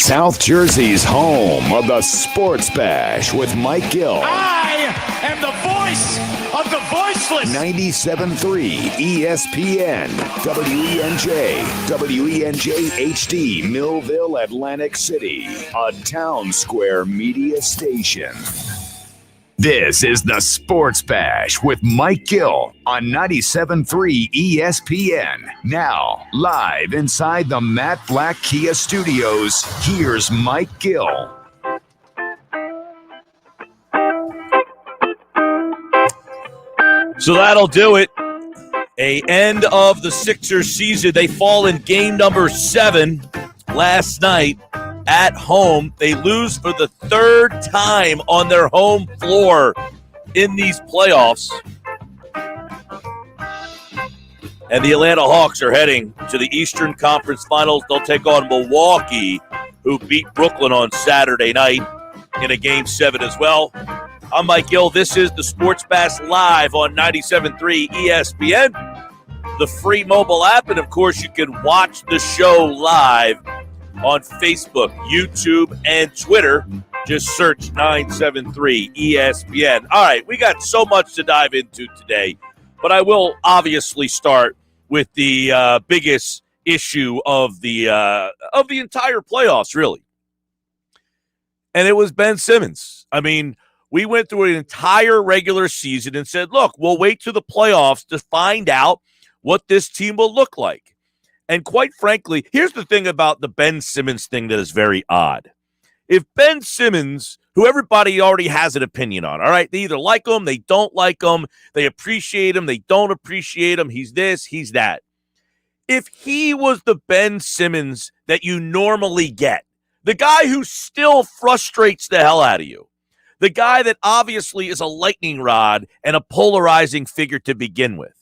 South Jersey's home of the Sports Bash with Mike Gill. I am the voice of the voiceless. 97.3 ESPN, WENJ, WENJ HD, Millville, Atlantic City, a Town Square media station. This is the Sports Bash with Mike Gill on 97.3 ESPN. Now, live inside the Matt Black Kia Studios, here's Mike Gill. So that'll do it. A end of the Sixers season. They fall in game number 7 last night at home. They lose for the third time on their home floor in these playoffs. And the Atlanta Hawks are heading to the Eastern Conference Finals. They'll take on Milwaukee, who beat Brooklyn on Saturday night in a Game 7 as well. I'm Mike Gill. This is the Sports Bash live on 97.3 ESPN, the free mobile app. And, of course, you can watch the show live on Facebook, YouTube, and Twitter. Just search 973 ESPN. All right, we got so much to dive into today, but I will obviously start with the biggest issue of the entire playoffs, really. And it was Ben Simmons. I mean, we went through an entire regular season and said, look, we'll wait to the playoffs to find out what this team will look like. And quite frankly, here's the thing about the Ben Simmons thing that is very odd. If Ben Simmons, who everybody already has an opinion on, all right, they either like him, they don't like him, they appreciate him, they don't appreciate him, he's this, he's that. If he was the Ben Simmons that you normally get, the guy who still frustrates the hell out of you, the guy that obviously is a lightning rod and a polarizing figure to begin with,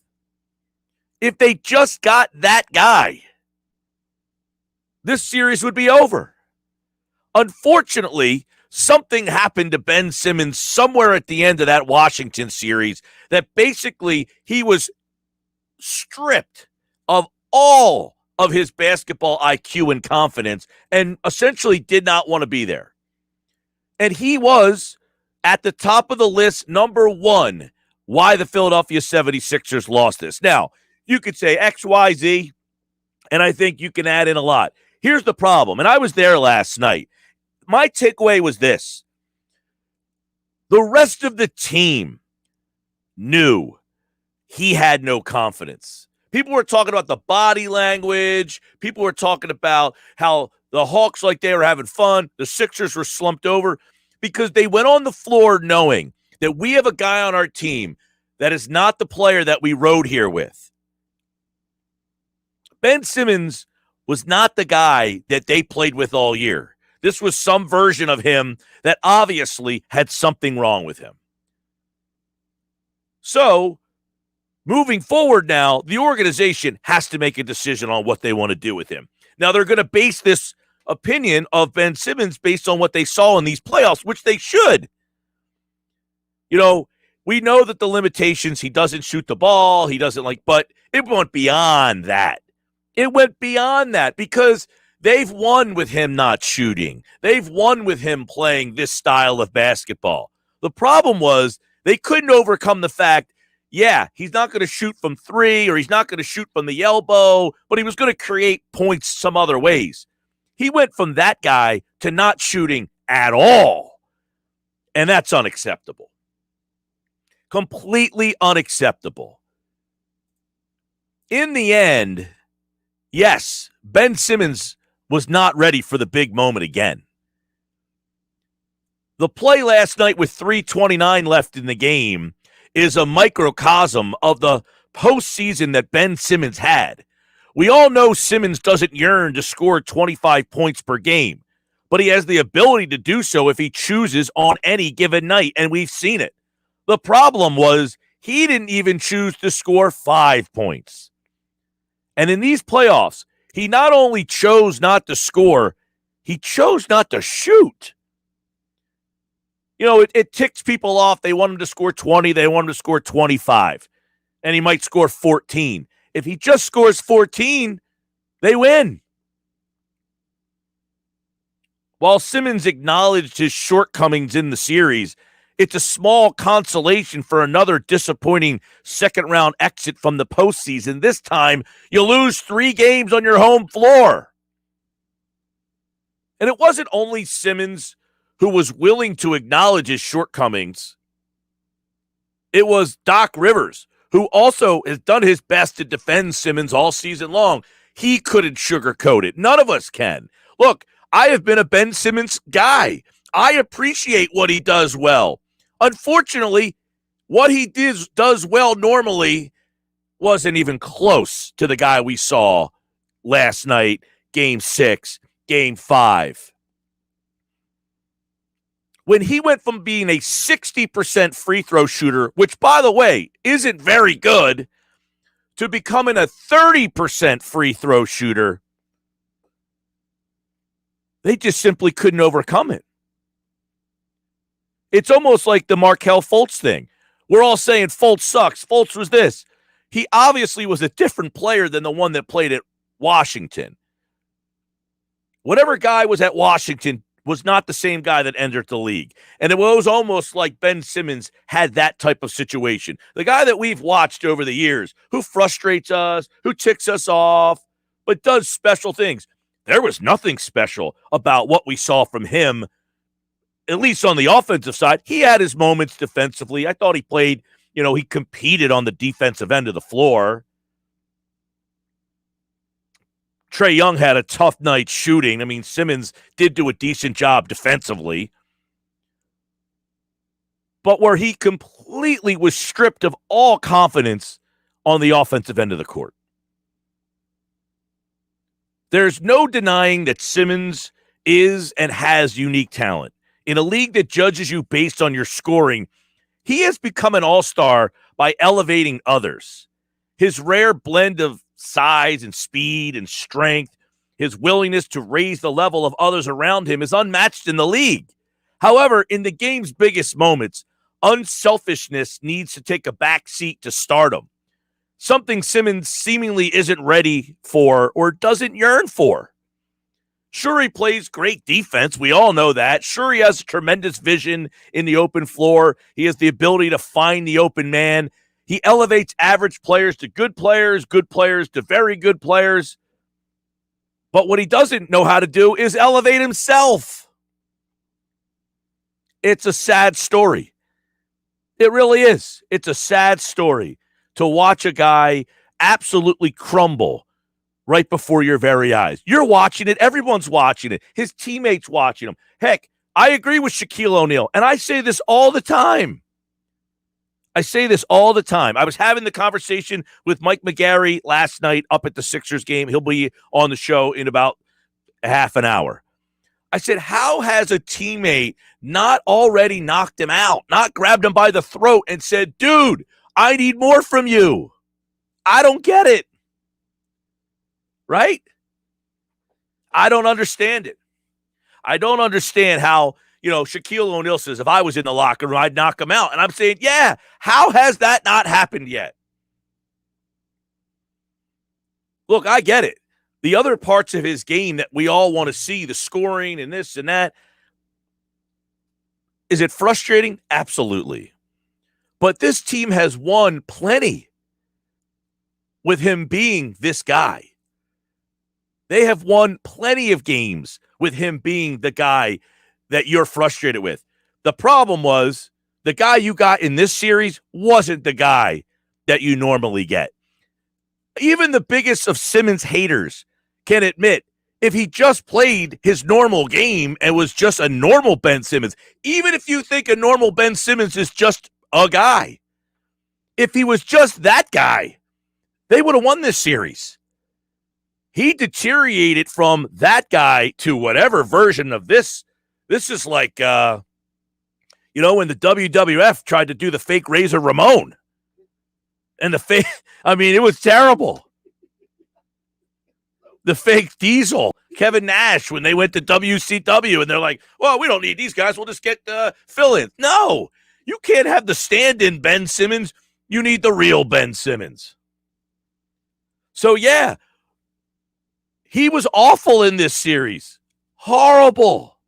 if they just got that guy, this series would be over. Unfortunately, something happened to Ben Simmons somewhere at the end of that Washington series that basically he was stripped of all of his basketball IQ and confidence and essentially did not want to be there. And he was at the top of the list, number 1, why the Philadelphia 76ers lost this. Now, you could say X, Y, Z, and I think you can add in a lot. Here's the problem, and I was there last night. My takeaway was this. The rest of the team knew he had no confidence. People were talking about the body language. People were talking about how the Hawks, like they were having fun. The Sixers were slumped over because they went on the floor knowing that we have a guy on our team that is not the player that we rode here with. Ben Simmons was not the guy that they played with all year. This was some version of him that obviously had something wrong with him. So, moving forward now, the organization has to make a decision on what they want to do with him. Now, they're going to base this opinion of Ben Simmons based on what they saw in these playoffs, which they should. You know, we know that the limitations, he doesn't shoot the ball, he doesn't but it went beyond that. It went beyond that because they've won with him not shooting. They've won with him playing this style of basketball. The problem was they couldn't overcome the fact, yeah, he's not going to shoot from 3 or he's not going to shoot from the elbow, but he was going to create points some other ways. He went from that guy to not shooting at all, and that's unacceptable. Completely unacceptable. In the end, yes, Ben Simmons was not ready for the big moment again. The play last night with 3:29 left in the game is a microcosm of the postseason that Ben Simmons had. We all know Simmons doesn't yearn to score 25 points per game, but he has the ability to do so if he chooses on any given night, and we've seen it. The problem was he didn't even choose to score 5 points. And in these playoffs, he not only chose not to score, he chose not to shoot. You know, it ticks people off. They want him to score 20. They want him to score 25. And he might score 14. If he just scores 14, they win. While Simmons acknowledged his shortcomings in the series, it's a small consolation for another disappointing second-round exit from the postseason. This time, you lose 3 games on your home floor. And it wasn't only Simmons who was willing to acknowledge his shortcomings. It was Doc Rivers, who also has done his best to defend Simmons all season long. He couldn't sugarcoat it. None of us can. Look, I have been a Ben Simmons guy. I appreciate what he does well. Unfortunately, what he does well normally wasn't even close to the guy we saw last night, Game 6, Game 5. When he went from being a 60% free throw shooter, which, by the way, isn't very good, to becoming a 30% free throw shooter, they just simply couldn't overcome it. It's almost like the Markelle Fultz thing. We're all saying Fultz sucks. Fultz was this. He obviously was a different player than the one that played at Washington. Whatever guy was at Washington was not the same guy that entered the league. And it was almost like Ben Simmons had that type of situation. The guy that we've watched over the years, who frustrates us, who ticks us off, but does special things. There was nothing special about what we saw from him, at least on the offensive side. He had his moments defensively. I thought he played, he competed on the defensive end of the floor. Trae Young had a tough night shooting. I mean, Simmons did do a decent job defensively. But where he completely was stripped of all confidence on the offensive end of the court. There's no denying that Simmons is and has unique talent. In a league that judges you based on your scoring, he has become an all-star by elevating others. His rare blend of size and speed and strength, his willingness to raise the level of others around him is unmatched in the league. However, in the game's biggest moments, unselfishness needs to take a back seat to stardom, something Simmons seemingly isn't ready for or doesn't yearn for. Sure, he plays great defense. We all know that. Sure, he has tremendous vision in the open floor. He has the ability to find the open man. He elevates average players to good players to very good players. But what he doesn't know how to do is elevate himself. It's a sad story. It really is. It's a sad story to watch a guy absolutely crumble right before your very eyes. You're watching it. Everyone's watching it. His teammates watching him. Heck, I agree with Shaquille O'Neal, and I say this all the time. I was having the conversation with Mike McGary last night up at the Sixers game. He'll be on the show in about a half an hour. I said, how has a teammate not already knocked him out, not grabbed him by the throat and said, dude, I need more from you? I don't get it. Right? I don't understand it. I don't understand how, Shaquille O'Neal says, if I was in the locker room, I'd knock him out. And I'm saying, yeah, how has that not happened yet? Look, I get it. The other parts of his game that we all want to see, the scoring and this and that, is it frustrating? Absolutely. But this team has won plenty with him being this guy. They have won plenty of games with him being the guy that you're frustrated with. The problem was the guy you got in this series wasn't the guy that you normally get. Even the biggest of Simmons haters can admit if he just played his normal game and was just a normal Ben Simmons, even if you think a normal Ben Simmons is just a guy, if he was just that guy, they would have won this series. He deteriorated from that guy to whatever version of this. This is like, when the WWF tried to do the fake Razor Ramon. And it was terrible. The fake Diesel, Kevin Nash, when they went to WCW, and they're like, well, we don't need these guys. We'll just get fill-in. No, you can't have the stand-in Ben Simmons. You need the real Ben Simmons. So, yeah. He was awful in this series. Horrible.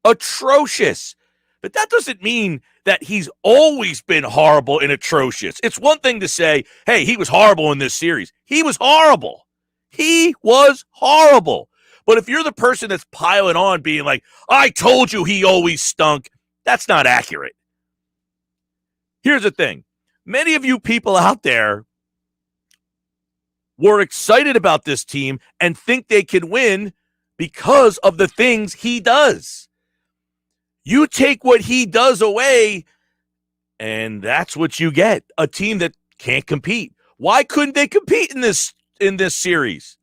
Atrocious. But that doesn't mean that he's always been horrible and atrocious. It's one thing to say, hey, he was horrible in this series. He was horrible. He was horrible. But if you're the person that's piling on being like, I told you he always stunk, that's not accurate. Here's the thing. Many of you people out there were excited about this team and think they can win because of the things he does. You take what he does away, and that's what you get. A team that can't compete. Why couldn't they compete in this series?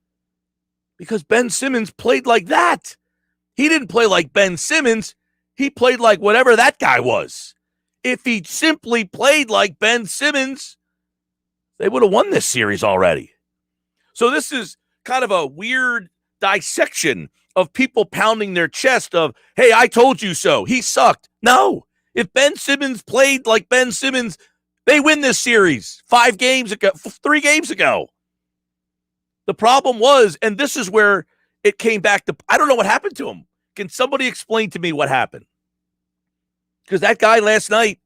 Because Ben Simmons played like that. He didn't play like Ben Simmons. He played like whatever that guy was. If he simply played like Ben Simmons, they would have won this series already. So this is kind of a weird dissection of people pounding their chest of, hey, I told you so. He sucked. No. If Ben Simmons played like Ben Simmons, they win this series 3 games ago. The problem was, and this is where it came back to, I don't know what happened to him. Can somebody explain to me what happened? Because that guy last night,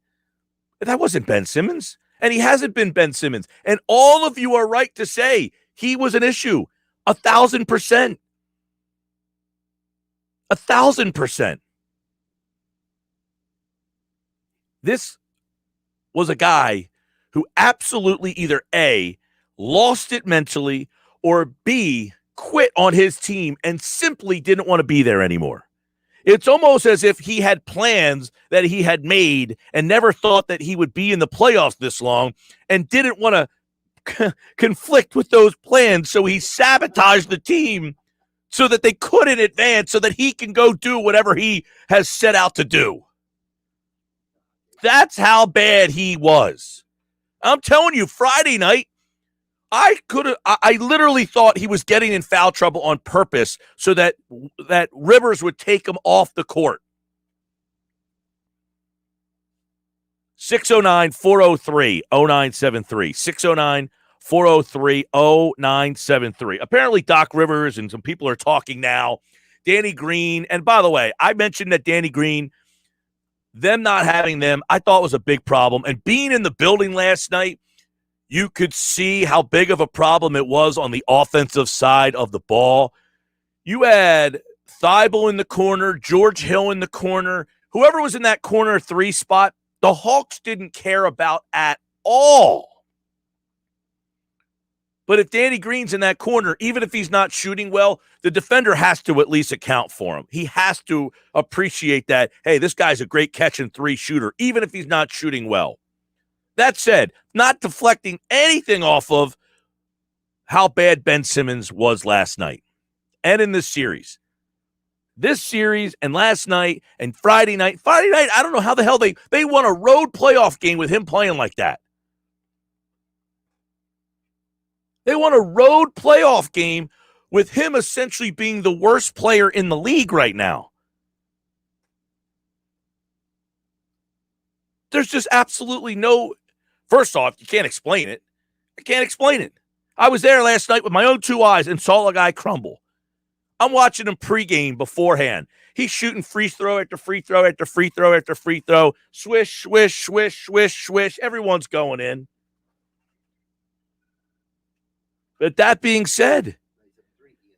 that wasn't Ben Simmons. And he hasn't been Ben Simmons. And all of you are right to say he was an issue. 1,000%. 1,000%. This was a guy who absolutely either A, lost it mentally, or B, quit on his team and simply didn't want to be there anymore. It's almost as if he had plans that he had made and never thought that he would be in the playoffs this long and didn't want to conflict with those plans. So he sabotaged the team so that they couldn't advance so that he can go do whatever he has set out to do. That's how bad he was. I'm telling you, Friday night, I literally thought he was getting in foul trouble on purpose so that Rivers would take him off the court. 609-403-0973. 609-403-0973. Apparently, Doc Rivers and some people are talking now. Danny Green. And by the way, I mentioned that Danny Green, them not having them, I thought was a big problem. And being in the building last night, you could see how big of a problem it was on the offensive side of the ball. You had Thibault in the corner, George Hill in the corner. Whoever was in that corner 3 spot, the Hawks didn't care about at all. But if Danny Green's in that corner, even if he's not shooting well, the defender has to at least account for him. He has to appreciate that, hey, this guy's a great catch and 3 shooter, even if he's not shooting well. That said, not deflecting anything off of how bad Ben Simmons was last night and in this series. This series and last night and Friday night. Friday night, I don't know how the hell they won a road playoff game with him playing like that. They won a road playoff game with him essentially being the worst player in the league right now. There's just absolutely no... First off, you can't explain it. I can't explain it. I was there last night with my own 2 eyes and saw a guy crumble. I'm watching him pregame beforehand. He's shooting free throw after free throw after free throw after free throw. Swish, swish, swish, swish, swish. Everyone's going in. But that being said,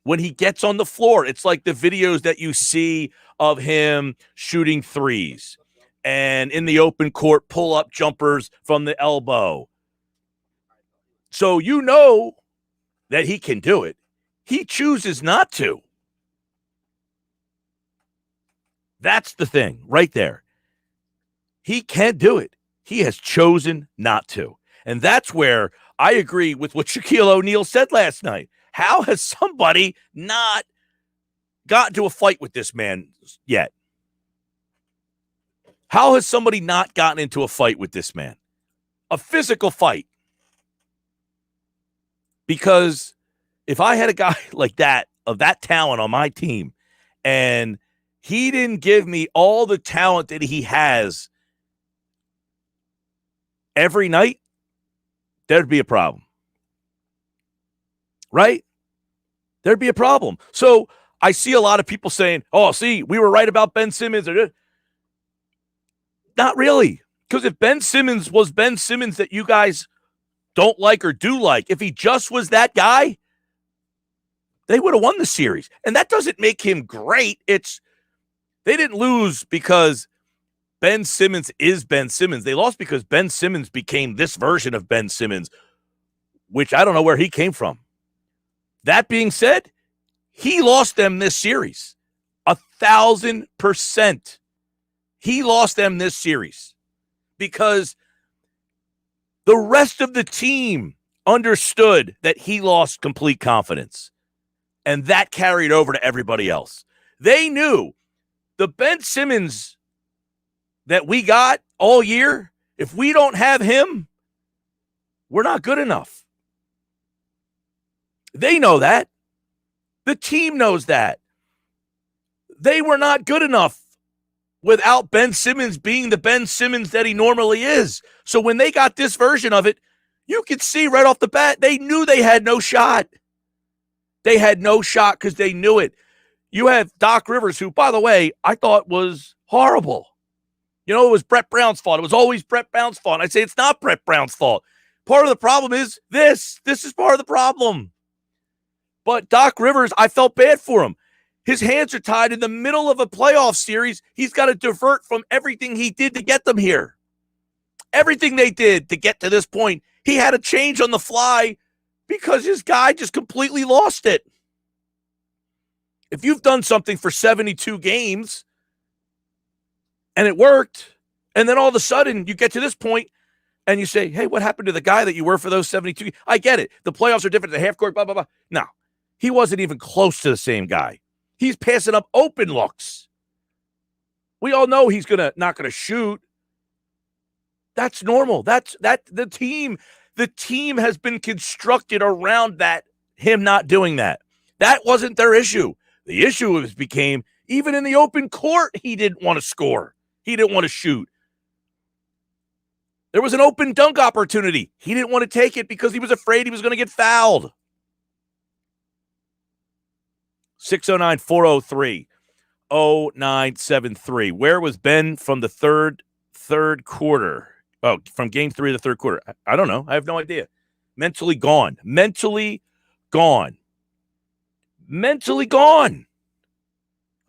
when he gets on the floor, it's like the videos that you see of him shooting threes and in the open court, pull-up jumpers from the elbow. So you know that he can do it. He chooses not to. That's the thing right there. He can't do it. He has chosen not to. And that's where I agree with what Shaquille O'Neal said last night. How has somebody not gotten to a fight with this man yet? How has somebody not gotten into a fight with this man? A physical fight. Because if I had a guy like that, of that talent on my team, and he didn't give me all the talent that he has every night, there'd be a problem. Right? There'd be a problem. So I see a lot of people saying, oh, see, we were right about Ben Simmons. Not really. Because if Ben Simmons was Ben Simmons that you guys don't like or do like, if he just was that guy, they would have won the series. And that doesn't make him great. They didn't lose because Ben Simmons is Ben Simmons. They lost because Ben Simmons became this version of Ben Simmons, which I don't know where he came from. That being said, he lost them this series. 1,000%. He lost them this series because the rest of the team understood that he lost complete confidence. And that carried over to everybody else. They knew the Ben Simmons that we got all year, if we don't have him, we're not good enough. They know that. The team knows that. They were not good enough without Ben Simmons being the Ben Simmons that he normally is. So when they got this version of it, you could see right off the bat, they knew they had no shot. They had no shot because they knew it. You have Doc Rivers, who, by the way, I thought was horrible. You know, it was Brett Brown's fault. It was always Brett Brown's fault. And I say it's not Brett Brown's fault. Part of the problem is this. This is part of the problem. But Doc Rivers, I felt bad for him. His hands are tied in the middle of a playoff series. He's got to divert from everything he did to get them here. Everything they did to get to this point, he had to change on the fly because his guy just completely lost it. If you've done something for 72 games and it worked, and then all of a sudden you get to this point and you say, hey, what happened to the guy that you were for those 72? I get it. The playoffs are different. The half court, blah, blah, blah. No, he wasn't even close to the same guy. He's passing up open looks. We all know he's not gonna shoot. That's normal. That's the team. The team has been constructed around that, him not doing that. That wasn't their issue. The issue became, even in the open court, he didn't want to score. He didn't want to shoot. There was an open dunk opportunity. He didn't want to take it because he was afraid he was going to get fouled. 609-403-0973. Where was Ben from the third quarter? Oh, from game 3 of the third quarter. I don't know. I have no idea. Mentally gone. Mentally gone. Mentally gone.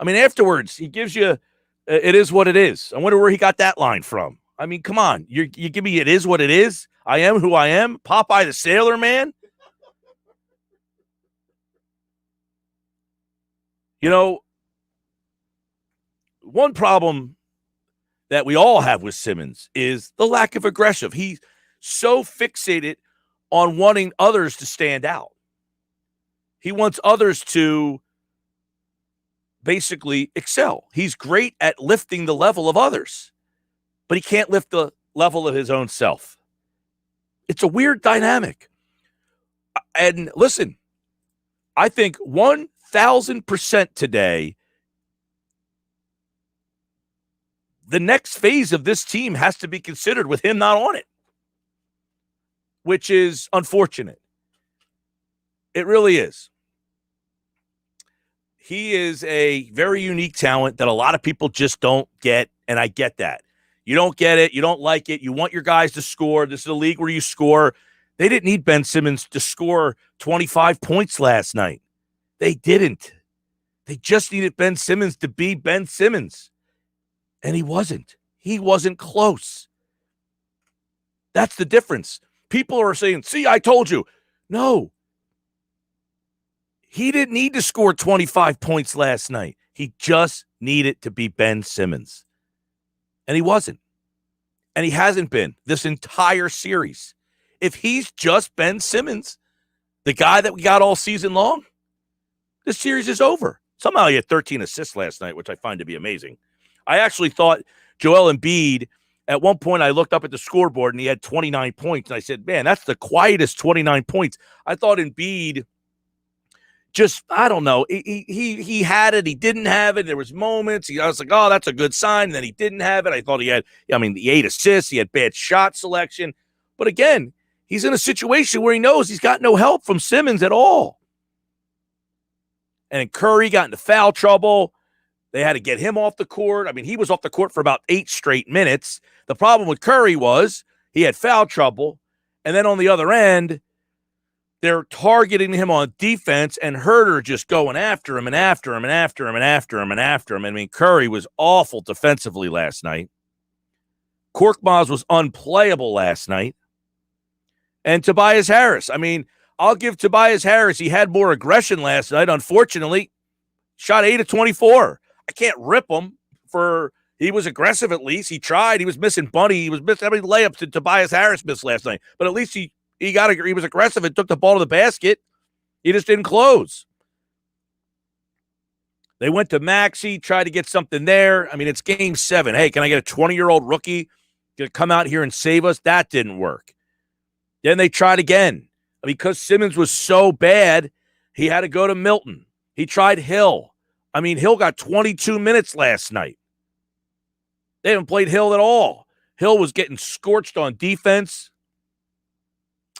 I mean, afterwards, he gives you, it is what it is. I wonder where he got that line from. I mean, come on. You give me it is what it is. I am who I am. Popeye the Sailor Man. You know, one problem that we all have with Simmons is the lack of aggression. He's so fixated on wanting others to stand out. He wants others to basically excel. He's great at lifting the level of others, but he can't lift the level of his own self. It's a weird dynamic. And listen, I think 1,000% today, the next phase of this team has to be considered with him not on it, which is unfortunate. It really is. He is a very unique talent that a lot of people just don't get, and I get that. You don't get it. You don't like it. You want your guys to score. This is a league where you score. They didn't need Ben Simmons to score 25 points last night. They didn't. They just needed Ben Simmons to be Ben Simmons. And he wasn't. He wasn't close. That's the difference. People are saying, see, I told you. No. He didn't need to score 25 points last night. He just needed to be Ben Simmons. And he wasn't. And he hasn't been this entire series. If he's just Ben Simmons, the guy that we got all season long, this series is over. Somehow he had 13 assists last night, which I find to be amazing. I actually thought Joel Embiid, at one point I looked up at the scoreboard and he had 29 points. And I said, man, that's the quietest 29 points. I thought Embiid just, I don't know. He had it. He didn't have it. There was moments. I was like, oh, that's a good sign. And then he didn't have it. I thought he had, the 8 assists. He had bad shot selection. But again, he's in a situation where he knows he's got no help from Simmons at all. And Curry got into foul trouble. They had to get him off the court. I mean, he was off the court for about 8 straight minutes. The problem with Curry was he had foul trouble. And then on the other end, they're targeting him on defense, and Hudrick just going after him and after him and after him and after him and after him. I mean, Curry was awful defensively last night. Korkmaz was unplayable last night. And Tobias Harris. I mean, I'll give Tobias Harris. He had more aggression last night. Unfortunately, shot 8 of 24. I can't rip him for he was aggressive at least. He tried. He was missing Bunny. He was missing how many layups did Tobias Harris miss last night? But at least he was aggressive and took the ball to the basket. He just didn't close. They went to Maxey, tried to get something there. I mean, it's game 7. Hey, can I get a 20-year-old rookie to come out here and save us? That didn't work. Then they tried again. Because Simmons was so bad, he had to go to Milton. He tried Hill. I mean, Hill got 22 minutes last night. They haven't played Hill at all. Hill was getting scorched on defense.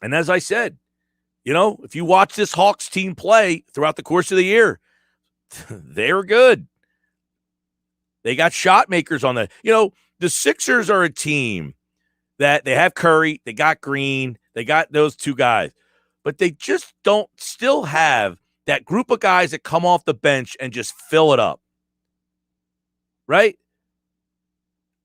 And as I said, if you watch this Hawks team play throughout the course of the year, they're good. They got shot makers on the. The Sixers are a team that they have Curry, they got Green, they got those 2 guys. But they just don't still have that group of guys that come off the bench and just fill it up. Right?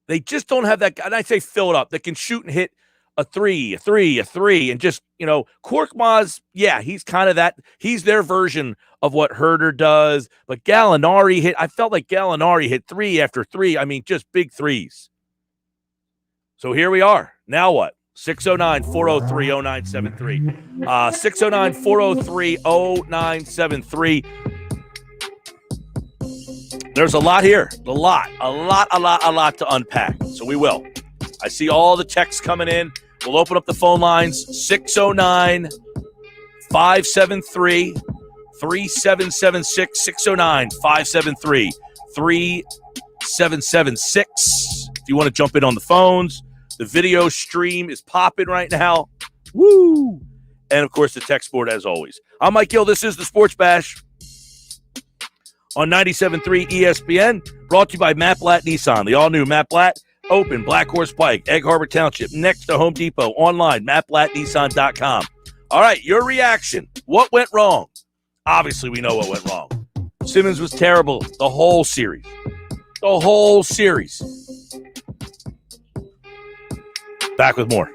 They just don't have that guy. And I say fill it up. That can shoot and hit a three, and just, Korkmaz, yeah, he's kind of that. He's their version of what Hudrick does. But I felt like Gallinari hit 3 after 3. I mean, just big threes. So here we are. Now what? 609-403-0973. 609-403-0973. There's a lot here. A lot to unpack. So we will. I see all the texts coming in. We'll open up the phone lines. 609-573-3776. 609-573-3776. If you want to jump in on the phones, the video stream is popping right now. Woo! And, of course, the text board as always. I'm Mike Gill. This is the Sports Bash on 97.3 ESPN, brought to you by Matt Blatt Nissan. The all-new Matt Blatt, open Black Horse Pike, Egg Harbor Township, next to Home Depot, online, mattblattnissan.com. All right, your reaction. What went wrong? Obviously, we know what went wrong. Simmons was terrible the whole series. Back with more.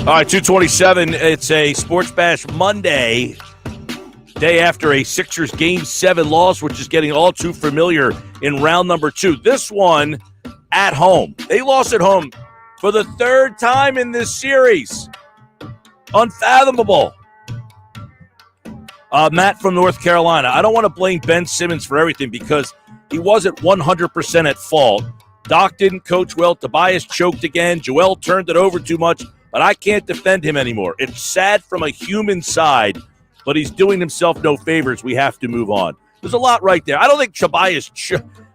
All right, 227. It's a Sports Bash Monday, day after a Sixers Game 7 loss, which is getting all too familiar in round number 2. This one at home. They lost at home for the third time in this series. Unfathomable. Matt from North Carolina. I don't want to blame Ben Simmons for everything because he wasn't 100% at fault. Doc didn't coach well. Tobias choked again. Joel turned it over too much. But I can't defend him anymore. It's sad from a human side, but he's doing himself no favors. We have to move on. There's a lot right there. I don't think Tobias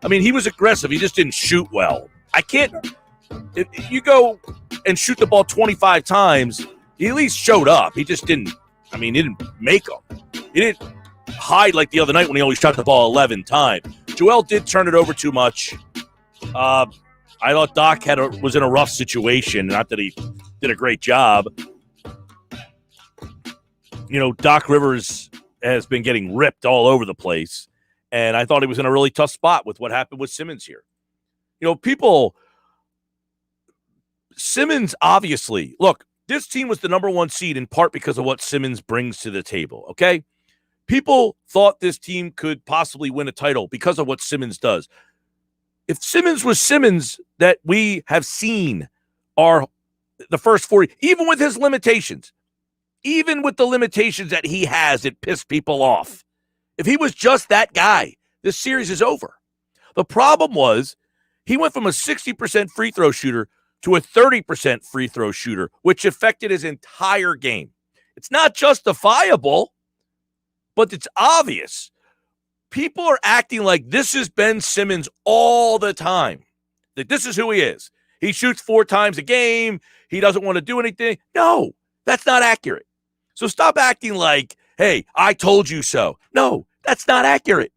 he was aggressive. He just didn't shoot well. I can't – if you go and shoot the ball 25 times, he at least showed up. He just didn't – he didn't make them. He didn't hide like the other night when he only shot the ball 11 times. Joel did turn it over too much. I thought Doc was in a rough situation. Not that he did a great job. Doc Rivers has been getting ripped all over the place, and I thought he was in a really tough spot with what happened with Simmons here. Simmons obviously, look, this team was the number 1 seed in part because of what Simmons brings to the table, okay? People thought this team could possibly win a title because of what Simmons does. If Simmons was Simmons that we have seen the first 40, even with his limitations, even with the limitations that he has that piss people off, if he was just that guy, this series is over. The problem was he went from a 60% free throw shooter to a 30% free throw shooter, which affected his entire game. It's not justifiable, but it's obvious. People are acting like this is Ben Simmons all the time. That this is who he is. He shoots 4 times a game. He doesn't want to do anything. No, that's not accurate. So stop acting like, hey, I told you so. No, that's not accurate.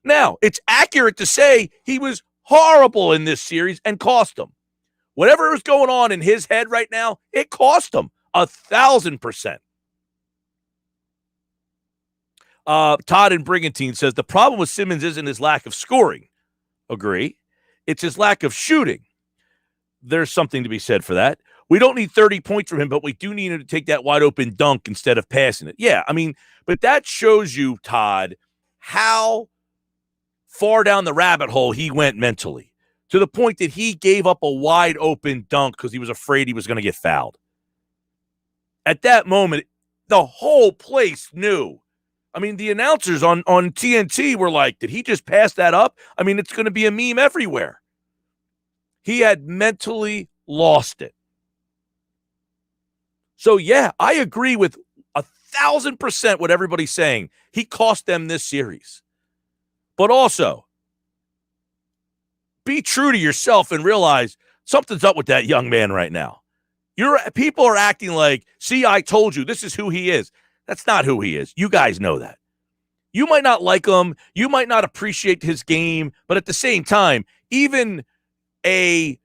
Now, it's accurate to say he was horrible in this series and cost him. Whatever is going on in his head right now, it cost him 1,000%. Todd in Brigantine says the problem with Simmons isn't his lack of scoring. Agree. It's his lack of shooting. There's something to be said for that. We don't need 30 points from him, but we do need him to take that wide open dunk instead of passing it. Yeah, but that shows you, Todd, how far down the rabbit hole he went mentally, to the point that he gave up a wide open dunk because he was afraid he was going to get fouled. At that moment, the whole place knew. The announcers on TNT were like, did he just pass that up? It's going to be a meme everywhere. He had mentally lost it. So, yeah, I agree with 1,000% what everybody's saying. He cost them this series. But also, be true to yourself and realize something's up with that young man right now. People are acting like, see, I told you, this is who he is. That's not who he is. You guys know that. You might not like him. You might not appreciate his game. But at the same time, even a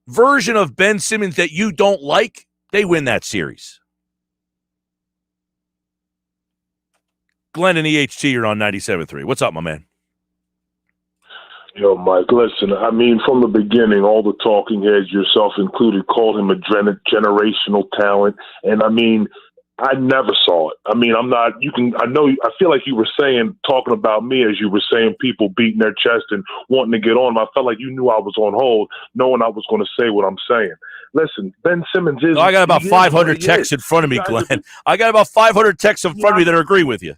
version of Ben Simmons that you don't like, they win that series. Glenn and EHT, you're on 97.3. What's up, my man? Yo, Mike, listen, from the beginning, all the talking heads, yourself included, called him a generational talent. And I never saw it. I feel like you were talking about me as you were saying people beating their chest and wanting to get on. I felt like you knew I was on hold, knowing I was going to say what I'm saying. Listen, Ben Simmons is... I got about 500 texts in front of me, Glenn. I got about 500 texts in front of me that agree with you.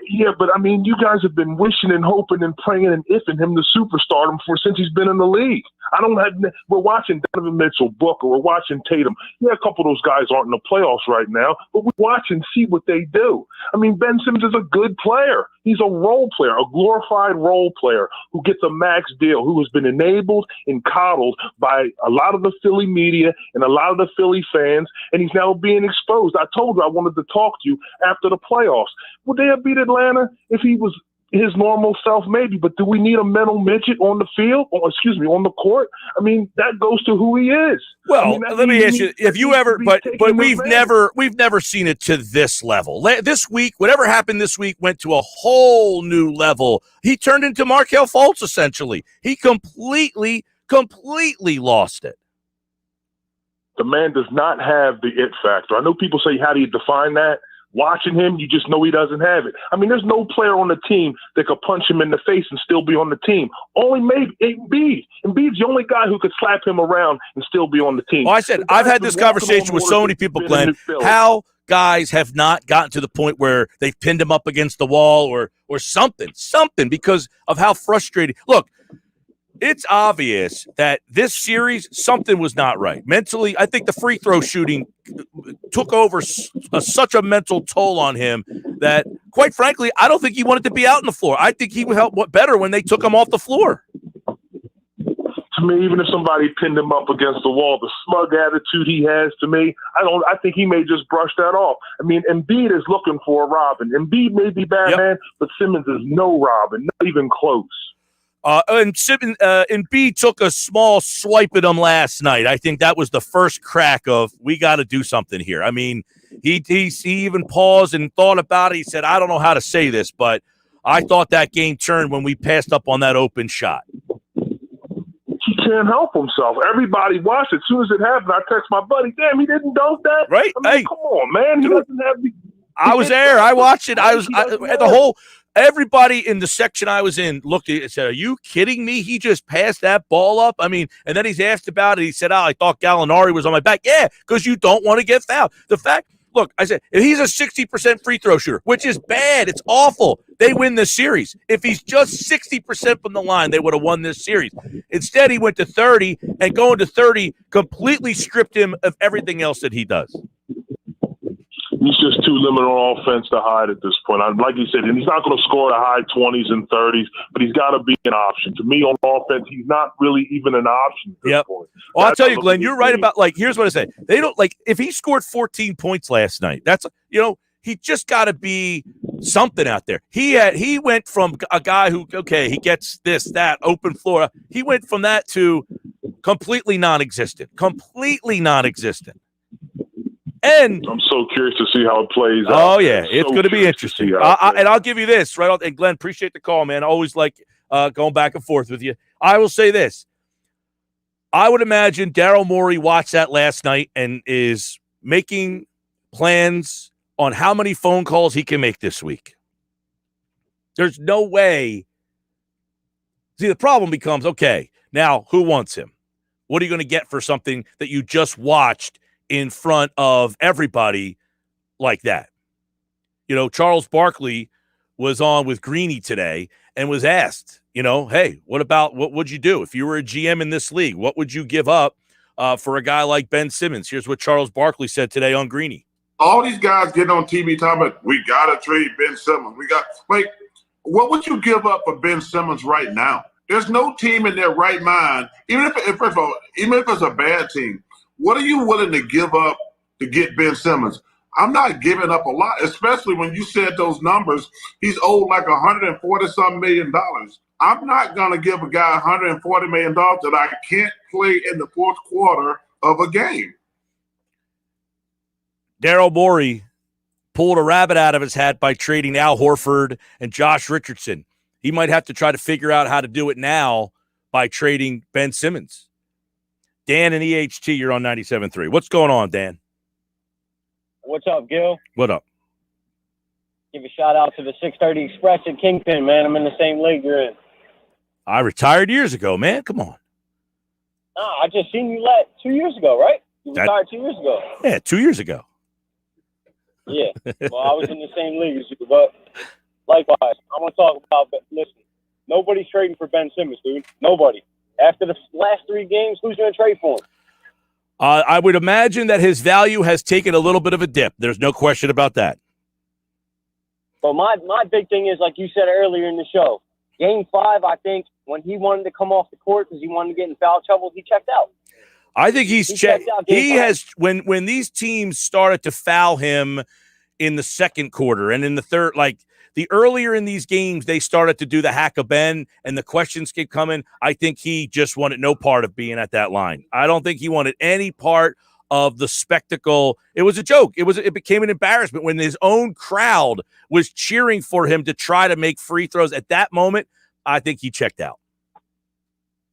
Yeah, but you guys have been wishing and hoping and praying and ifing him to superstardom since he's been in the league. We're watching Donovan Mitchell, Booker, we're watching Tatum. Yeah, a couple of those guys aren't in the playoffs right now, but we watch and see what they do. Ben Simmons is a good player. He's a role player, a glorified role player who gets a max deal, who has been enabled and coddled by a lot of the Philly media and a lot of the Philly fans, and he's now being exposed. I told you I wanted to talk to you after the playoffs. Would they have beat Atlanta if he was his normal self? Maybe, but do we need a mental midget on the field, on the court? That goes to who he is. Well, let me ask you: if you ever, but we've never seen it to this level. This week, whatever happened this week went to a whole new level. He turned into Markelle Fultz essentially. He completely lost it. The man does not have the it factor. I know people say, how do you define that? Watching him, you just know he doesn't have it. I mean, there's no player on the team that could punch him in the face and still be on the team. Only maybe Embiid. Embiid's the only guy who could slap him around and still be on the team. Well, I said, I've had this conversation with so many people, Glenn, how guys have not gotten to the point where they've pinned him up against the wall or something because of how frustrated. Look, it's obvious that this series, something was not right. Mentally, I think the free throw shooting took over such a mental toll on him that, quite frankly, I don't think he wanted to be out on the floor. I think he would help better when they took him off the floor. To me, even if somebody pinned him up against the wall, the smug attitude he has, to me, I think he may just brush that off. I mean, Embiid is looking for a Robin. Embiid may be Batman, but Simmons is no Robin, not even close. And Embiid took a small swipe at him last night. I think that was the first crack of, we got to do something here. I mean, he even paused and thought about it. He said, I don't know how to say this, but I thought that game turned when we passed up on that open shot. He can't help himself. Everybody watched it. As soon as it happened, I text my buddy, damn, he didn't dunk that? Right? I mean, come on, man. He doesn't have the... I was there. I watched it. Everybody in the section I was in looked at it and said, are you kidding me? He just passed that ball up. I mean, and then he's asked about it. He said, I thought Gallinari was on my back. Yeah, because you don't want to get fouled. The fact, look, I said, if he's a 60% free throw shooter, which is bad, it's awful, they win this series. If he's just 60% from the line, they would have won this series. Instead, he went to 30, and going to 30 completely stripped him of everything else that he does. He's just too limited on offense to hide at this point. Like you said, and he's not going to score the high 20s and 30s, but he's got to be an option. To me, on offense, he's not really even an option at this point. Well, I'll tell you, Glenn, you're right about, here's what I say. They don't, if he scored 14 points last night, that's, he just got to be something out there. He went from a guy who, he gets this, that, open floor. He went from that to completely non-existent. And I'm so curious to see how it plays out. Oh, yeah. It's going to be interesting. And I'll give you this, right? And Glenn, appreciate the call, man. I always like going back and forth with you. I will say this. I would imagine Daryl Morey watched that last night and is making plans on how many phone calls he can make this week. There's no way. See, the problem becomes, now who wants him? What are you going to get for something that you just watched in front of everybody like that? Charles Barkley was on with Greeny today and was asked, hey, what would you do if you were a GM in this league? What would you give up for a guy like Ben Simmons? Here's what Charles Barkley said today on Greeny. All these guys getting on TV talking about, we got to trade Ben Simmons. What would you give up for Ben Simmons right now? There's no team in their right mind, even if first of all, even if it's a bad team, what are you willing to give up to get Ben Simmons? I'm not giving up a lot, especially when you said those numbers. He's owed like $140-something million. I'm not going to give a guy $140 million that I can't play in the fourth quarter of a game. Daryl Morey pulled a rabbit out of his hat by trading Al Horford and Josh Richardson. He might have to try to figure out how to do it now by trading Ben Simmons. Dan and EHT, you're on 97.3. What's going on, Dan? What's up, Gil? What up? Give a shout out to the 630 Express at Kingpin, man. I'm in the same league you're in. I retired years ago, man. Come on. No, I just seen you 2 years ago, right? You retired 2 years ago. Yeah, 2 years ago. Yeah. Well, I was in the same league as you, but likewise, I want to talk about, listen, nobody's trading for Ben Simmons, dude. Nobody. After the last 3 games, who's going to trade for him? I would imagine that his value has taken a little bit of a dip. There's no question about that. But my big thing is, like you said earlier in the show, Game 5, I think, when he wanted to come off the court because he wanted to get in foul trouble, he checked out. I think he's checked. He has when these teams started to foul him in the second quarter and in the third, the earlier in these games, they started to do the hack of Ben and the questions keep coming. I think he just wanted no part of being at that line. I don't think he wanted any part of the spectacle. It was a joke. It became an embarrassment when his own crowd was cheering for him to try to make free throws. At that moment, I think he checked out.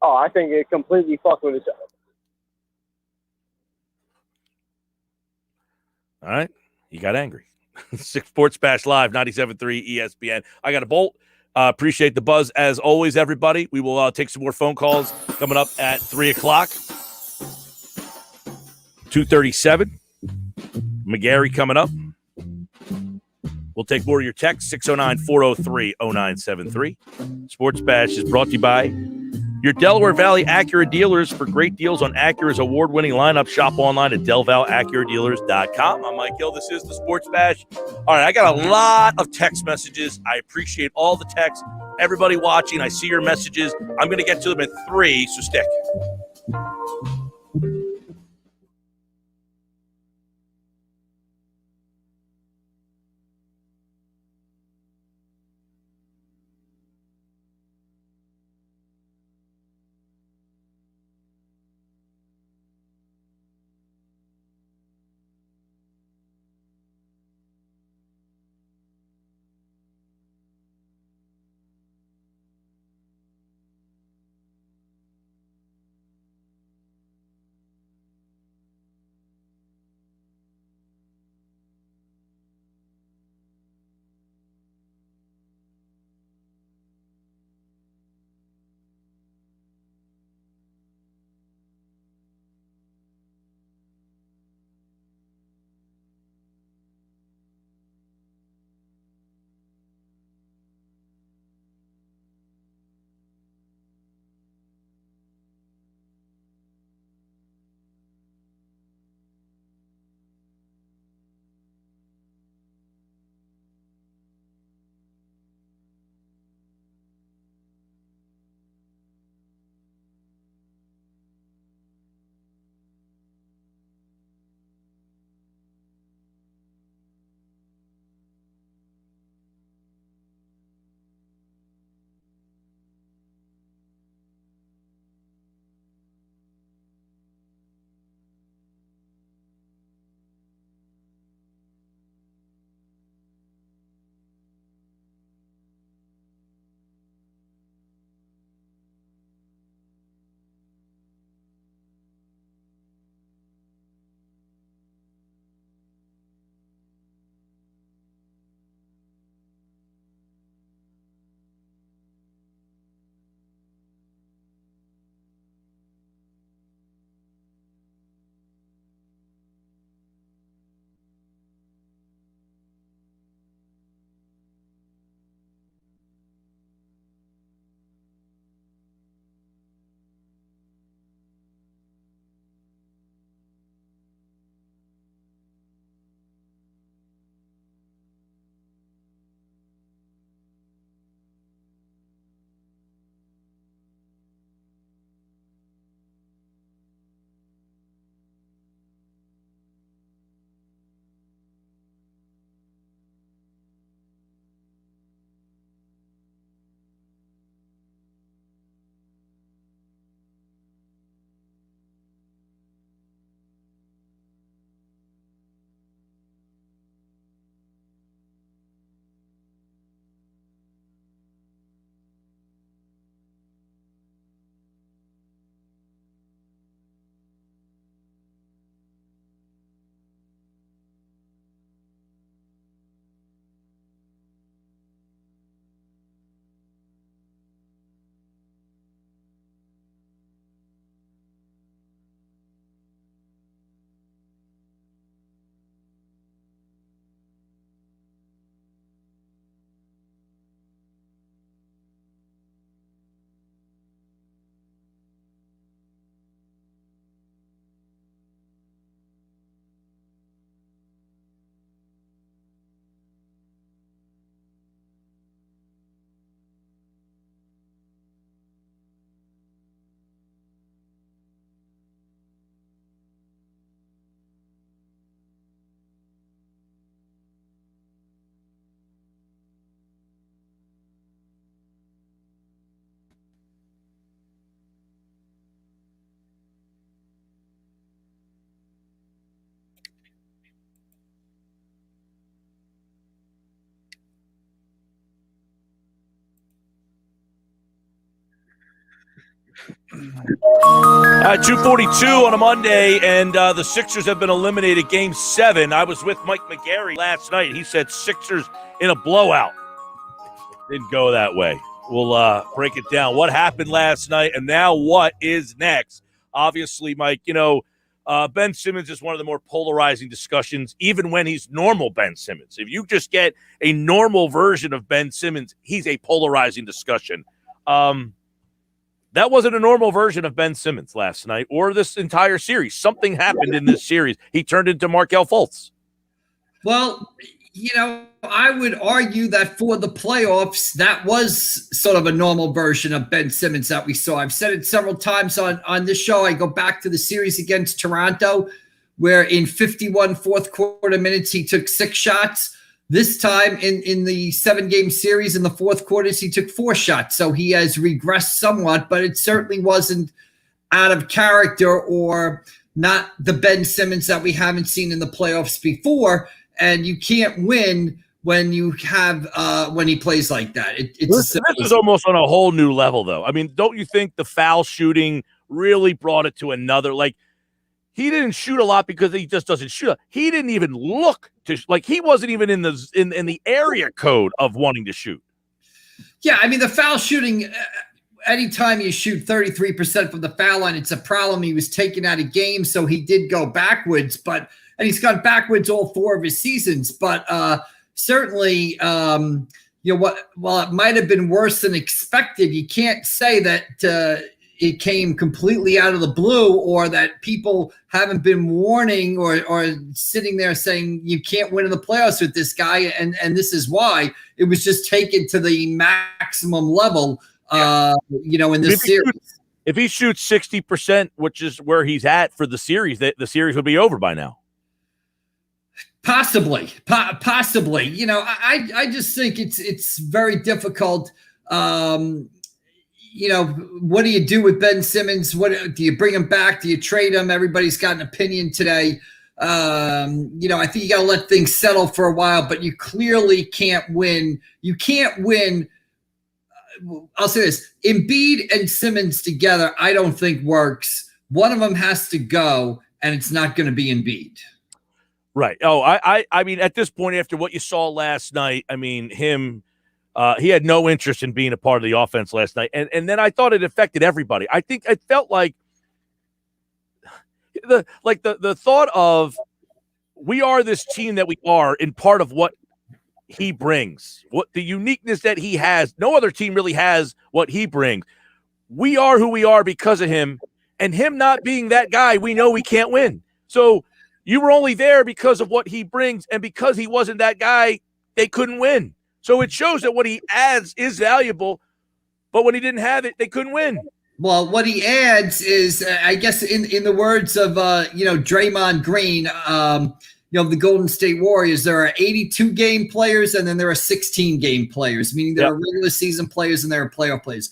Oh, I think it completely fucked with his. All right. He got angry. Sports Bash Live, 97.3 ESPN. I got a bolt. Appreciate the buzz as always, everybody. We will take some more phone calls coming up at 3 o'clock. 2:37. McGary coming up. We'll take more of your texts, 609-403-0973. Sports Bash is brought to you by your Delaware Valley Acura dealers. For great deals on Acura's award-winning lineup, shop online at DelValAcuraDealers.com. I'm Mike Gill. This is the Sports Bash. All right, I got a lot of text messages. I appreciate all the texts. Everybody watching, I see your messages. I'm going to get to them at 3, so stick. 2:42 on a Monday, and the Sixers have been eliminated Game 7. I was with Mike McGary last night. He said Sixers in a blowout. Didn't go that way. We'll break it down. What happened last night, and now what is next? Obviously, Mike, Ben Simmons is one of the more polarizing discussions, even when he's normal Ben Simmons. If you just get a normal version of Ben Simmons, he's a polarizing discussion. That wasn't a normal version of Ben Simmons last night or this entire series. Something happened in this series. He turned into Markelle Fultz. Well, I would argue that for the playoffs, that was sort of a normal version of Ben Simmons that we saw. I've said it several times on this show. I go back to the series against Toronto, where in 51 fourth quarter minutes, he took 6 shots. This time in the 7-game series in the fourth quarters, he took 4 shots. So he has regressed somewhat, but it certainly wasn't out of character or not the Ben Simmons that we haven't seen in the playoffs before. And you can't win when you have when he plays like that. This is almost on a whole new level, though. I mean, don't you think the foul shooting really brought it to another? Like, he didn't shoot a lot because he just doesn't shoot. He didn't even look to he wasn't even in the area code of wanting to shoot. Yeah, I mean, the foul shooting. Anytime you shoot 33% from the foul line, it's a problem. He was taken out of games, so he did go backwards, and he's gone backwards all 4 of his seasons. But certainly, while it might have been worse than expected, you can't say that it came completely out of the blue or that people haven't been warning or sitting there saying you can't win in the playoffs with this guy. And this is why. It was just taken to the maximum level, in this series. If he shoots 60%, which is where he's at for the series, the series would be over by now. Possibly. I just think it's very difficult. What do you do with Ben Simmons? What do you bring him back? Do you trade him? Everybody's got an opinion today. I think you got to let things settle for a while, but you clearly can't win. You can't win. I'll say this: Embiid and Simmons together, I don't think works. One of them has to go, and it's not going to be Embiid. Right. Oh, I mean, at this point, after what you saw last night, I mean, he had no interest in being a part of the offense last night. And then I thought it affected everybody. I think it felt like the thought of we are this team that we are in part of what he brings, what the uniqueness that he has. No other team really has what he brings. We are who we are because of him, and him not being that guy, we know we can't win. So you were only there because of what he brings, and because he wasn't that guy, they couldn't win. So it shows that what he adds is valuable, but when he didn't have it, they couldn't win. Well, what he adds is, I guess, in the words of Draymond Green, the Golden State Warriors, there are 82-game players, and then there are 16-game players, meaning there are regular season players and there are playoff players.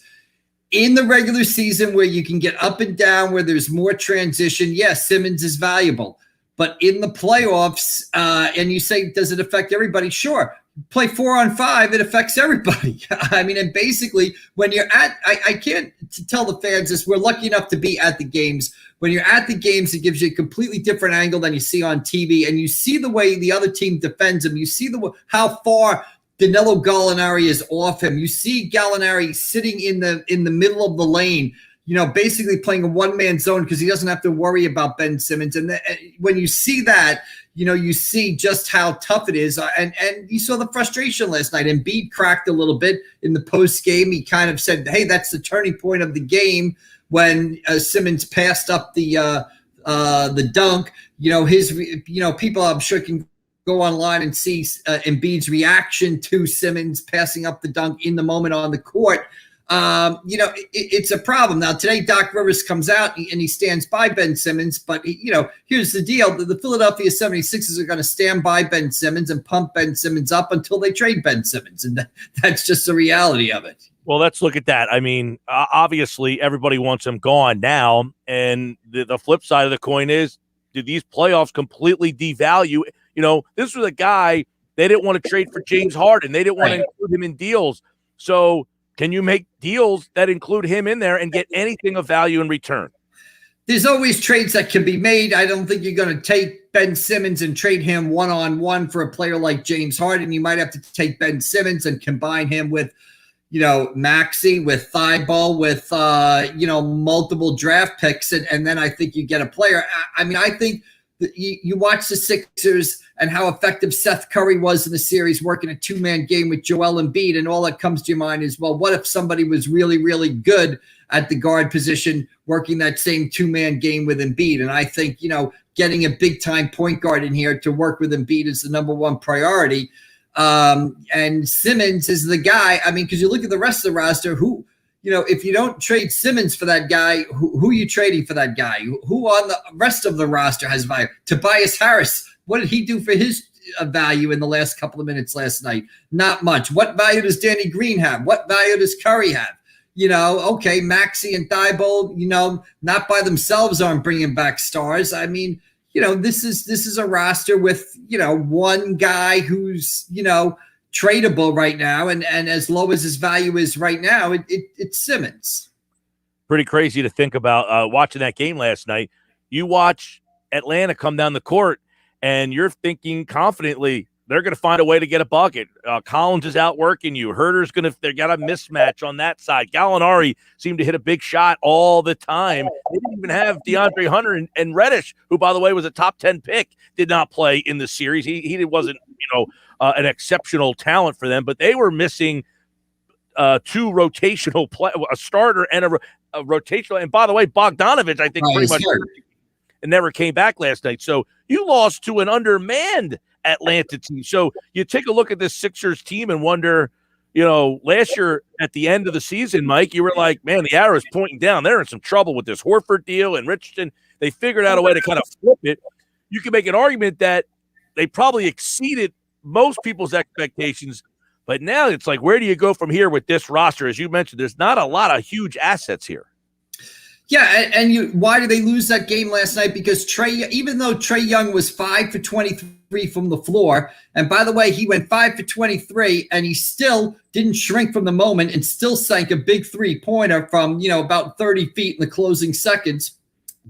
In the regular season, where you can get up and down, where there's more transition, yes, Simmons is valuable. But in the playoffs, and you say, does it affect everybody? Sure. Play 4-on-5, it affects everybody. I mean, and basically, when you're I can't tell the fans this, we're lucky enough to be at the games. When you're at the games, it gives you a completely different angle than you see on TV, and you see the way the other team defends him. You see how far Danilo Gallinari is off him. You see Gallinari sitting in the middle of the lane, basically playing a one-man zone because he doesn't have to worry about Ben Simmons. And when you see that, you see just how tough it is. And you saw the frustration last night. Embiid cracked a little bit in the post game. He kind of said, hey, that's the turning point of the game when Simmons passed up the dunk. People I'm sure can go online and see Embiid's reaction to Simmons passing up the dunk in the moment on the court. It's a problem. Now, today, Doc Rivers comes out and he stands by Ben Simmons. But, here's the deal. The Philadelphia 76ers are going to stand by Ben Simmons and pump Ben Simmons up until they trade Ben Simmons. And that's just the reality of it. Well, let's look at that. I mean, obviously, everybody wants him gone now. And the flip side of the coin is, did these playoffs completely devalue? This was a guy they didn't want to trade for James Harden. They didn't want to include him in deals. So Can you make deals that include him in there and get anything of value in return? There's always trades that can be made. I don't think you're going to take Ben Simmons and trade him one-on-one for a player like James Harden. You might have to take Ben Simmons and combine him with, Maxey, with Thibault, with, multiple draft picks. And then I think you get a player. I think that you watch the Sixers and how effective Seth Curry was in the series working a two-man game with Joel Embiid. And all that comes to your mind is, well, what if somebody was really, really good at the guard position working that same two-man game with Embiid? And I think, getting a big-time point guard in here to work with Embiid is the number one priority. And Simmons is the guy. Because you look at the rest of the roster, who, if you don't trade Simmons for that guy, who are you trading for that guy? Who on the rest of the roster has value? Tobias Harris, what did he do for his value in the last couple of minutes last night? Not much. What value does Danny Green have? What value does Curry have? Okay, Maxey and Thibault, not by themselves aren't bringing back stars. This is a roster with, one guy who's, tradable right now. And as low as his value is right now, it's Simmons. Pretty crazy to think about watching that game last night. You watch Atlanta come down the court and you're thinking confidently, they're going to find a way to get a bucket. Collins is outworking you. Herter's they got a mismatch on that side. Gallinari seemed to hit a big shot all the time. They didn't even have DeAndre Hunter and Reddish, who, by the way, was a top 10 pick, did not play in the series. He wasn't, an exceptional talent for them, but they were missing two rotational play, a starter and a rotational. And by the way, Bogdanovich, I think, pretty much and never came back last night. So you lost to an undermanned Atlanta team. So you take a look at this Sixers team and wonder, last year at the end of the season, Mike, you were like, man, the arrow's pointing down. They're in some trouble with this Horford deal and Richardson. They figured out a way to kind of flip it. You can make an argument that they probably exceeded most people's expectations, but now it's like, where do you go from here with this roster? As you mentioned, there's not a lot of huge assets here. Yeah, and why did they lose that game last night? Because even though Trae Young was 5 for 23 from the floor, and by the way, he went 5 for 23, and he still didn't shrink from the moment and still sank a big three-pointer from, about 30 feet in the closing seconds.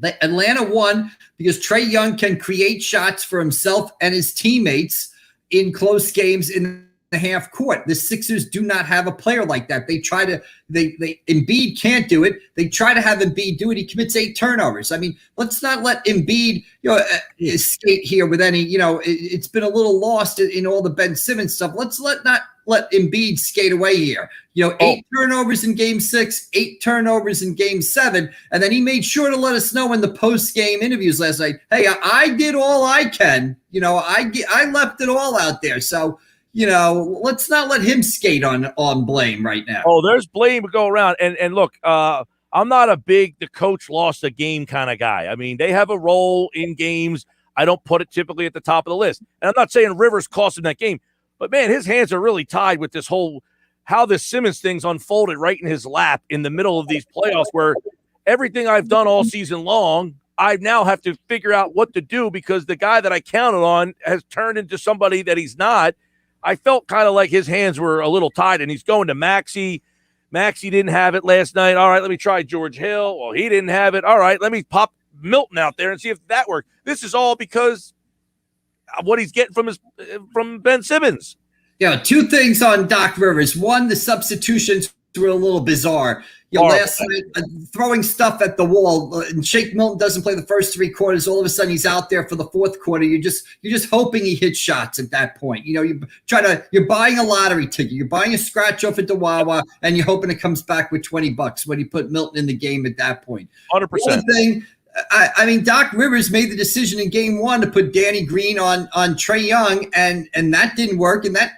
Atlanta won because Trae Young can create shots for himself and his teammates in close games in the half court. The Sixers do not have a player like that. They Embiid can't do it. They try to have Embiid do it. He commits 8 turnovers. Let's not let Embiid, skate here with any, it's been a little lost in all the Ben Simmons stuff. Let's not let Embiid skate away here. 8 turnovers in game 6, 8 turnovers in game 7. And then he made sure to let us know in the post-game interviews last night, hey, I did all I can. I left it all out there. So, let's not let him skate on blame right now. Oh, there's blame to go around. And look, I'm not a big the coach lost a game kind of guy. They have a role in games. I don't put it typically at the top of the list. And I'm not saying Rivers cost him that game, but man, his hands are really tied with this whole how this Simmons thing's unfolded right in his lap in the middle of these playoffs where everything I've done all season long, I now have to figure out what to do because the guy that I counted on has turned into somebody that he's not. I felt kind of like his hands were a little tied, and he's going to Maxey. Maxey didn't have it last night. All right, let me try George Hill. Well, he didn't have it. All right, let me pop Milton out there and see if that worked. This is all because of what he's getting from Ben Simmons. Yeah, 2 things on Doc Rivers. One, the substitutions were a little bizarre. Last night, throwing stuff at the wall, and Shake Milton doesn't play the first 3 quarters. All of a sudden, he's out there for the 4th quarter. You're just hoping he hits shots at that point. You're buying a lottery ticket. You're buying a scratch off at the Wawa, and you're hoping it comes back with $20 when you put Milton in the game at that point. 100%. The other thing, Doc Rivers made the decision in game 1 to put Danny Green on Trae Young, and that didn't work. And that,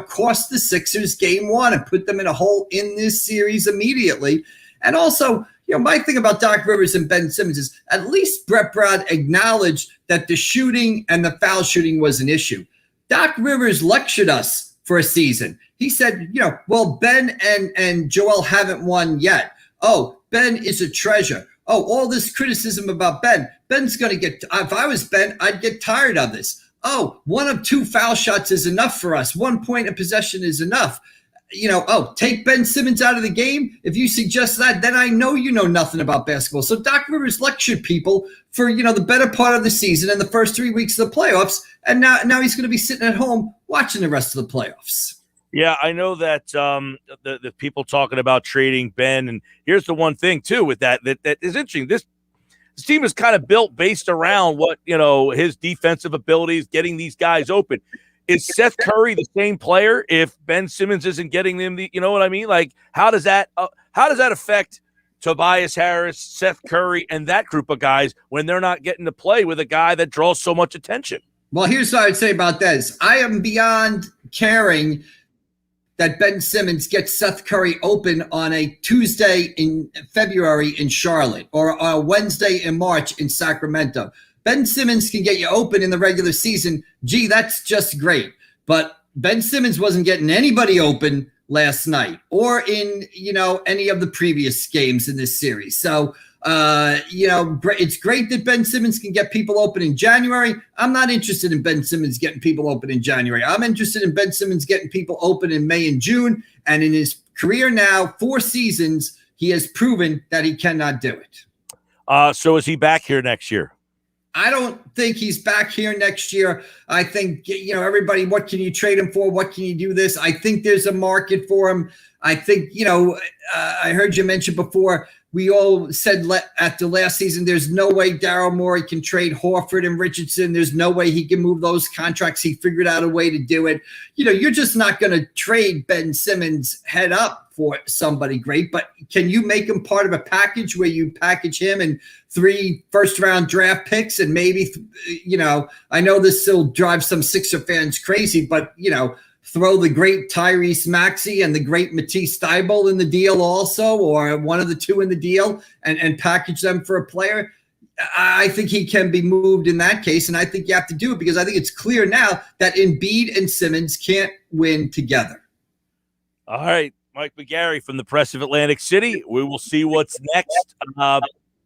cost the Sixers game 1 and put them in a hole in this series immediately. And also, my thing about Doc Rivers and Ben Simmons is at least Brett Brown acknowledged that the shooting and the foul shooting was an issue. Doc Rivers lectured us for a season. He said, well, Ben and Joel haven't won yet. Oh, Ben is a treasure. Oh, all this criticism about Ben. Ben's going to get – if I was Ben, I'd get tired of this. Oh, 1 of 2 foul shots is enough for us. 1 point of possession is enough. take Ben Simmons out of the game. If you suggest that, then I know you know nothing about basketball. So Doc Rivers lectured people for, the better part of the season and the first 3 weeks of the playoffs. And now he's going to be sitting at home watching the rest of the playoffs. Yeah, I know that the people talking about trading Ben. And here's the one thing, too, with that is interesting. This team is kind of built based around what, his defensive abilities, getting these guys open. Is Seth Curry the same player if Ben Simmons isn't getting them? You know what I mean? Like, how does that affect Tobias Harris, Seth Curry, and that group of guys when they're not getting to play with a guy that draws so much attention? Well, here's what I would say about this. I am beyond caring that Ben Simmons gets Seth Curry open on a Tuesday in February in Charlotte or a Wednesday in March in Sacramento. Ben Simmons can get you open in the regular season. Gee, that's just great. But Ben Simmons wasn't getting anybody open last night or in, any of the previous games in this series. So, it's great that Ben Simmons can get people open in January. I'm not interested in Ben Simmons getting people open in January. I'm interested in Ben Simmons getting people open in May and June. And in his career now, 4 seasons, he has proven that he cannot do it. So is he back here next year? I don't think he's back here next year. I think, everybody, what can you trade him for? What can you do this? I think there's a market for him. I think, I heard you mention before, we all said after last season, there's no way Daryl Morey can trade Horford and Richardson. There's no way he can move those contracts. He figured out a way to do it. You're just not going to trade Ben Simmons head up for somebody great, but can you make him part of a package where you package him and 3 first-round draft picks and maybe, I know this still drives some Sixer fans crazy, but, throw the great Tyrese Maxey and the great Matisse Thybulle in the deal also, or one of the two in the deal and package them for a player. I think he can be moved in that case, and I think you have to do it because I think it's clear now that Embiid and Simmons can't win together. All right, Mike McGary from the Press of Atlantic City. We will see what's next.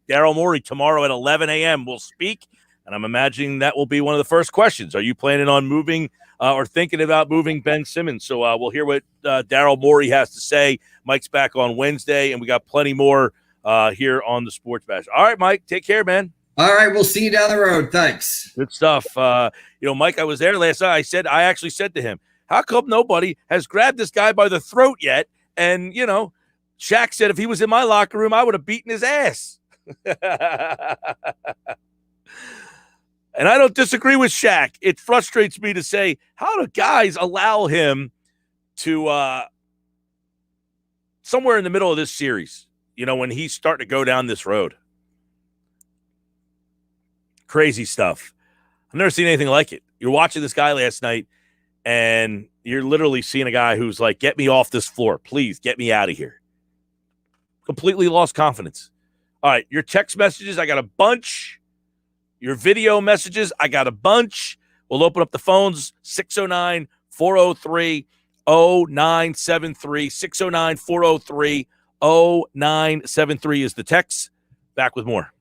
Daryl Morey tomorrow at 11 a.m. will speak, and I'm imagining that will be one of the first questions. Are you planning on moving or thinking about moving Ben Simmons? So we'll hear what Daryl Morey has to say. Mike's back on Wednesday, and we got plenty more here on the Sports Bash. All right, Mike, take care, man. All right, we'll see you down the road. Thanks. Good stuff. Mike, I was there last night. I actually said to him, how come nobody has grabbed this guy by the throat yet? And, Shaq said if he was in my locker room, I would have beaten his ass. And I don't disagree with Shaq. It frustrates me to say, how do guys allow him to somewhere in the middle of this series, when he's starting to go down this road? Crazy stuff. I've never seen anything like it. You're watching this guy last night, and you're literally seeing a guy who's like, get me off this floor. Please, get me out of here. Completely lost confidence. All right, your text messages, I got a bunch. Your video messages, I got a bunch. We'll open up the phones, 609-403-0973, 609-403-0973 is the text. Back with more.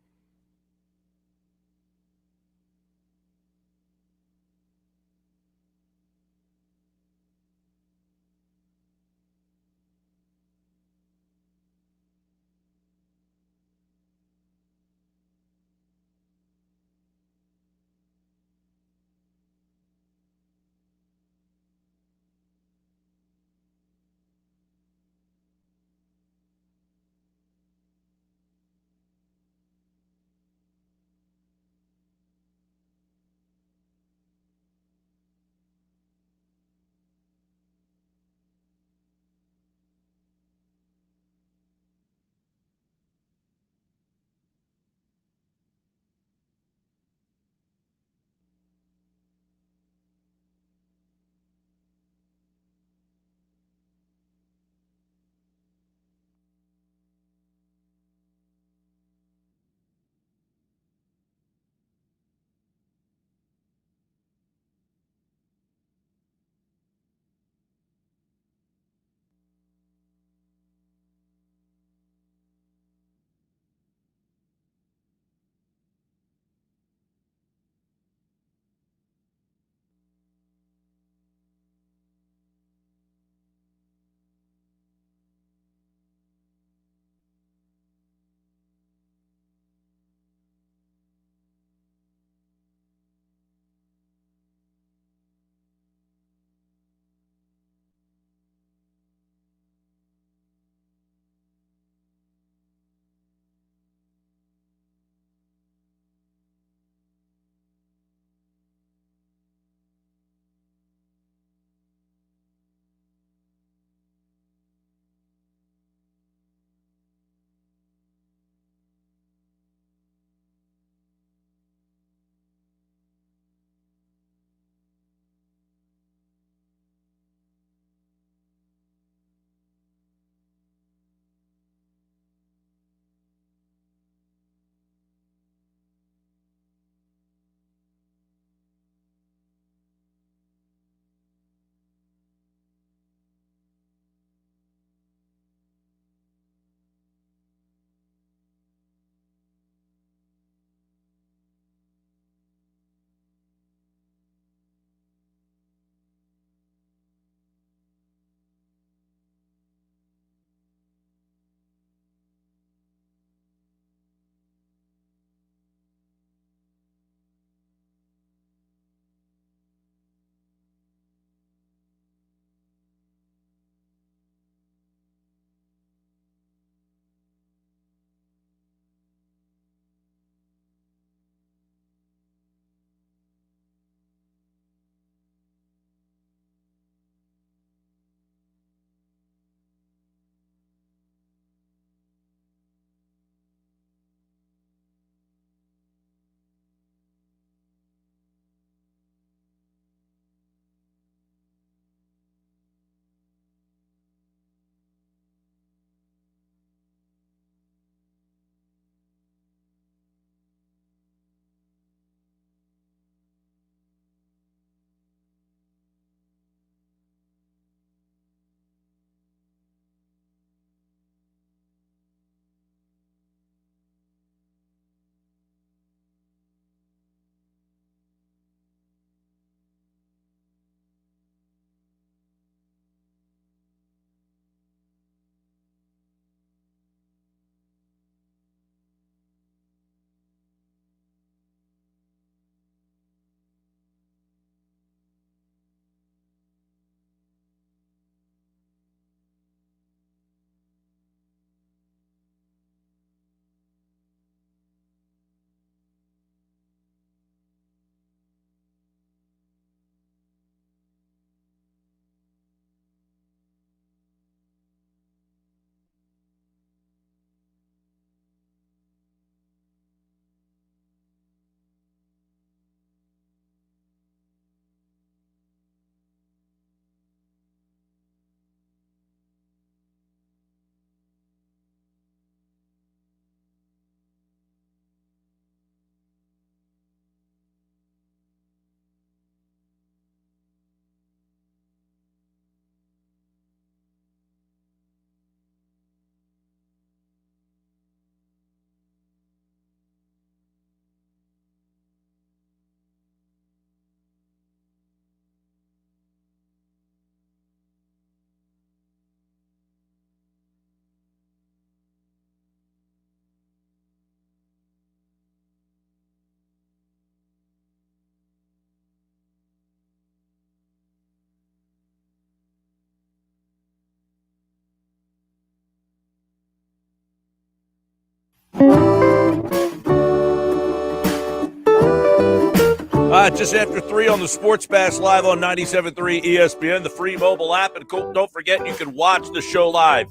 Just after 3 on the Sports Bash live on 97.3 ESPN, the free mobile app. And don't forget, you can watch the show live.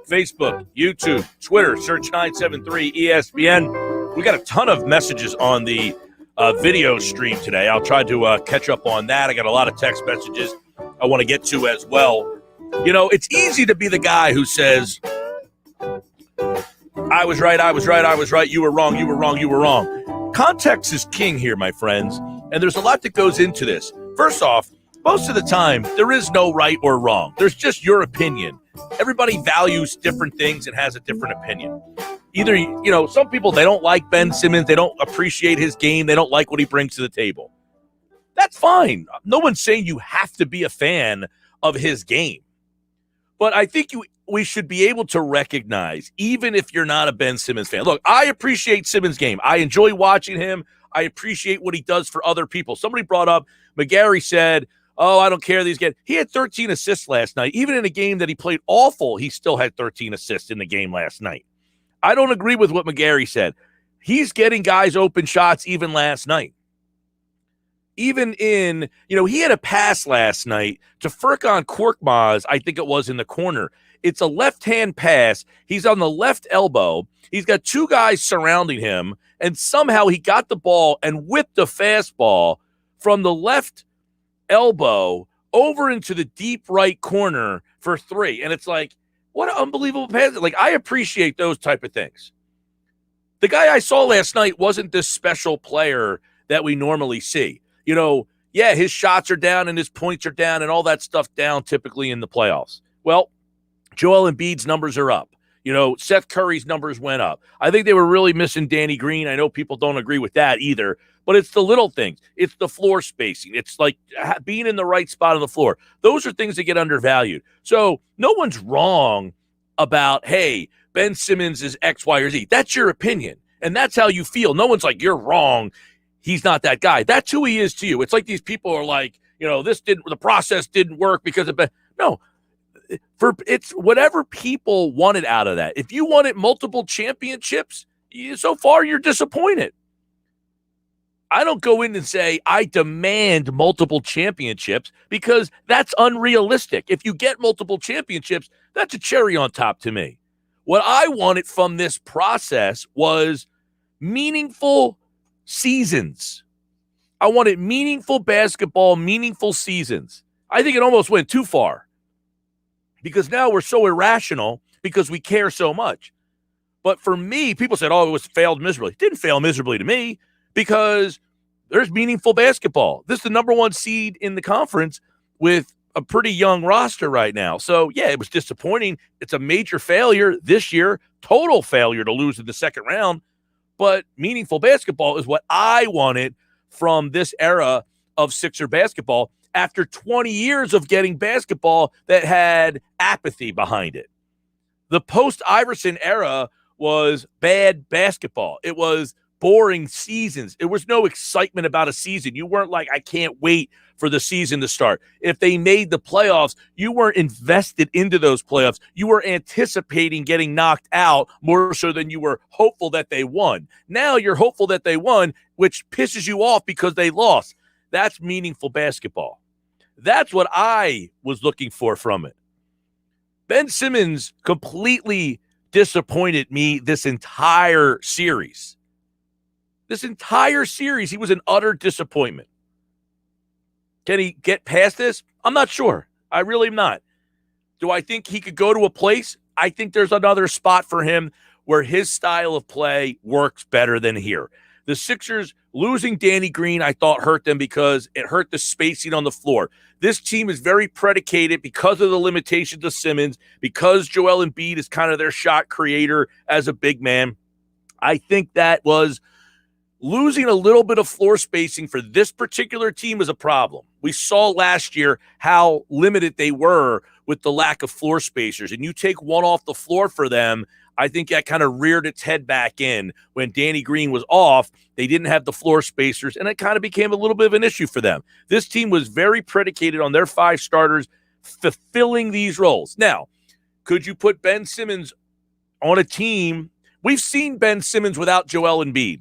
Facebook, YouTube, Twitter, search 973 ESPN. We got a ton of messages on the video stream today. I'll try to catch up on that. I got a lot of text messages I want to get to as well. You know, it's easy to be the guy who says, I was right, you were wrong. Context is king here, my friends, and there's a lot that goes into this. First off, most of the time, there is no right or wrong. There's just your opinion. Everybody values different things and has a different opinion. Either, you know, some people, they don't like Ben Simmons. They don't appreciate his game. They don't like what he brings to the table. That's fine. No one's saying you have to be a fan of his game. But I think we should be able to recognize, even if you're not a Ben Simmons fan. Look, I appreciate Simmons' game. I enjoy watching him. I appreciate what he does for other people. Somebody brought up, McGary said, oh, I don't care these guys. He had 13 assists last night. Even in a game that he played awful, he still had 13 assists in the game last night. I don't agree with what McGary said. He's getting guys open shots even last night. Even in, you know, he had a pass last night to Furkan Korkmaz, I think it was in the corner. It's a left-hand pass. He's on the left elbow. He's got two guys surrounding him, and somehow he got the ball and whipped the fastball from the left elbow over into the deep right corner for 3. And it's like, what an unbelievable pass. Like, I appreciate those type of things. The guy I saw last night wasn't this special player that we normally see. You know, yeah, his shots are down and his points are down and all that stuff down typically in the playoffs. Well, Joel Embiid's numbers are up. You know, Seth Curry's numbers went up. I think they were really missing Danny Green. I know people don't agree with that either, but it's the little things. It's the floor spacing. It's like being in the right spot on the floor. Those are things that get undervalued. So no one's wrong about, hey, Ben Simmons is X, Y, or Z. That's your opinion, and that's how you feel. No one's like, you're wrong. He's not that guy. That's who he is to you. It's like these people are like, you know, the process didn't work because of Ben. No. It's whatever people wanted out of that. If you wanted multiple championships, so far you're disappointed. I don't go in and say I demand multiple championships because that's unrealistic. If you get multiple championships, that's a cherry on top to me. What I wanted from this process was meaningful seasons. I wanted meaningful basketball, meaningful seasons. I think it almost went too far because now we're so irrational because we care so much. But for me, people said, oh, it was failed miserably. It didn't fail miserably to me because there's meaningful basketball. This is the number 1 seed in the conference with a pretty young roster right now. So, yeah, it was disappointing. It's a major failure this year, total failure to lose in the second round. But meaningful basketball is what I wanted from this era of Sixer basketball after 20 years of getting basketball that had apathy behind it. The post-Iverson era was bad basketball. It was boring seasons. There was no excitement about a season. You weren't like, I can't wait for the season to start. If they made the playoffs, you weren't invested into those playoffs. You were anticipating getting knocked out more so than you were hopeful that they won. Now you're hopeful that they won, which pisses you off because they lost. That's meaningful basketball. That's what I was looking for from it. Ben Simmons completely disappointed me this entire series. This entire series, he was an utter disappointment. Can he get past this? I'm not sure. I really am not. Do I think he could go to a place? I think there's another spot for him where his style of play works better than here. The Sixers losing Danny Green, I thought hurt them because it hurt the spacing on the floor. This team is very predicated because of the limitations of Simmons, because Joel Embiid is kind of their shot creator as a big man. I think that was losing a little bit of floor spacing for this particular team is a problem. We saw last year how limited they were with the lack of floor spacers. And you take one off the floor for them, I think that kind of reared its head back in. When Danny Green was off, they didn't have the floor spacers, and it kind of became a little bit of an issue for them. This team was very predicated on their 5 starters fulfilling these roles. Now, could you put Ben Simmons on a team We've seen Ben Simmons without Joel Embiid.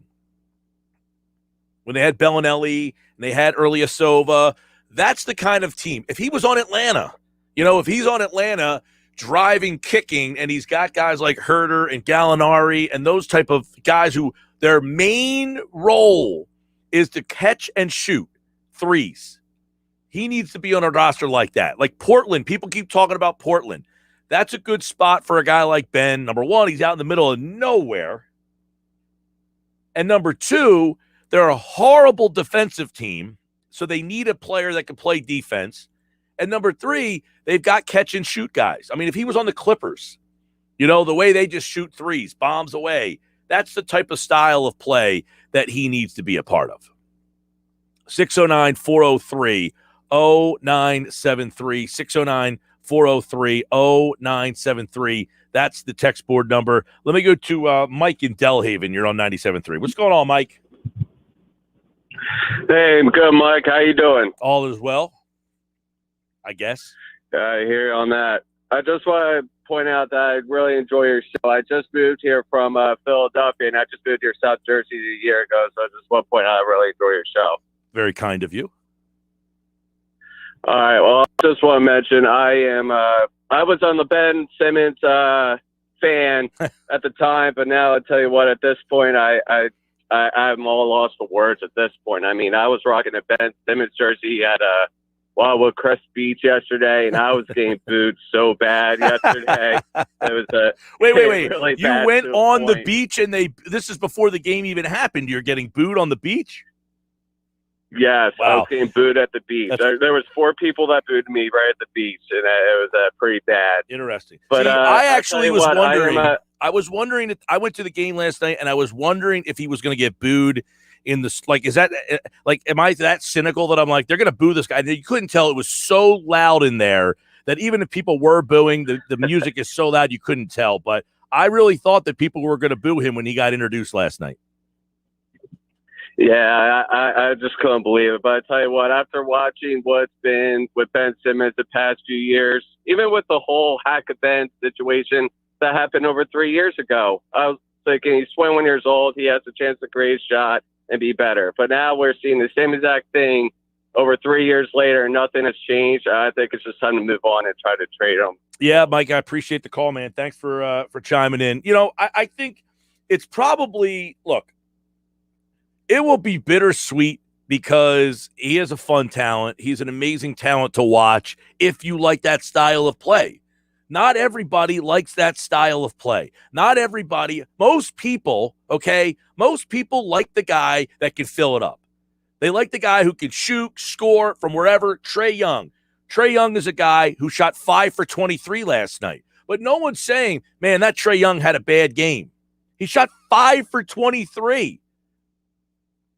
When they had Bellinelli and they had Ilyasova, that's the kind of team. If he was on Atlanta, if he's on Atlanta driving, kicking, and he's got guys like Herter and Gallinari and those type of guys who their main role is to catch and shoot threes. He needs to be on a roster like that. Like Portland, people keep talking about Portland. That's a good spot for a guy like Ben. Number one, he's out in the middle of nowhere. And number two, they're a horrible defensive team, so they need a player that can play defense. And number three, they've got catch and shoot guys. I mean, if he was on the Clippers, the way they just shoot threes, bombs away, that's the type of style of play that he needs to be a part of. 609-403-0973, 609-403-0973. That's the text board number. Let me go to Mike in Delhaven. You're on 97.3. What's going on, Mike? Hey, good, Mike. How you doing? All is well, I guess. I hear you on that. I just want to point out that I really enjoy your show. I just moved here from Philadelphia, and I just moved here South Jersey a year ago, so I just want to point out I really enjoy your show. Very kind of you. All right. Well, I just want to mention I was on the Ben Simmons fan at the time, but now I'll tell you what, at this point, I'm all lost for words at this point. I mean, I was rocking a Ben Simmons jersey at Wildwood Crest Beach yesterday, and I was getting booed so bad yesterday. It was wait. really you went on the beach, and this is before the game even happened. You're getting booed on the beach? Yes, wow. I was getting booed at the beach. There was 4 people that booed me right at the beach, and it was pretty bad. Interesting. But see, I actually was wondering. I I went to the game last night, and I was wondering if he was going to get booed in the is that am I that cynical that I'm like they're going to boo this guy? You couldn't tell. It was so loud in there that even if people were booing, the music is so loud you couldn't tell. But I really thought that people were going to boo him when he got introduced last night. Yeah, I just couldn't believe it. But I tell you what, after watching what's been with Ben Simmons the past few years, even with the whole Hack-a-Ben situation that happened over 3 years ago, I was thinking he's 21 years old. He has a chance to create a shot and be better. But now we're seeing the same exact thing over 3 years later. Nothing has changed. I think it's just time to move on and try to trade him. Yeah, Mike, I appreciate the call, man. Thanks for chiming in. I think it's probably, look, it will be bittersweet because he is a fun talent. He's an amazing talent to watch if you like that style of play. Not everybody likes that style of play. Not everybody, most people like the guy that can fill it up. They like the guy who can shoot, score from wherever. Trae Young. Trae Young is a guy who shot 5 for 23 last night. But no one's saying, man, that Trae Young had a bad game. He shot 5 for 23.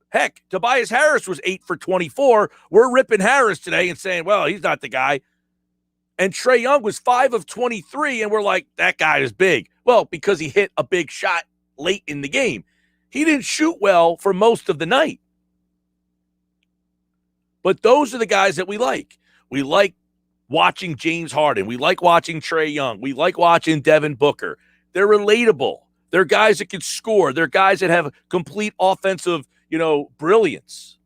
Heck, Tobias Harris was 8 for 24. We're ripping Harris today and saying, well, he's not the guy. And Trae Young was 5 of 23, and we're like, that guy is big. Well, because he hit a big shot late in the game. He didn't shoot well for most of the night. But those are the guys that we like. We like watching James Harden. We like watching Trae Young. We like watching Devin Booker. They're relatable. They're guys that can score. They're guys that have complete offensive brilliance.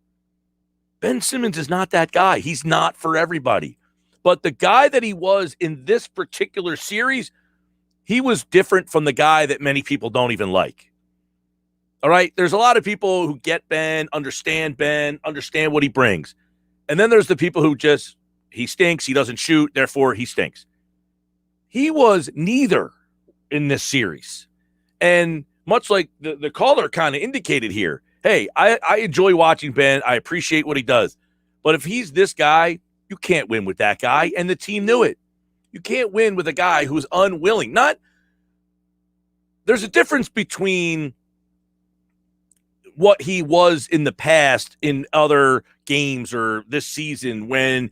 Ben Simmons is not that guy. He's not for everybody. But the guy that he was in this particular series, he was different from the guy that many people don't even like. All right? There's a lot of people who get Ben, understand what he brings. And then there's the people who just, he stinks, he doesn't shoot, therefore he stinks. He was neither in this series. And much like the caller kind of indicated here, hey, I enjoy watching Ben. I appreciate what he does. But if he's this guy, you can't win with that guy, and the team knew it. You can't win with a guy who's unwilling. There's a difference between what he was in the past in other games or this season when,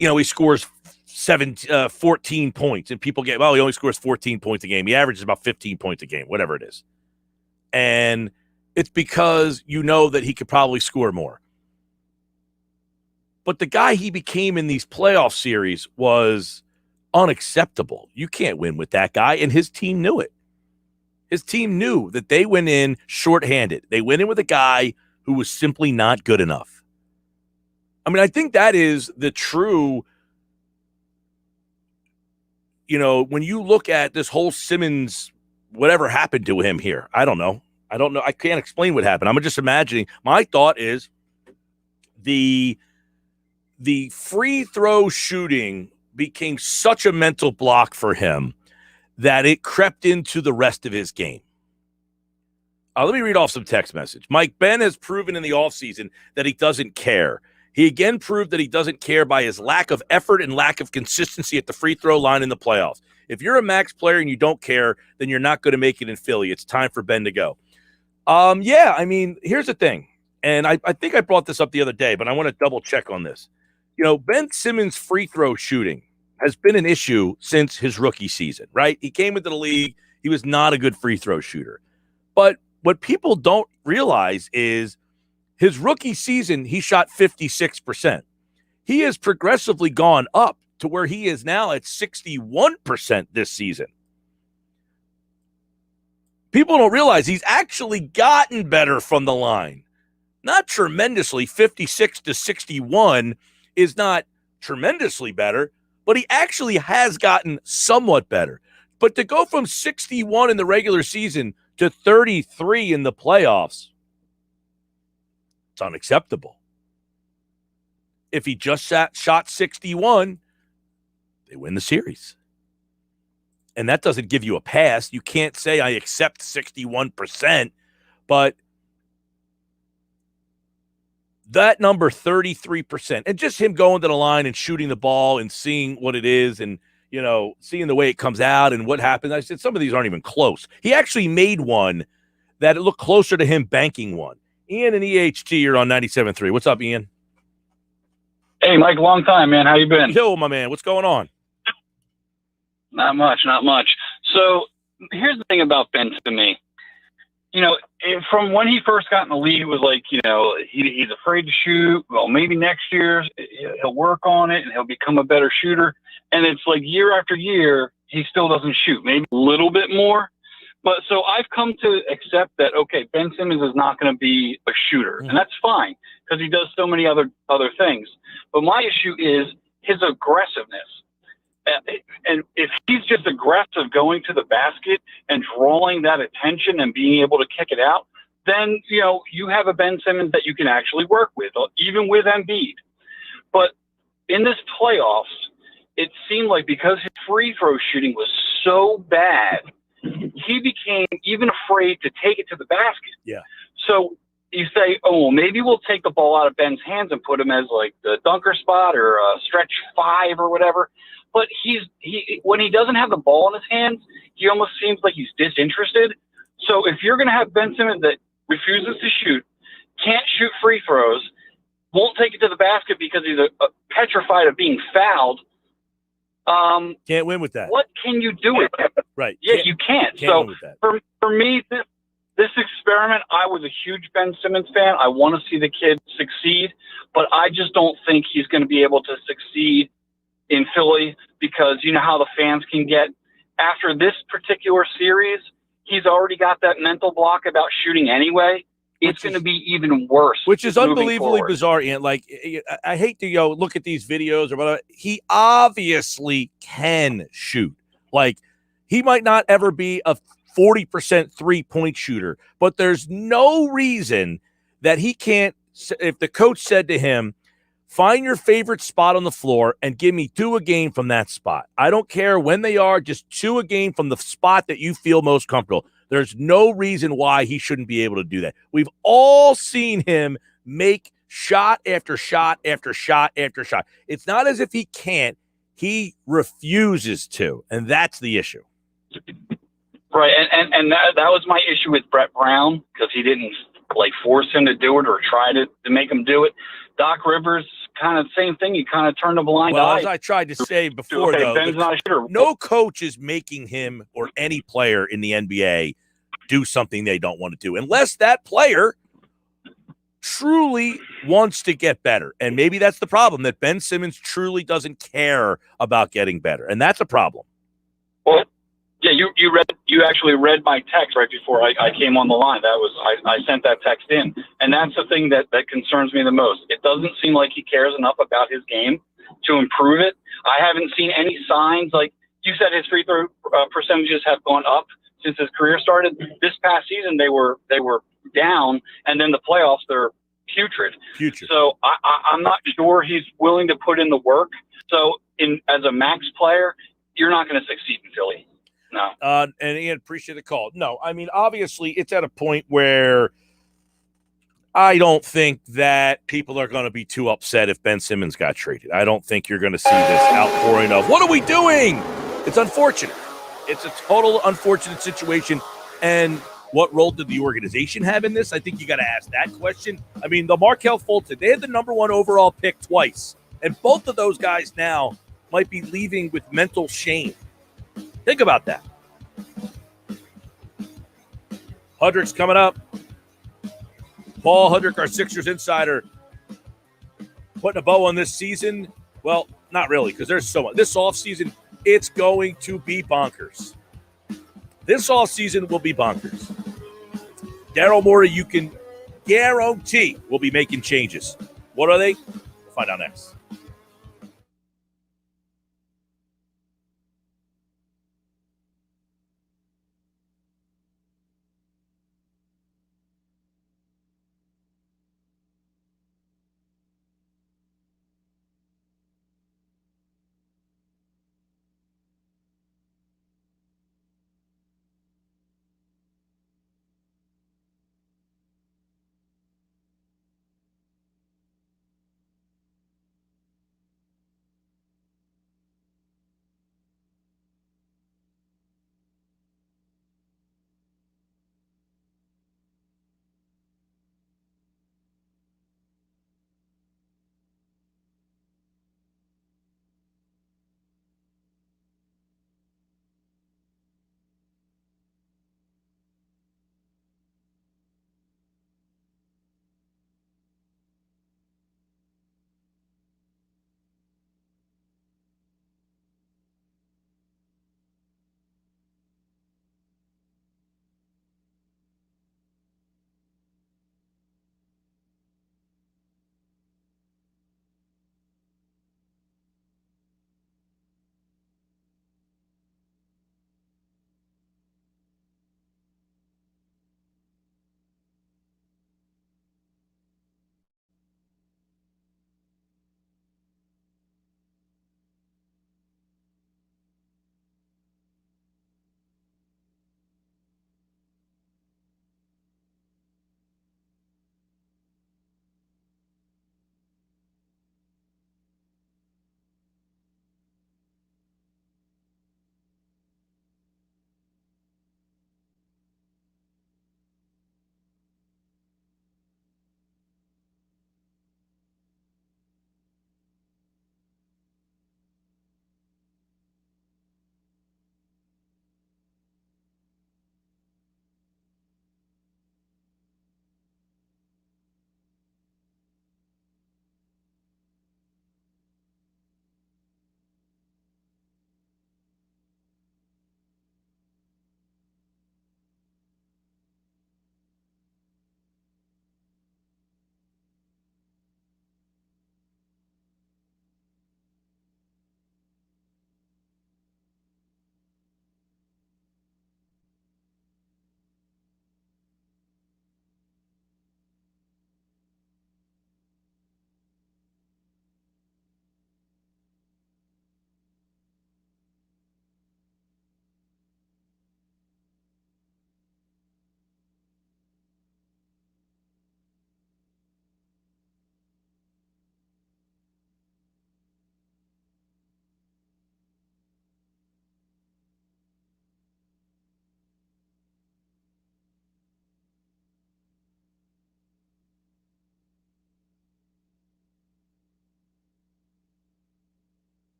he scores 14 points, and people get, well, he only scores 14 points a game. He averages about 15 points a game, whatever it is. And it's because that he could probably score more. But the guy he became in these playoff series was unacceptable. You can't win with that guy, and his team knew it. His team knew that they went in shorthanded. They went in with a guy who was simply not good enough. I mean, I think that is the true, when you look at this whole Simmons, whatever happened to him here, I don't know. I can't explain what happened. I'm just imagining. My thought is the free throw shooting became such a mental block for him that it crept into the rest of his game. Let me read off some text message. Mike, Ben has proven in the offseason that he doesn't care. He again proved that he doesn't care by his lack of effort and lack of consistency at the free throw line in the playoffs. If you're a max player and you don't care, then you're not going to make it in Philly. It's time for Ben to go. Yeah, I mean, here's the thing. And I think I brought this up the other day, but I want to double check on this. Ben Simmons' free throw shooting has been an issue since his rookie season, right? He came into the league. He was not a good free throw shooter. But what people don't realize is his rookie season, he shot 56%. He has progressively gone up to where he is now at 61% this season. People don't realize he's actually gotten better from the line. Not tremendously. 56 to 61 is not tremendously better, but he actually has gotten somewhat better. But to go from 61 in the regular season to 33 in the playoffs, it's unacceptable. If he just shot 61, they win the series. And that doesn't give you a pass. You can't say I accept 61%, but that number 33%, and just him going to the line and shooting the ball and seeing what it is and, seeing the way it comes out and what happens. I said, some of these aren't even close. He actually made one that it looked closer to him banking one. Ian and EHT, you're on 97.3. What's up, Ian? Hey, Mike, long time, man. How you been? Yo, my man. What's going on? Not much. So here's the thing about Ben to me. From when he first got in the league, it was like, he's afraid to shoot. Well, maybe next year he'll work on it and he'll become a better shooter. And it's like year after year, he still doesn't shoot, maybe a little bit more. But so I've come to accept that, okay, Ben Simmons is not going to be a shooter. And that's fine because he does so many other things. But my issue is his aggressiveness. And if he's just aggressive going to the basket and drawing that attention and being able to kick it out, then, you have a Ben Simmons that you can actually work with, even with Embiid. But in this playoffs, it seemed like because his free throw shooting was so bad, he became even afraid to take it to the basket. Yeah. So you say, oh, well, maybe we'll take the ball out of Ben's hands and put him as like the dunker spot or a stretch five or whatever. But when he doesn't have the ball in his hands, he almost seems like he's disinterested. So if you're going to have Ben Simmons that refuses to shoot, can't shoot free throws, won't take it to the basket because he's petrified of being fouled, can't win with that. What can you do with that? Right. Yeah, you can't. So for me, this experiment, I was a huge Ben Simmons fan. I want to see the kid succeed, but I just don't think he's going to be able to succeed in Philly because you know how the fans can get. After this particular series, he's already got that mental block about shooting anyway. It's going to be even worse. Which is unbelievably bizarre, Ian. Like, I hate to look at these videos or whatever. He obviously can shoot. Like, he might not ever be a 40% three-point shooter, but there's no reason that he can't. If the coach said to him, find your favorite spot on the floor and give me 2 a game from that spot. I don't care when they are, just 2 a game from the spot that you feel most comfortable. There's no reason why he shouldn't be able to do that. We've all seen him make shot after shot after shot after shot. It's not as if he can't. He refuses to, and that's the issue. Right, and that was my issue with Brett Brown because he didn't force him to do it or try to make him do it. Doc Rivers, kind of same thing. He kind of turned a blind eye. Well, as I tried to say before, Ben's not a shooter. No coach is making him or any player in the NBA do something they don't want to do unless that player truly wants to get better. And maybe that's the problem, that Ben Simmons truly doesn't care about getting better. And that's a problem. Well, Yeah, you actually read my text right before I came on the line. I sent that text in, and that's the thing that concerns me the most. It doesn't seem like he cares enough about his game to improve it. I haven't seen any signs. Like you said, his free throw percentages have gone up since his career started. This past season, they were down, and then the playoffs they're putrid. So I'm not sure he's willing to put in the work. So as a max player, you're not going to succeed in Philly. No. And Ian, appreciate the call. No, I mean, obviously, it's at a point where I don't think that people are going to be too upset if Ben Simmons got traded. I don't think you're going to see this outpouring of, what are we doing? It's unfortunate. It's a total unfortunate situation. And what role did the organization have in this? I think you got to ask that question. I mean, the Markelle Fulton, they had the number 1 overall pick twice. And both of those guys now might be leaving with mental shame. Think about that. Hudrick's coming up. Paul Hudrick, our Sixers insider, putting a bow on this season. Well, not really, because there's so much. This offseason, it's going to be bonkers. This offseason will be bonkers. Daryl Morey, you can guarantee, will be making changes. What are they? We'll find out next.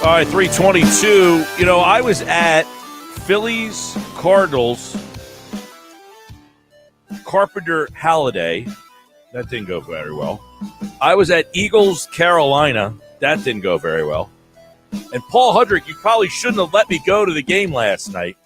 All right, 322. You know, I was at Phillies, Cardinals, Carpenter, Halliday. That didn't go very well. I was at Eagles, Carolina. That didn't go very well. And Paul Hudrick, you probably shouldn't have let me go to the game last night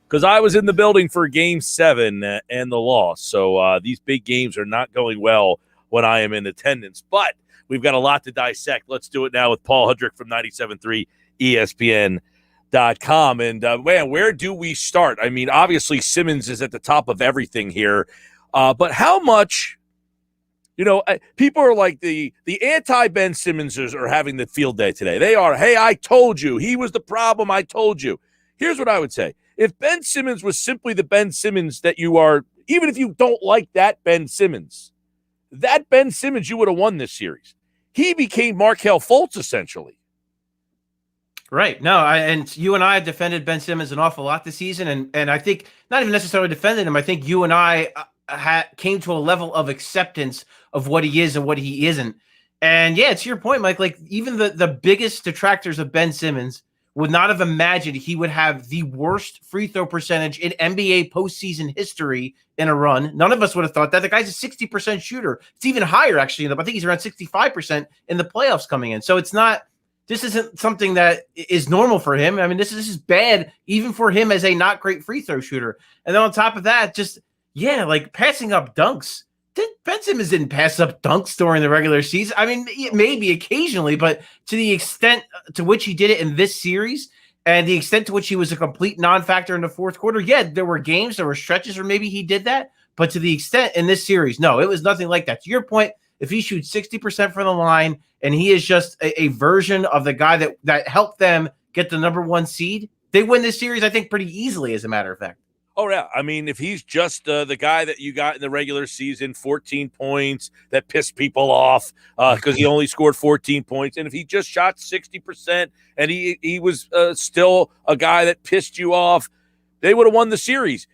because I was in the building for Game 7 and the loss. So these big games are not going well when I am in attendance. But we've got a lot to dissect. Let's do it now with Paul Hudrick from 97.3 ESPN.com. And, man, where do we start? I mean, obviously Simmons is at the top of everything here. But how much, you know, people are like the anti-Ben Simmonsers are having the field day today. They are, hey, I told you. He was the problem. I told you. Here's what I would say. If Ben Simmons was simply the Ben Simmons that you are, even if you don't like that Ben Simmons, you would have won this series. He became Markelle Fultz, essentially. Right. No, and you and I defended Ben Simmons an awful lot this season, and I think not even necessarily defended him. I think you and I came to a level of acceptance of what he is and what he isn't. And, yeah, to your point, Mike, like even the biggest detractors of Ben Simmons would not have imagined he would have the worst free throw percentage in NBA postseason history in a run. None of us would have thought that. The guy's a 60% shooter. It's even higher, actually. I think he's around 65% in the playoffs coming in. So it's not – this isn't something that is normal for him. I mean, this is bad even for him as a not great free throw shooter. And then on top of that, just, yeah, like passing up dunks. Ben Simmons didn't pass up dunks during the regular season. I mean, maybe occasionally, but to the extent to which he did it in this series and the extent to which he was a complete non-factor in the fourth quarter, yeah, there were games, there were stretches where maybe he did that. But to the extent in this series, no, it was nothing like that. To your point, if he shoots 60% from the line and he is just a version of the guy that helped them get the number 1 seed, they win this series, I think, pretty easily, as a matter of fact. Oh, yeah. I mean, if he's just the guy that you got in the regular season, 14 points, that pissed people off because he only scored 14 points, and if he just shot 60% and he was still a guy that pissed you off, they would have won the series.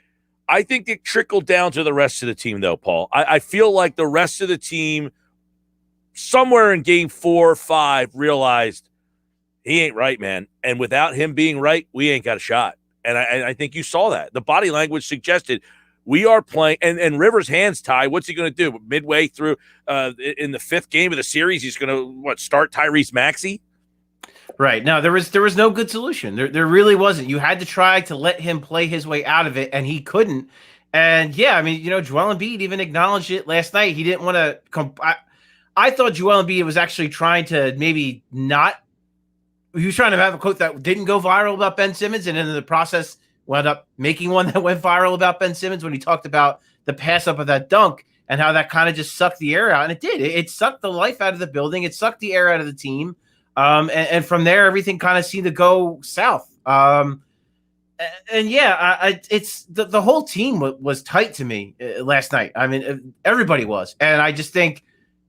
I think it trickled down to the rest of the team, though, Paul. I feel like the rest of the team somewhere in Game 4 or 5 realized he ain't right, man. And without him being right, we ain't got a shot. And I think you saw that. The body language suggested we are playing. And Rivers' hands tied. What's he going to do? Midway through in the 5th game of the series, he's going to, start Tyrese Maxey? Right. No, there was no good solution. There really wasn't. You had to try to let him play his way out of it, and he couldn't. And, yeah, I mean, you know, Joel Embiid even acknowledged it last night. He didn't want to I thought Joel Embiid was actually trying to maybe not he was trying to have a quote that didn't go viral about Ben Simmons, and in the process wound up making one that went viral about Ben Simmons when he talked about the pass up of that dunk and how that kind of just sucked the air out. And it did. It sucked the life out of the building. It sucked the air out of the team. And from there, everything kind of seemed to go south. It's the whole team was tight to me last night. I mean, everybody was. And I just think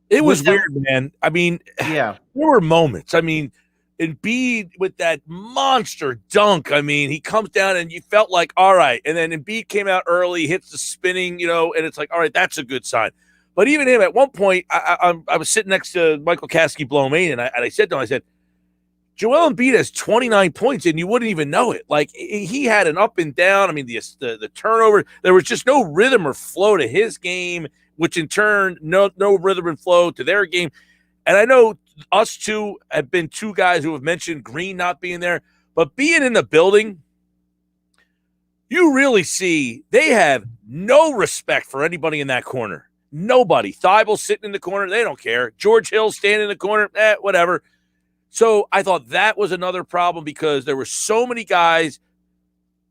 it was weird, man. I mean, yeah, there were moments. I mean, Embiid with that monster dunk, I mean, he comes down and you felt like, all right. And then Embiid came out early, hits the spinning, you know, and it's like, all right, that's a good sign. But even him, at one point, I was sitting next to Michael Kasky-Blomane, and I said to him, I said, Joel Embiid has 29 points, and you wouldn't even know it. Like, he had an up and down. I mean, the turnover, there was just no rhythm or flow to his game, which in turn, no rhythm and flow to their game. And I know us two have been two guys who have mentioned Green not being there, but being in the building, you really see they have no respect for anybody in that corner. Nobody. Thibault sitting in the corner, they don't care. George Hill standing in the corner, whatever. So I thought that was another problem because there were so many guys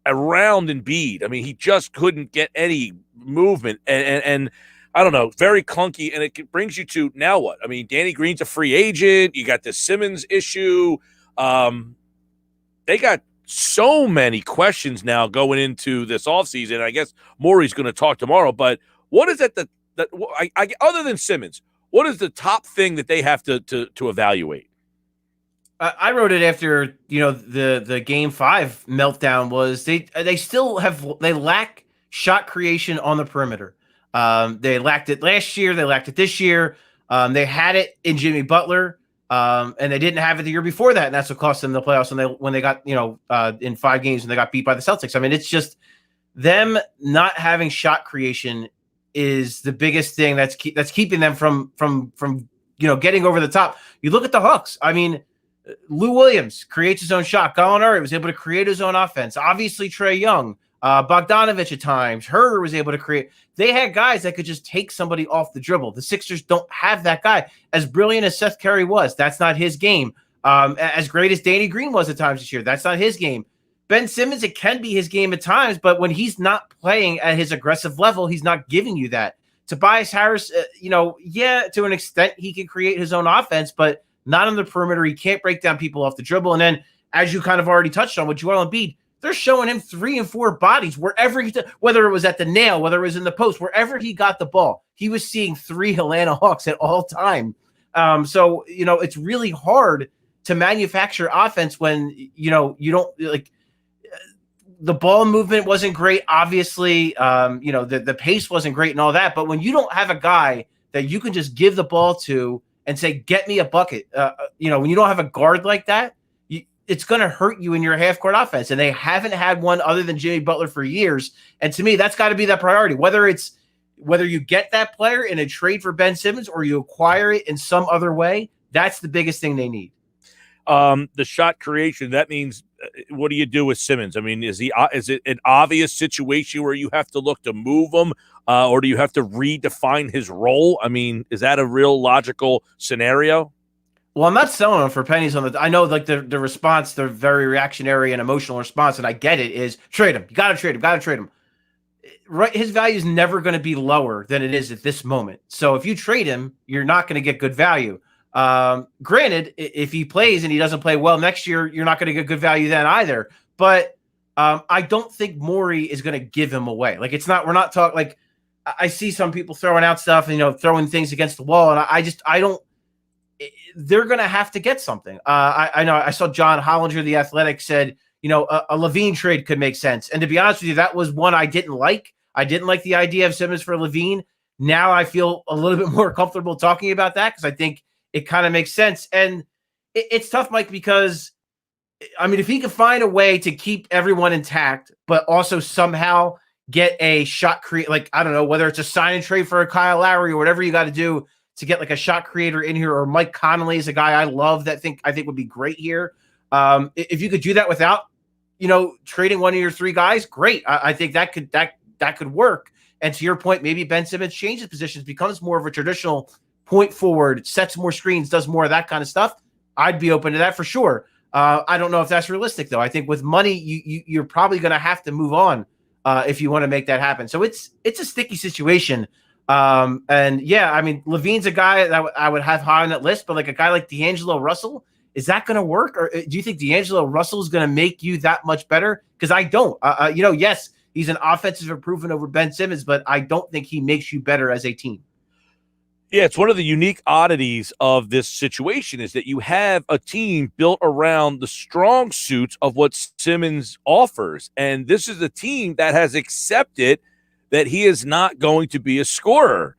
around Embiid. I mean, he just couldn't get any movement. And I don't know, very clunky, and it brings you to now what? I mean, Danny Green's a free agent. You got the Simmons issue. They got so many questions now going into this offseason. I guess Maury's going to talk tomorrow, but what is it that other than Simmons, what is the top thing that they have to evaluate? I wrote it after, you know, the Game 5 meltdown was they lack shot creation on the perimeter. They lacked it last year. They lacked it this year. They had it in Jimmy Butler. And they didn't have it the year before that, and that's what cost them the playoffs when they got in 5 games and they got beat by the Celtics. I mean, it's just them not having shot creation is the biggest thing that's keeping them from getting over the top. You look at the Hawks. I mean, Lou Williams creates his own shot. Gallinari was able to create his own offense. Obviously, Trae Young, Bogdanovich at times. Herder was able to create. They had guys that could just take somebody off the dribble. The Sixers don't have that guy. As brilliant as Seth Curry was, that's not his game. As great as Danny Green was at times this year, that's not his game. Ben Simmons, it can be his game at times, but when he's not playing at his aggressive level, he's not giving you that. Tobias Harris, to an extent, he can create his own offense, but not on the perimeter. He can't break down people off the dribble. And then, as you kind of already touched on with Joel Embiid, they're showing him 3 and 4 bodies wherever whether it was at the nail, whether it was in the post, wherever he got the ball, he was seeing 3 Atlanta Hawks at all time. So it's really hard to manufacture offense when you don't like. The ball movement wasn't great, obviously. The pace wasn't great and all that. But when you don't have a guy that you can just give the ball to and say, get me a bucket, when you don't have a guard like that, it's going to hurt you in your half-court offense. And they haven't had one other than Jimmy Butler for years. And to me, that's got to be that priority. Whether you get that player in a trade for Ben Simmons or you acquire it in some other way, that's the biggest thing they need. The shot creation, that means what do you do with Simmons? I mean, is it an obvious situation where you have to look to move him, or do you have to redefine his role? I mean, is that a real logical scenario? Well, I'm not selling him for pennies on the. I know, like the response, the very reactionary and emotional response, and I get it. Is trade him. You got to trade him. Got to trade him. Right, his value is never going to be lower than it is at this moment. So if you trade him, you're not going to get good value. Granted, if he plays and he doesn't play well next year, you're not going to get good value then either. But I don't think Morey is going to give him away. Like we're not talking like I see some people throwing out stuff and, throwing things against the wall. And I don't, they're going to have to get something. I know I saw John Hollinger, the Athletic, said, a Levine trade could make sense. And to be honest with you, that was one I didn't like. I didn't like the idea of Simmons for Levine. Now I feel a little bit more comfortable talking about that because I think it kind of makes sense. And it's tough, Mike, because, I mean, if he could find a way to keep everyone intact, but also somehow get a shot like, I don't know, whether it's a sign and trade for a Kyle Lowry or whatever you got to do to get like a shot creator in here, or Mike Conley is a guy I love that I think would be great here. If you could do that without, trading one of your 3 guys, great. I think that could work. And to your point, maybe Ben Simmons changes positions, becomes more of a traditional point forward, sets more screens, does more of that kind of stuff. I'd be open to that for sure. I don't know if that's realistic, though. I think with money, you're probably going to have to move on if you want to make that happen. So it's a sticky situation. And yeah, I mean, Levine's a guy that I would have high on that list, but like a guy like D'Angelo Russell, is that going to work? Or do you think D'Angelo Russell is going to make you that much better? Because I don't. Yes, he's an offensive improvement over Ben Simmons, but I don't think he makes you better as a team. Yeah, it's one of the unique oddities of this situation is that you have a team built around the strong suits of what Simmons offers. And this is a team that has accepted that he is not going to be a scorer.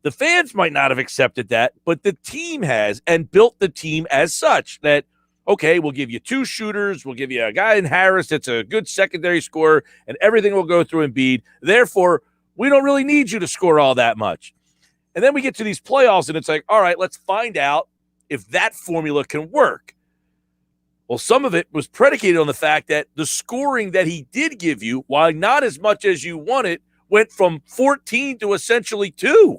The fans might not have accepted that, but the team has, and built the team as such that, okay, we'll give you 2 shooters, we'll give you a guy in Harris that's a good secondary scorer, and everything will go through Embiid. Therefore, we don't really need you to score all that much. And then we get to these playoffs, and it's like, all right, let's find out if that formula can work. Well, some of it was predicated on the fact that the scoring that he did give you, while not as much as you wanted, went from 14 to essentially 2.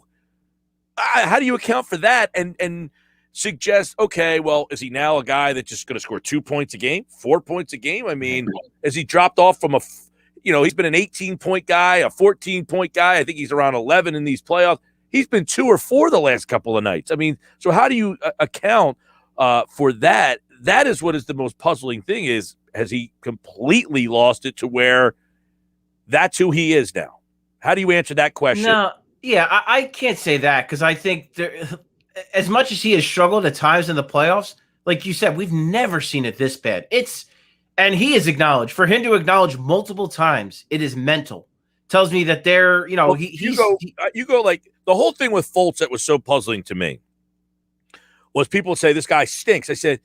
How do you account for that and suggest, okay, well, is he now a guy that's just going to score 2 points a game, 4 points a game? I mean, has he dropped off from he's been an 18-point guy, a 14-point guy. I think he's around 11 in these playoffs. He's been 2 or 4 the last couple of nights. I mean, so how do you account for that? That is what is the most puzzling thing is, has he completely lost it to where that's who he is now? How do you answer that question? No, yeah, I can't say that because I think as much as he has struggled at times in the playoffs, like you said, we've never seen it this bad. And he is acknowledged. For him to acknowledge multiple times, it is mental. Tells me that they're, you go like the whole thing with Fultz that was so puzzling to me was people would say this guy stinks. I said,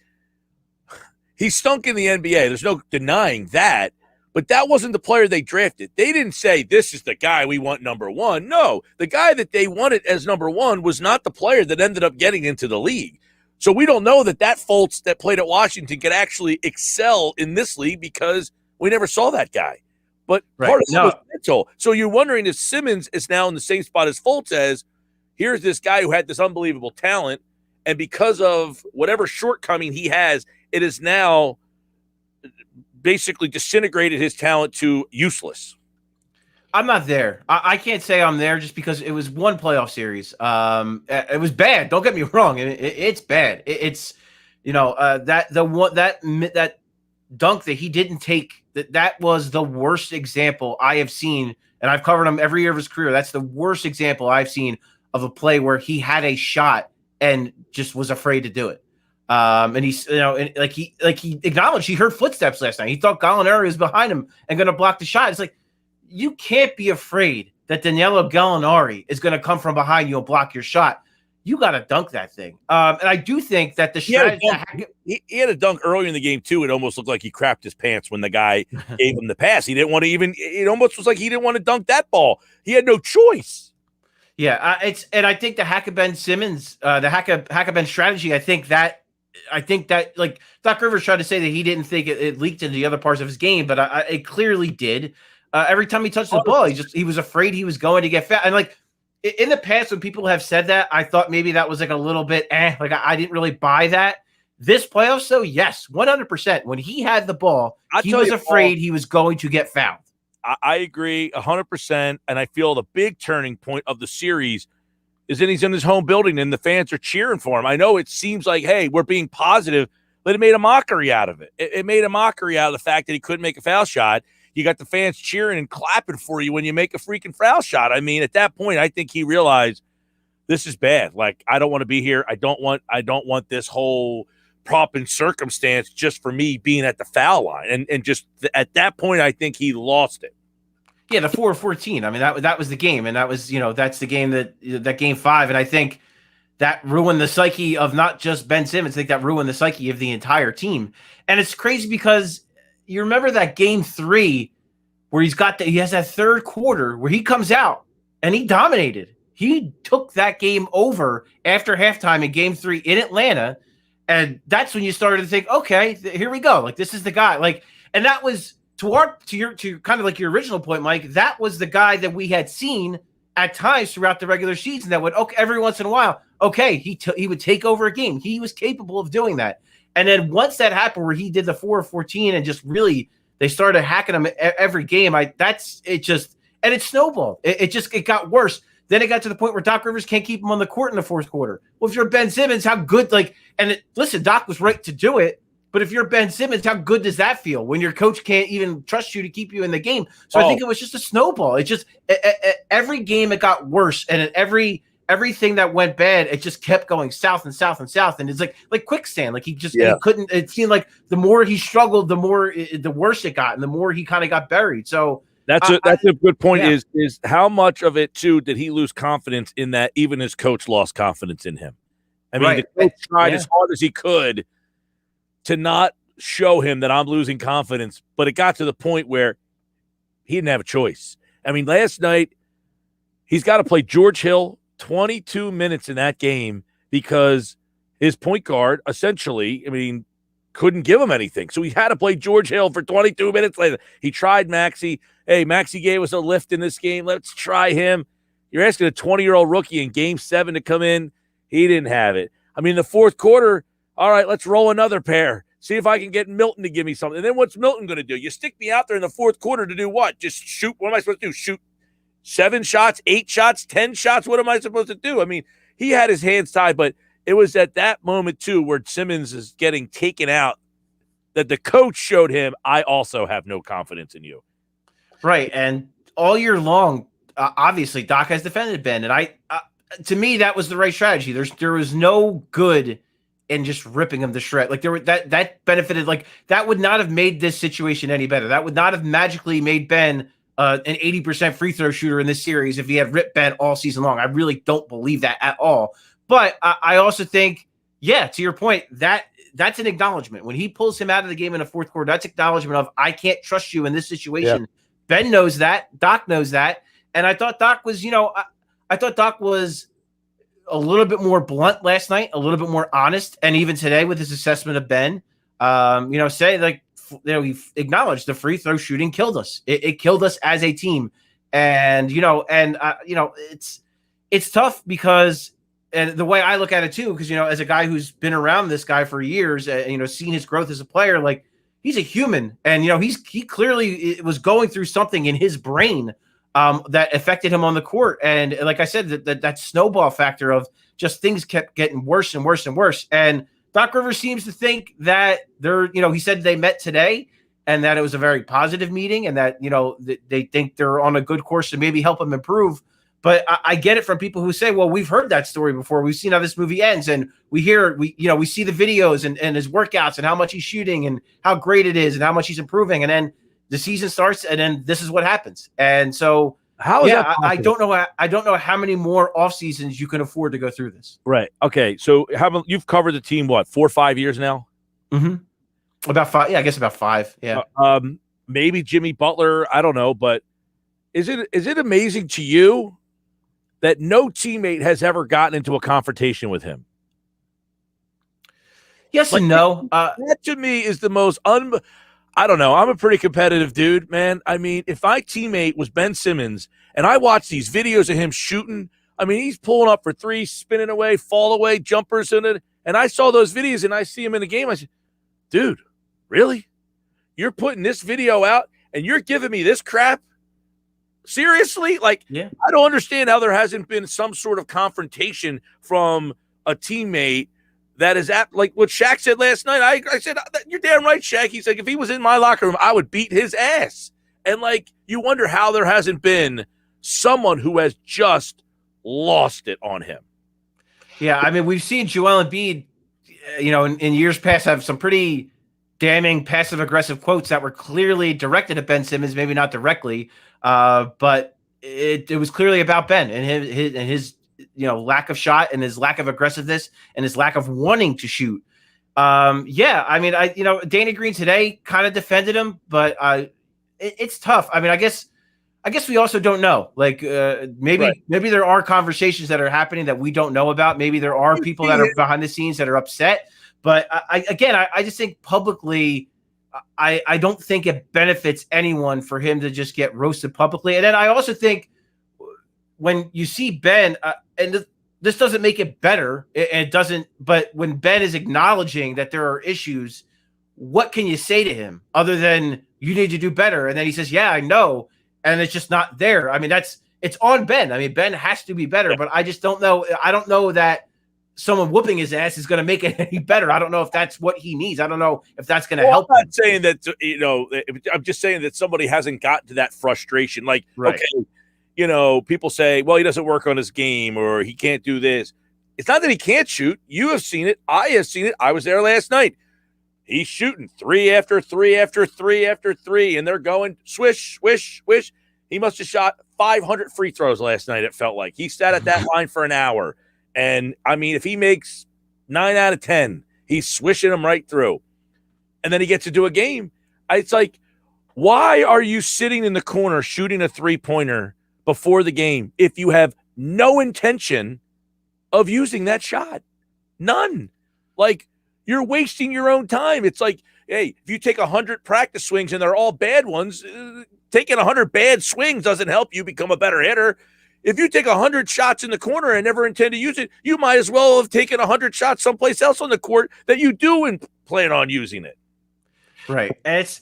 he stunk in the NBA. There's no denying that. But that wasn't the player they drafted. They didn't say, this is the guy we want number one. No, the guy that they wanted as number one was not the player that ended up getting into the league. So we don't know that Fultz that played at Washington could actually excel in this league because we never saw that guy. But part of it was mental. So you're wondering if Simmons is now in the same spot as Fultz as, here's this guy who had this unbelievable talent, and because of whatever shortcoming he has, it is now basically disintegrated his talent to useless. I'm not there. I can't say I'm there just because it was one playoff series. It was bad. Don't get me wrong. It's bad. It's that dunk that he didn't take. That was the worst example I have seen, and I've covered him every year of his career. That's the worst example I've seen of a play where he had a shot and just was afraid to do it. And he's, he acknowledged he heard footsteps last night. He thought Gallinari was behind him and going to block the shot. It's like, you can't be afraid that Danilo Gallinari is going to come from behind you and block your shot. You got to dunk that thing. And I do think that the strategy he had a dunk earlier in the game too. It almost looked like he crapped his pants when the guy gave him the pass. He didn't want to it almost was like he didn't want to dunk that ball. He had no choice. Yeah. And I think the Ben Simmons, the Ben strategy, I think that like Doc Rivers tried to say that he didn't think it leaked into the other parts of his game, but it clearly did. Every time he touched the ball, he was afraid he was going to get fouled. And like in the past, when people have said that, I thought maybe that was like a little bit, like I didn't really buy that. This playoff, so yes, 100%. When he had the ball, he was afraid he was going to get fouled. I agree 100%. And I feel the big turning point of the series is that he's in his home building and the fans are cheering for him. I know it seems like, hey, we're being positive, but it made a mockery out of it. It made a mockery out of the fact that he couldn't make a foul shot. You got the fans cheering and clapping for you when you make a freaking foul shot. I mean, at that point, I think he realized this is bad. Like, I don't want to be here. I don't want this whole prop and circumstance just for me being at the foul line. And just at that point, I think he lost it. Yeah, the 4-14. I mean, that was the game, and that was, that's the game that game 5, and I think that ruined the psyche of not just Ben Simmons. I think that ruined the psyche of the entire team. And it's crazy because you remember that game 3 where he has that third quarter where he comes out and he dominated. He took that game over after halftime in game 3 in Atlanta, and that's when you started to think, okay, here we go. Like, this is the guy. Like, and that was. To kind of like your original point, Mike, that was the guy that we had seen at times throughout the regular season that would, every once in a while, he would take over a game. He was capable of doing that. And then once that happened where he did the 4-14 and just really, they started hacking him every game. It snowballed. It got worse. Then it got to the point where Doc Rivers can't keep him on the court in the fourth quarter. Well, if you're Ben Simmons, how good, listen, Doc was right to do it. But if you're Ben Simmons, how good does that feel when your coach can't even trust you to keep you in the game? So I think it was just a snowball. It just every game it got worse, and everything that went bad, it just kept going south and south and south, and it's like quicksand. Like he couldn't. It seemed like the more he struggled, the worse it got, and the more he kind of got buried. So that's a good point. Yeah. Is how much of it too did he lose confidence in that? Even his coach lost confidence in him. I mean, the coach tried as hard as he could to not show him that I'm losing confidence, but it got to the point where he didn't have a choice. I mean, last night, he's got to play George Hill 22 minutes in that game because his point guard essentially, couldn't give him anything. So he had to play George Hill for 22 minutes later. He tried Maxey. Hey, Maxey gave us a lift in this game. Let's try him. You're asking a 20-year-old rookie in game 7 to come in. He didn't have it. The fourth quarter, all right, let's roll another pair. See if I can get Milton to give me something. And then what's Milton going to do? You stick me out there in the fourth quarter to do what? Just shoot? What am I supposed to do? Shoot 7 shots, 8 shots, 10 shots? What am I supposed to do? He had his hands tied, but it was at that moment, too, where Simmons is getting taken out that the coach showed him, I also have no confidence in you. Right, and all year long, obviously, Doc has defended Ben, and to me, that was the right strategy. There was no good in just ripping him to shred. Like that benefited. Like that would not have made this situation any better. That would not have magically made Ben an 80% free throw shooter in this series if he had ripped Ben all season long. I really don't believe that at all. But I also think yeah, to your point, that's an acknowledgement. When he pulls him out of the game in the fourth quarter, that's acknowledgement of, I can't trust you in this situation. Yep. Ben knows that. Doc knows that. And I thought Doc was, I thought Doc was a little bit more blunt last night, a little bit more honest. And even today with his assessment of Ben, he acknowledged the free throw shooting killed us. It killed us as a team. And, it's tough because, and the way I look at it too, because, as a guy who's been around this guy for years, seen his growth as a player, like, he's a human, and he clearly was going through something in his brain that affected him on the court. And like I said, that snowball factor of just things kept getting worse and worse and worse. And Doc Rivers seems to think that he said they met today and that it was a very positive meeting, and that they think they're on a good course to maybe help him improve. But I get it from people who say, well, we've heard that story before. We've seen how this movie ends, and we see the videos and his workouts and how much he's shooting and how great it is and how much he's improving. And then the season starts, and then this is what happens. And so, I don't know how many more off seasons you can afford to go through this. Right. Okay. So you've covered the team, 4 or 5 years now? Mm-hmm. About 5. Yeah, I guess about 5. Yeah. Maybe Jimmy Butler. I don't know, but is it amazing to you that no teammate has ever gotten into a confrontation with him? Yes and no. That to me is the most I don't know. I'm a pretty competitive dude, man. I mean, if my teammate was Ben Simmons and I watch these videos of him shooting, I mean, he's pulling up for threes, spinning away, fall away, jumpers in it, and I saw those videos and I see him in the game. I said, dude, really? You're putting this video out and you're giving me this crap? Seriously? Like, yeah. I don't understand how there hasn't been some sort of confrontation from a teammate that is like what Shaq said last night. I said, you're damn right, Shaq. He's like, if he was in my locker room, I would beat his ass. And like, you wonder how there hasn't been someone who has just lost it on him. Yeah, I mean, we've seen Joel Embiid, in years past have some pretty damning passive-aggressive quotes that were clearly directed at Ben Simmons, maybe not directly, but it was clearly about Ben and his lack of shot and his lack of aggressiveness and his lack of wanting to shoot. I mean, Danny Green today kind of defended him, but it's tough. I mean, I guess we also don't know. Like maybe there are conversations that are happening that we don't know about. Maybe there are people that are behind the scenes that are upset. But I just think publicly, I don't think it benefits anyone for him to just get roasted publicly. And then I also think when you see Ben, and this doesn't make it better, it doesn't. But when Ben is acknowledging that there are issues, what can you say to him other than you need to do better? And then he says, "Yeah, I know," and it's just not there. I mean, it's on Ben. I mean, Ben has to be better, but I just don't know. I don't know that someone whooping his ass is going to make it any better. I don't know if that's what he needs. I don't know if that's going to help. I'm not saying that, I'm just saying that somebody hasn't gotten to that frustration. Like, okay, people say, well, he doesn't work on his game or he can't do this. It's not that he can't shoot. You have seen it. I have seen it. I was there last night. He's shooting 3 after 3 after 3 after 3, and they're going swish, swish, swish. He must have shot 500 free throws last night, it felt like. He sat at that line for an hour. And, I mean, if he makes 9 out of 10, he's swishing them right through. And then he gets to do a game. It's like, why are you sitting in the corner shooting a three-pointer before the game if you have no intention of using that shot? None. Like, you're wasting your own time. It's like, hey, if you take 100 practice swings and they're all bad ones, taking 100 bad swings doesn't help you become a better hitter. If you take 100 shots in the corner and never intend to use it, you might as well have taken 100 shots someplace else on the court that you do and plan on using it. Right. And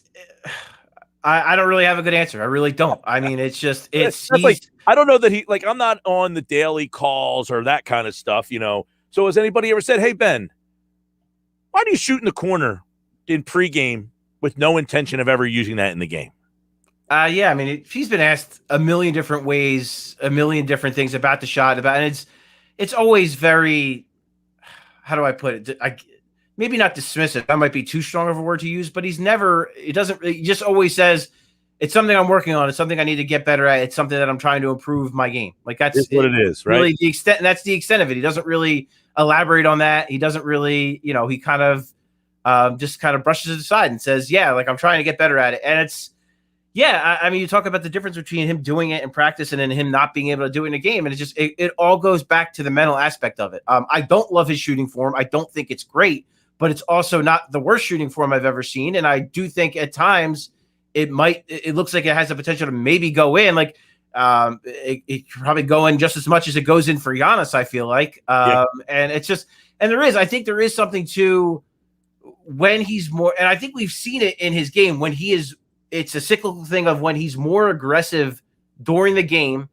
I don't really have a good answer. I really don't. I mean, it's like, I don't know that I'm not on the daily calls or that kind of stuff, So has anybody ever said, hey, Ben, why do you shoot in the corner in pregame with no intention of ever using that in the game? Yeah, I mean, he's been asked a million different ways, a million different things about the shot, and it's always very, how do I put it? Maybe not dismissive. That might be too strong of a word to use, but he just always says, it's something I'm working on. It's something I need to get better at. It's something that I'm trying to improve my game. Like that's what it is, right? Really the extent, and that's the extent of it. He doesn't really elaborate on that. He doesn't really, he kind of just kind of brushes it aside and says, yeah, like I'm trying to get better at it. And it's, yeah, I mean, you talk about the difference between him doing it in practice and then him not being able to do it in a game. And it's just, it all goes back to the mental aspect of it. I don't love his shooting form. I don't think it's great, but it's also not the worst shooting form I've ever seen. And I do think at times it looks like it has the potential to maybe go in. Like it could probably go in just as much as it goes in for Giannis, I feel like. And it's just, and I think there is something to when he's more, and I think we've seen it in his game when it's a cyclical thing of when he's more aggressive during the game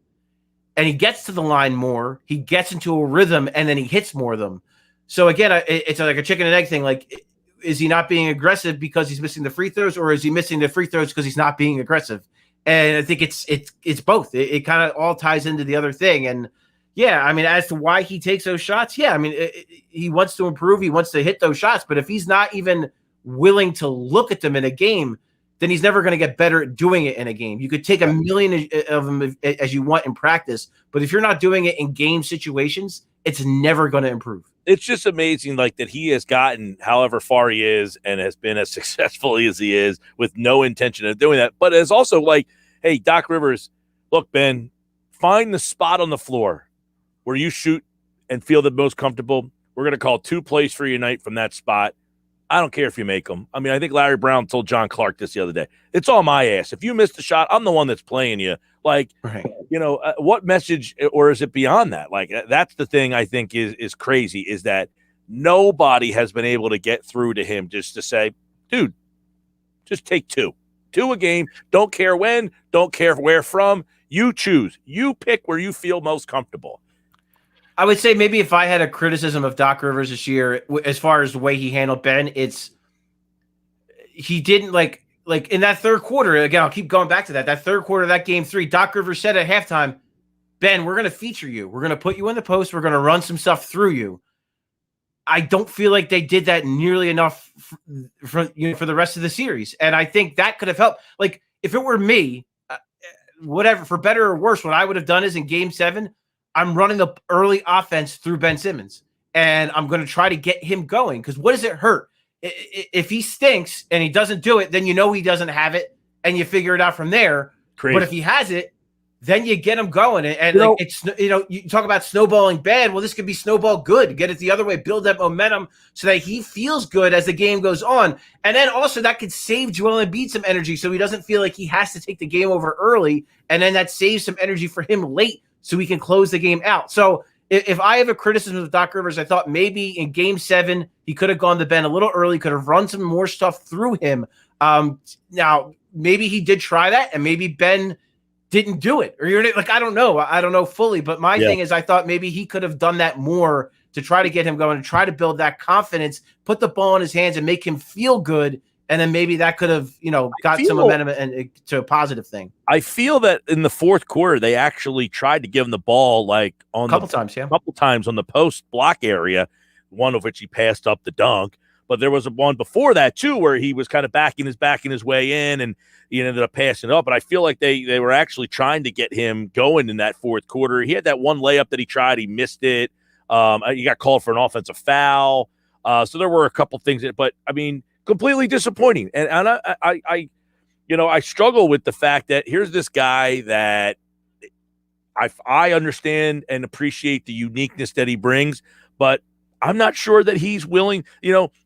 and he gets to the line more, he gets into a rhythm and then he hits more of them. So again, it's like a chicken and egg thing. Like, is he not being aggressive because he's missing the free throws, or is he missing the free throws because he's not being aggressive? And I think it's both. It kind of all ties into the other thing. And yeah, I mean, as to why he takes those shots, yeah, I mean, he wants to improve. He wants to hit those shots. But if he's not even willing to look at them in a game, then he's never going to get better at doing it in a game. You could take a million of them as you want in practice, but if you're not doing it in game situations, it's never going to improve. It's just amazing, like, that he has gotten however far he is and has been as successful as he is with no intention of doing that. But it's also like, hey, Doc Rivers, look, Ben, find the spot on the floor where you shoot and feel the most comfortable. We're going to call 2 plays for you tonight from that spot. I don't care if you make them. I mean, I think Larry Brown told John Clark this the other day. It's all my ass. If you miss the shot, I'm the one that's playing you. Like, right. What message, or is it beyond that? Like, that's the thing I think is crazy, is that nobody has been able to get through to him just to say, dude, just take 2 a game. Don't care when, don't care where from. You choose. You pick where you feel most comfortable. I would say maybe if I had a criticism of Doc Rivers this year, as far as the way he handled Ben, he didn't like in that third quarter. Again, I'll keep going back to that third quarter of that game 3. Doc Rivers said at halftime, Ben, we're going to feature you. We're going to put you in the post. We're going to run some stuff through you. I don't feel like they did that nearly enough for the rest of the series. And I think that could have helped. Like, if it were me, whatever, for better or worse, what I would have done is in game 7, I'm running the early offense through Ben Simmons, and I'm going to try to get him going. Because what does it hurt? If he stinks and he doesn't do it, then he doesn't have it, and you figure it out from there. Crazy. But if he has it, then you get him going. And it's you talk about snowballing bad. Well, this could be snowball good. Get it the other way. Build that momentum so that he feels good as the game goes on. And then also that could save Joel Embiid some energy so he doesn't feel like he has to take the game over early. And then that saves some energy for him late, so we can close the game out. So if I have a criticism of Doc Rivers, I thought maybe in game 7, he could have gone to Ben a little early, could have run some more stuff through him. Now, maybe he did try that, and maybe Ben didn't do it. Or I don't know. I don't know fully. But my thing is, I thought maybe he could have done that more to try to get him going and try to build that confidence, put the ball in his hands and make him feel good. And then maybe that could have, got some momentum and to a positive thing. I feel that in the fourth quarter, they actually tried to give him the ball a couple times on the post block area, one of which he passed up the dunk. But there was one before that, too, where he was kind of backing his way in, and he ended up passing it up. But I feel like they were actually trying to get him going in that fourth quarter. He had that one layup that he tried. He missed it. He got called for an offensive foul. So there were a couple things. But, I mean, completely disappointing. And I struggle with the fact that here's this guy that I understand and appreciate the uniqueness that he brings, but I'm not sure that he's willing.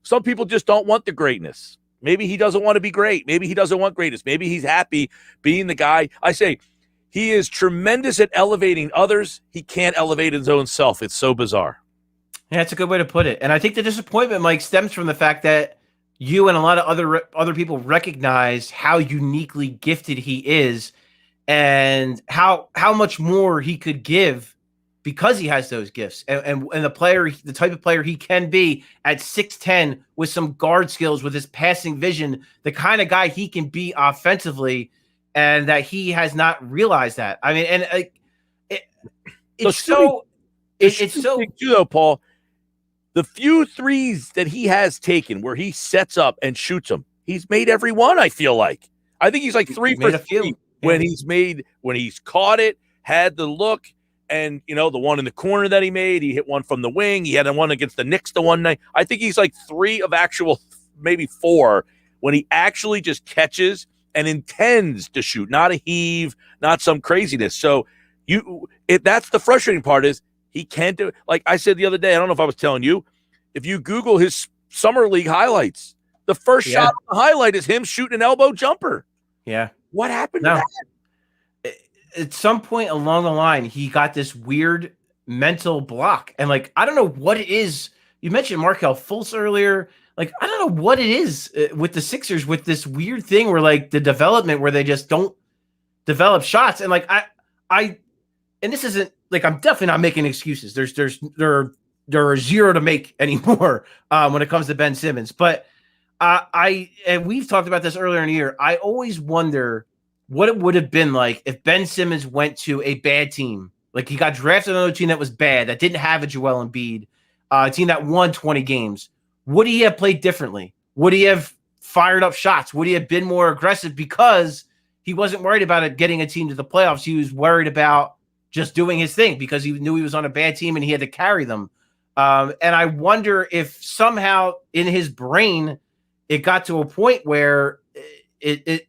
Some people just don't want the greatness. Maybe he doesn't want to be great. Maybe he doesn't want greatness. Maybe he's happy being the guy. I say he is tremendous at elevating others. He can't elevate his own self. It's so bizarre. Yeah, that's a good way to put it. And I think the disappointment, Mike, stems from the fact that you and a lot of other people recognize how uniquely gifted he is and how much more he could give because he has those gifts and the type of player he can be at 6'10" with some guard skills, with his passing vision, the kind of guy he can be offensively, and that he has not realized that. I mean, and it's so too, though, Paul. The few threes that he has taken where he sets up and shoots them, he's made every one, I feel like. I think he's like 3 for 3 when he's caught it, had the look, and the one in the corner that he made, he hit one from the wing. He had one against the Knicks the one night. I think he's like 3 of actual, maybe 4, when he actually just catches and intends to shoot, not a heave, not some craziness. So that's the frustrating part is he can't do it. Like I said the other day, I don't know if I was telling you, if you Google his summer league highlights, the first shot on the highlight is him shooting an elbow jumper. Yeah. What happened to that? At some point along the line, he got this weird mental block. And I don't know what it is. You mentioned Markelle Fultz earlier. I don't know what it is with the Sixers with this weird thing where the development where they just don't develop shots. And and this isn't I'm definitely not making excuses. There are zero to make anymore when it comes to Ben Simmons. But and we've talked about this earlier in the year. I always wonder what it would have been like if Ben Simmons went to a bad team. He got drafted on another team that was bad, that didn't have a Joel Embiid, a team that won 20 games. Would he have played differently? Would he have fired up shots? Would he have been more aggressive because he wasn't worried about it getting a team to the playoffs? He was worried about just doing his thing because he knew he was on a bad team and he had to carry them. And I wonder if somehow in his brain it got to a point where it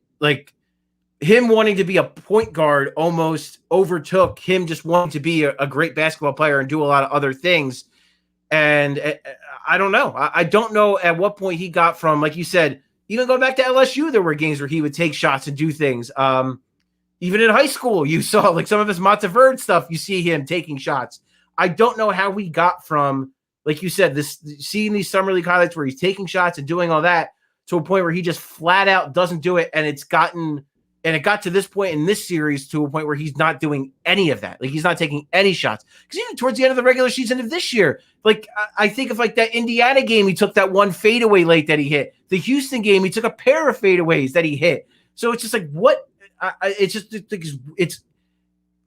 him wanting to be a point guard almost overtook him just wanting to be a great basketball player and do a lot of other things. And I don't know. I don't know at what point he got from, like you said, even going back to LSU, there were games where he would take shots and do things. Even in high school, you saw some of his Monteverde stuff. You see him taking shots. I don't know how we got from, like you said, seeing these summer league highlights where he's taking shots and doing all that to a point where he just flat out doesn't do it. And it got to this point in this series to a point where he's not doing any of that. He's not taking any shots. Because even towards the end of the regular season of this year, I think of that Indiana game, he took that one fadeaway late that he hit. The Houston game, he took a pair of fadeaways that he hit. So it's just what? It's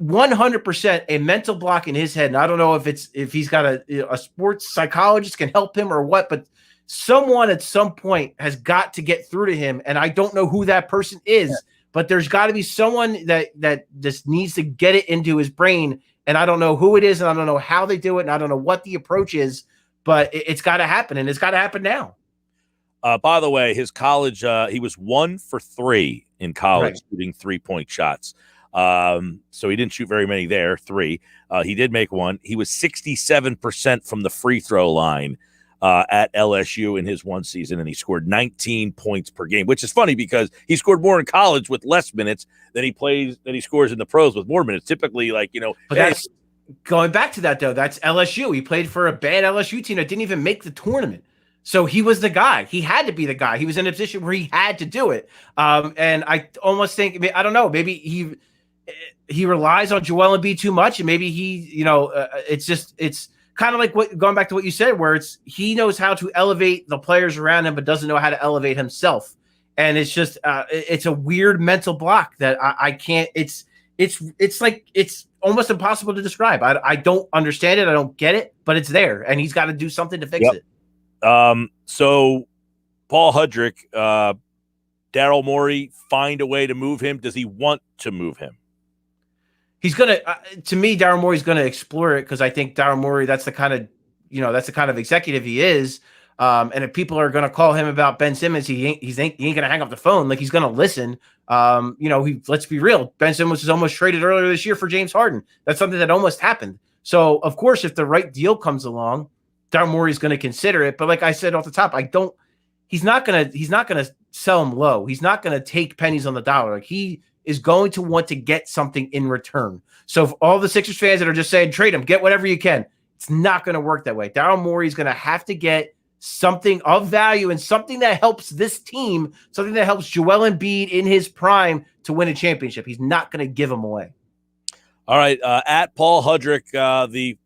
100% a mental block in his head. And I don't know if he's got a sports psychologist can help him or what, but someone at some point has got to get through to him. And I don't know who that person is. Yeah. But there's got to be someone that just needs to get it into his brain, and I don't know who it is, and I don't know how they do it, and I don't know what the approach is, but it's got to happen, and it's got to happen now. By the way, his college, he was 1 for 3 in college, shooting 3-point shots. So he didn't shoot very many there, 3. He did make 1. He was 67% from the free throw line at LSU in his one season, and he scored 19 points per game, which is funny because he scored more in college with less minutes than he scores in the pros with more minutes. Typically, But that's going back to that though. That's LSU. He played for a bad LSU team that didn't even make the tournament. So he was the guy. He had to be the guy. He was in a position where he had to do it. And I almost think, I don't know, maybe he relies on Joel Embiid too much, and maybe it's kind of going back to what you said, where he knows how to elevate the players around him, but doesn't know how to elevate himself. And it's just it's a weird mental block that I can't. It's almost impossible to describe. I don't understand it. I don't get it, but it's there, and he's got to do something to fix it. So Paul Hudrick, Daryl Morey, find a way to move him. Does he want to move him? He's gonna. To me, Daryl Morey's gonna explore it because I think Daryl Morey, that's the kind of executive he is. And if people are gonna call him about Ben Simmons, he ain't gonna hang up the phone. He's gonna listen. Let's be real. Ben Simmons was almost traded earlier this year for James Harden. That's something that almost happened. So of course, if the right deal comes along, Daryl Morey's gonna consider it. But like I said off the top, he's not gonna sell him low. He's not gonna take pennies on the dollar. He is going to want to get something in return. So if all the Sixers fans that are just saying, trade him, get whatever you can, it's not going to work that way. Daryl Morey is going to have to get something of value and something that helps this team, something that helps Joel Embiid in his prime to win a championship. He's not going to give him away. All right. At Paul Hudrick, the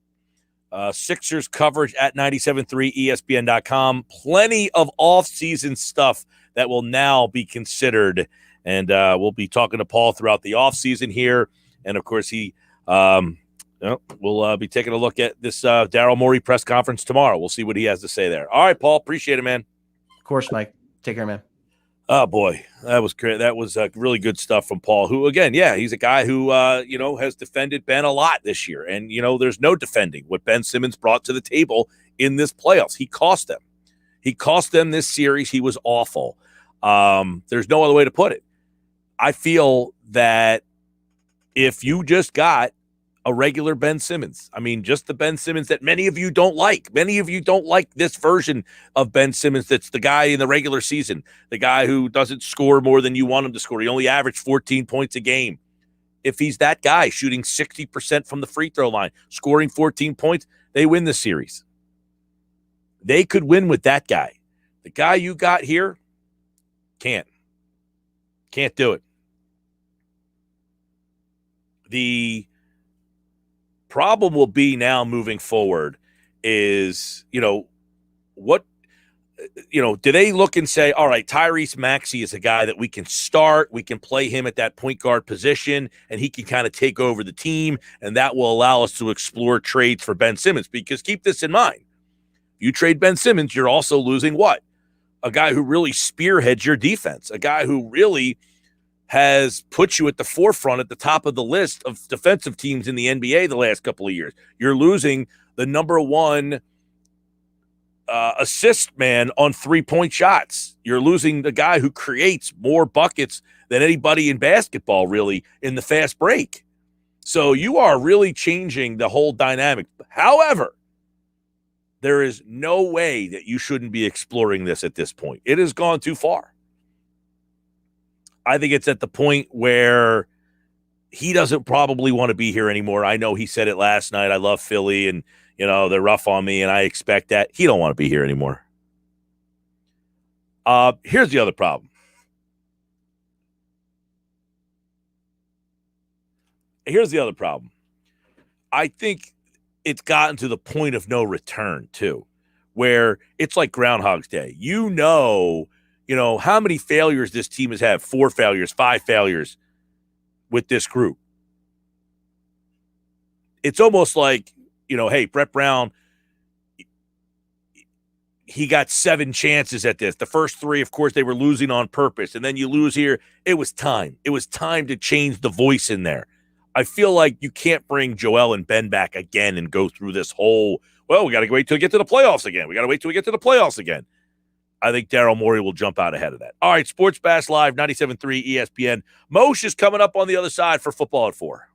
Sixers coverage at 97.3 ESPN.com. Plenty of off-season stuff that will now be considered. And we'll be talking to Paul throughout the offseason here. And, of course, we'll be taking a look at this Daryl Morey press conference tomorrow. We'll see what he has to say there. All right, Paul. Appreciate it, man. Of course, Mike. Take care, man. Oh boy, that was great. That was really good stuff from Paul. Who, again, yeah, he's a guy who has defended Ben a lot this year, and there's no defending what Ben Simmons brought to the table in this playoffs. He cost them. He cost them this series. He was awful. There's no other way to put it. I feel that if you just got a regular Ben Simmons, I mean, just the Ben Simmons that many of you don't like. Many of you don't like this version of Ben Simmons that's the guy in the regular season, the guy who doesn't score more than you want him to score. He only averaged 14 points a game. If he's that guy shooting 60% from the free throw line, scoring 14 points, they win the series. They could win with that guy. The guy you got here can't do it. The problem will be now moving forward is, do they look and say, all right, Tyrese Maxey is a guy that we can start. We can play him at that point guard position, and he can kind of take over the team, and that will allow us to explore trades for Ben Simmons. Because keep this in mind. You trade Ben Simmons, you're also losing what? A guy who really spearheads your defense, a guy who really has put you at the forefront, at the top of the list of defensive teams in the NBA the last couple of years. You're losing the number one assist man on three-point shots. You're losing the guy who creates more buckets than anybody in basketball, really, in the fast break. So you are really changing the whole dynamic. However, there is no way that you shouldn't be exploring this at this point. It has gone too far. I think it's at the point where he doesn't probably want to be here anymore. I know he said it last night. I love Philly, and, they're rough on me, and I expect that. He don't want to be here anymore. Here's the other problem. I think it's gotten to the point of no return, too, where it's like Groundhog's Day. How many failures this team has had? 4 failures, 5 failures with this group. It's almost like, hey, Brett Brown, he got 7 chances at this. The first 3, of course, they were losing on purpose. And then you lose here. It was time. It was time to change the voice in there. I feel like you can't bring Joel and Ben back again and go through this whole, we got to wait till we get to the playoffs again. I think Daryl Morey will jump out ahead of that. All right, Sports Bash Live, 97.3 ESPN. Mosher is coming up on the other side for Football at 4.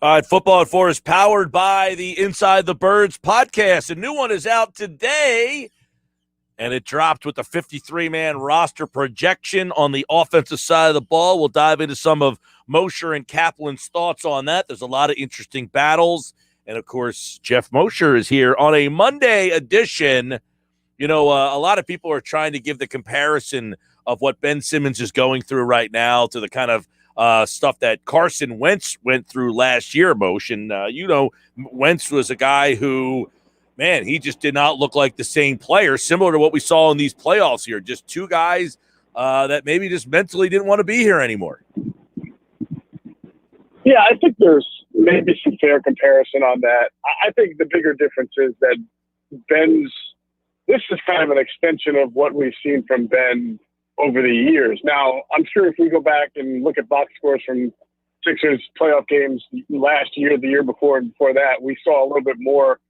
All right, Football at 4 is powered by the Inside the Birds podcast. A new one is out today, and it dropped with a 53-man roster projection on the offensive side of the ball. We'll dive into some of Mosher and Kaplan's thoughts on that. There's a lot of interesting battles. And, of course, Geoff Mosher is here on a Monday edition. You know, a lot of people are trying to give the comparison of what Ben Simmons is going through right now to the kind of stuff that Carson Wentz went through last year, Motion. Wentz was a guy who, man, he just did not look like the same player, similar to what we saw in these playoffs here. Just two guys that maybe just mentally didn't want to be here anymore. Yeah, I think there's maybe some fair comparison on that. I think the bigger difference is that this is kind of an extension of what we've seen from Ben over the years. Now, I'm sure if we go back and look at box scores from Sixers playoff games last year, the year before, and before that, we saw a little bit more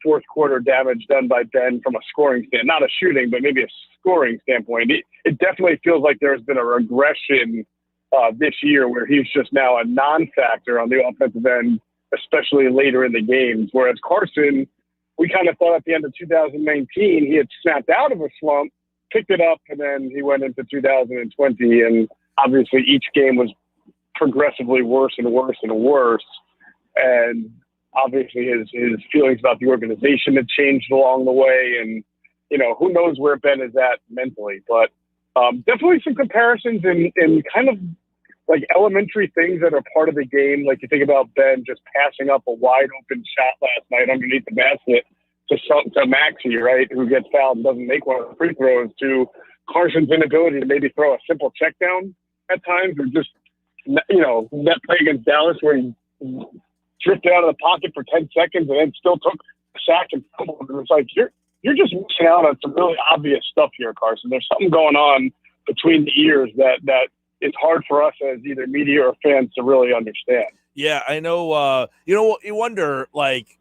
fourth quarter damage done by Ben from a scoring standpoint, not a shooting, but maybe a scoring standpoint. It definitely feels like there's been a regression this year where he's just now a non-factor on the offensive end, especially later in the games. Whereas Carson, we kind of thought at the end of 2019, he had snapped out of a slump, picked it up, and then he went into 2020. And obviously each game was progressively worse and worse and worse. And obviously his feelings about the organization had changed along the way. And, who knows where Ben is at mentally. But definitely some comparisons in kind of like elementary things that are part of the game. Like you think about Ben just passing up a wide open shot last night underneath the basket to Maxey, right, who gets fouled and doesn't make one of the free throws, to Carson's inability to maybe throw a simple check down at times, or just, that play against Dallas where he drifted out of the pocket for 10 seconds and then still took a sack and fumbled. And it's like, you're just missing out on some really obvious stuff here, Carson. There's something going on between the ears that is hard for us as either media or fans to really understand. Yeah, I know. You wonder, like,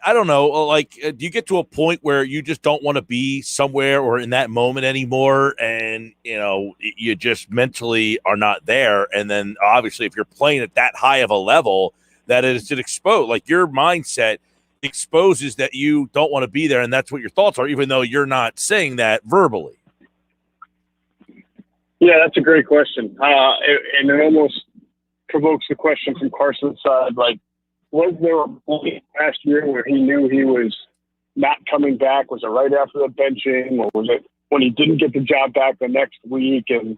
I don't know, like, do you get to a point where you just don't want to be somewhere or in that moment anymore, and, you just mentally are not there? And then, obviously, if you're playing at that high of a level, that is an expose. Like, your mindset exposes that you don't want to be there, and that's what your thoughts are, even though you're not saying that verbally. Yeah, that's a great question. And it almost provokes the question from Carson's side, like, was there a point last year where he knew he was not coming back? Was it right after the benching, or was it when he didn't get the job back the next week? And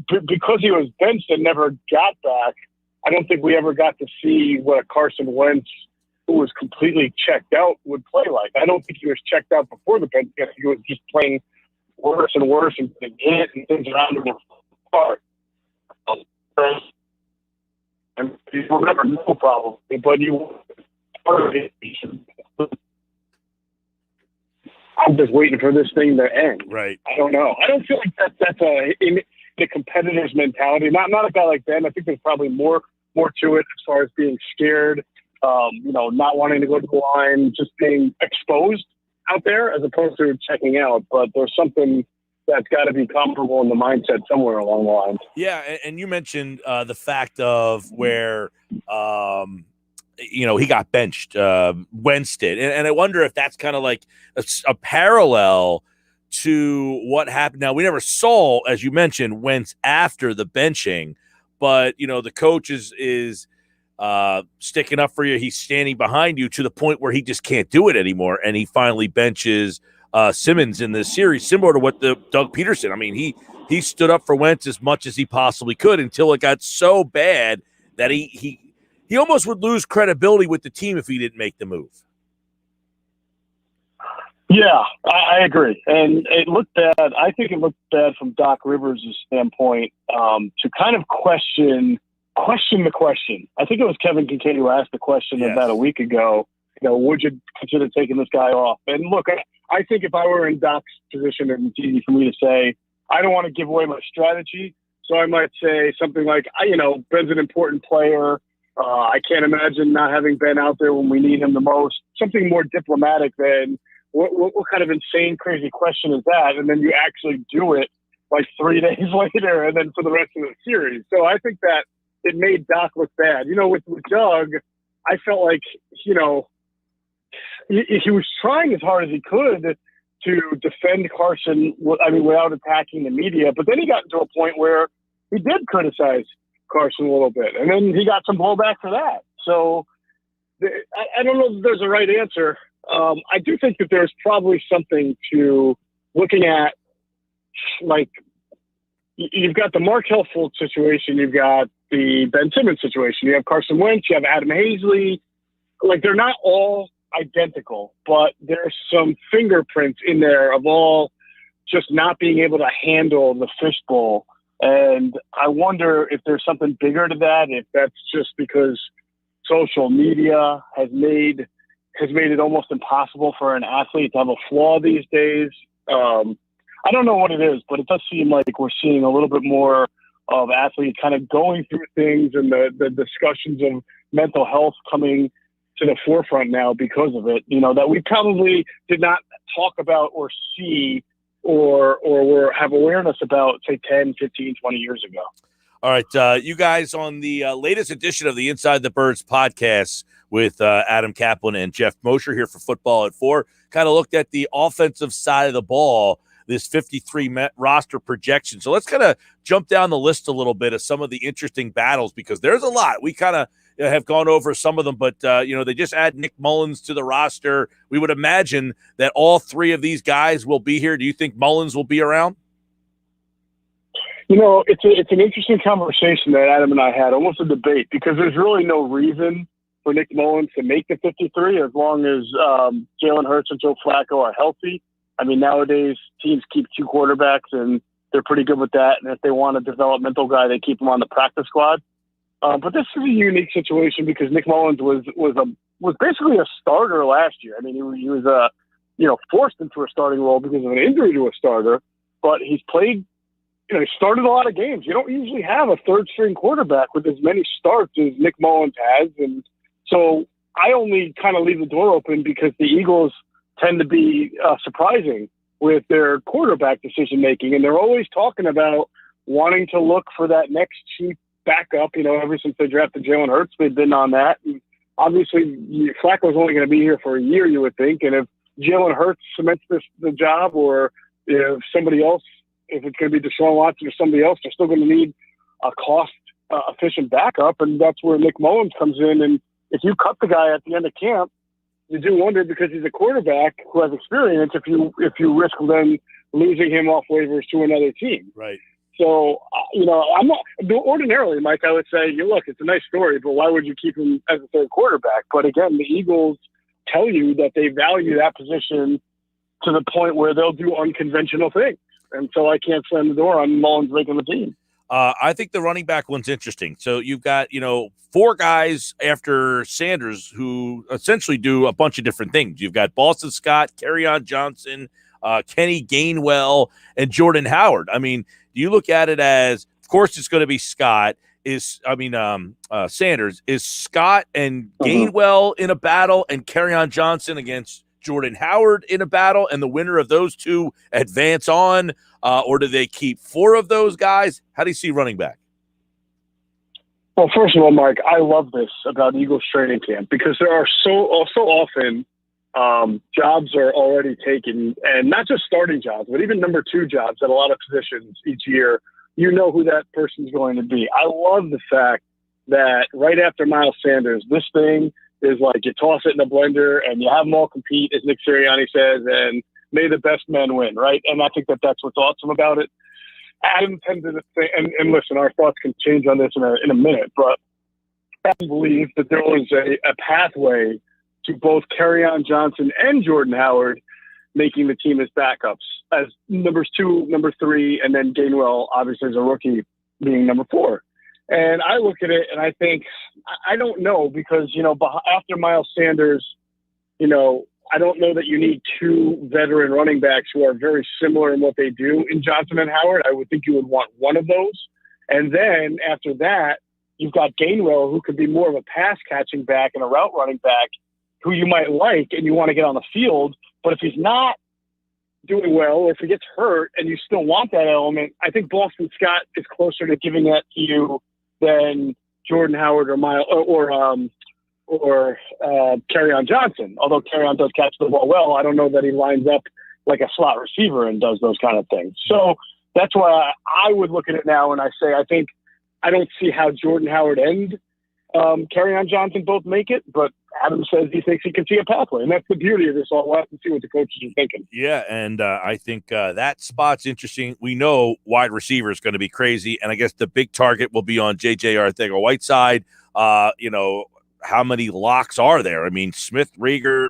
because he was benched and never got back, I don't think we ever got to see what a Carson Wentz who was completely checked out would play like. I don't think he was checked out before the bench. He was just playing worse and worse and hit and things around him were apart. And you will never know probably, but I'm just waiting for this thing to end. Right. I don't know. I don't feel like that's in the competitor's mentality. Not a guy like Ben. I think there's probably more to it as far as being scared, not wanting to go to the line, just being exposed out there as opposed to checking out. But there's something that's got to be comparable in the mindset somewhere along the lines. Yeah, and you mentioned the fact of where, he got benched, Wentz did. And I wonder if that's kind of like a parallel to what happened. Now, we never saw, as you mentioned, Wentz after the benching, but, the coach is sticking up for you. He's standing behind you to the point where he just can't do it anymore, and he finally benches Simmons in this series, similar to what the Doug Peterson. I mean, he stood up for Wentz as much as he possibly could until it got so bad that he almost would lose credibility with the team if he didn't make the move. Yeah, I agree. And it looked bad. I think it looked bad from Doc Rivers' standpoint to kind of question the question. I think it was Kevin Kincaid who asked the question about a week ago, would you consider taking this guy off? And look, I think if I were in Doc's position, and it's easy for me to say, I don't want to give away my strategy. So I might say something like, Ben's an important player. I can't imagine not having Ben out there when we need him the most. Something more diplomatic than what kind of insane, crazy question is that? And then you actually do it like 3 days later and then for the rest of the series. So I think that it made Doc look bad. With Doug, I felt like, he was trying as hard as he could to defend Carson, without attacking the media. But then he got to a point where he did criticize Carson a little bit, and then he got some blowback for that. So I don't know if there's a right answer. I do think that there's probably something to looking at, like, you've got the Markelle Fultz situation, you've got the Ben Simmons situation, you have Carson Wentz, you have Adam Hazley. Like, they're not all identical, but there's some fingerprints in there of all just not being able to handle the fishbowl. And I wonder if there's something bigger to that, if that's just because social media has made it almost impossible for an athlete to have a flaw these days. I don't know what it is, but it does seem like we're seeing a little bit more of athletes kind of going through things, and the discussions of mental health coming to the forefront now because of it, that we probably did not talk about or see or have awareness about, say, 10, 15, 20 years ago. All right, you guys, on the latest edition of the Inside the Birds podcast with Adam Kaplan and Geoff Mosher here for Football at 4, kind of looked at the offensive side of the ball, this 53 roster projection. So let's kind of jump down the list a little bit of some of the interesting battles, because there's a lot. We kind of have gone over some of them, but, they just add Nick Mullins to the roster. We would imagine that all three of these guys will be here. Do you think Mullins will be around? It's an interesting conversation that Adam and I had, almost a debate, because there's really no reason for Nick Mullins to make the 53 as long as Jalen Hurts and Joe Flacco are healthy. I mean, nowadays teams keep two quarterbacks, and they're pretty good with that. And if they want a developmental guy, they keep him on the practice squad. But this is a unique situation because Nick Mullins was basically a starter last year. I mean, he was forced into a starting role because of an injury to a starter, but he's played. He started a lot of games. You don't usually have a third-string quarterback with as many starts as Nick Mullins has. And so I only kind of leave the door open because the Eagles tend to be surprising with their quarterback decision-making. And they're always talking about wanting to look for that next cheap backup. Ever since they drafted Jalen Hurts, they've been on that. And obviously, Flacco's only going to be here for a year, you would think. And if Jalen Hurts cements the job, or if somebody else, if it's going to be Deshaun Watson or somebody else, they're still going to need a cost-efficient backup, and that's where Nick Mullins comes in. And if you cut the guy at the end of camp, you do wonder, because he's a quarterback who has experience, if you risk then losing him off waivers to another team. Right. So, I'm not ordinarily, Mike, I would say, look, it's a nice story, but why would you keep him as a third quarterback? But again, the Eagles tell you that they value that position to the point where they'll do unconventional things. And so I can't slam the door on Mullins making the team. I think the running back one's interesting. So you've got, four guys after Sanders who essentially do a bunch of different things. You've got Boston Scott, Kerryon Johnson, Kenny Gainwell, and Jordan Howard. I mean, do you look at it as, of course, it's going to be Sanders. Is Scott and Gainwell in a battle, and Kerryon Johnson against Jordan Howard in a battle, and the winner of those two advance on, or do they keep four of those guys? How do you see running back? Well, first of all, Mike, I love this about Eagles training camp, because there are so often jobs are already taken, and not just starting jobs, but even number two jobs at a lot of positions each year. You know who that person's going to be. I love the fact that right after Miles Sanders, this thing is like you toss it in a blender and you have them all compete, as Nick Sirianni says, and may the best men win, right? And I think that's what's awesome about it. Adam tended to say, and listen, our thoughts can change on this in a minute, but I believe that there was a pathway to both Kerryon Johnson and Jordan Howard making the team as backups, as numbers 2, number 3, and then Gainwell, obviously, as a rookie, being number 4. And I look at it and I think, I don't know, because, after Miles Sanders, I don't know that you need two veteran running backs who are very similar in what they do in Johnson and Howard. I would think you would want one of those. And then after that, you've got Gainwell, who could be more of a pass catching back and a route running back who you might like and you want to get on the field. But if he's not doing well, or if he gets hurt and you still want that element, I think Boston Scott is closer to giving that to you than Jordan Howard or Kerryon Johnson. Although Kerryon does catch the ball well, I don't know that he lines up like a slot receiver and does those kind of things. So that's why I would look at it now and I say I don't see how Jordan Howard and Kerryon Johnson both make it, but Adam says he thinks he can see a pathway, and that's the beauty of this all. We'll have to see what the coaches are thinking. Yeah, and I think that spot's interesting. We know wide receiver is going to be crazy, and I guess the big target will be on J.J. Arcega-Whiteside. How many locks are there? I mean, Smith, Rieger,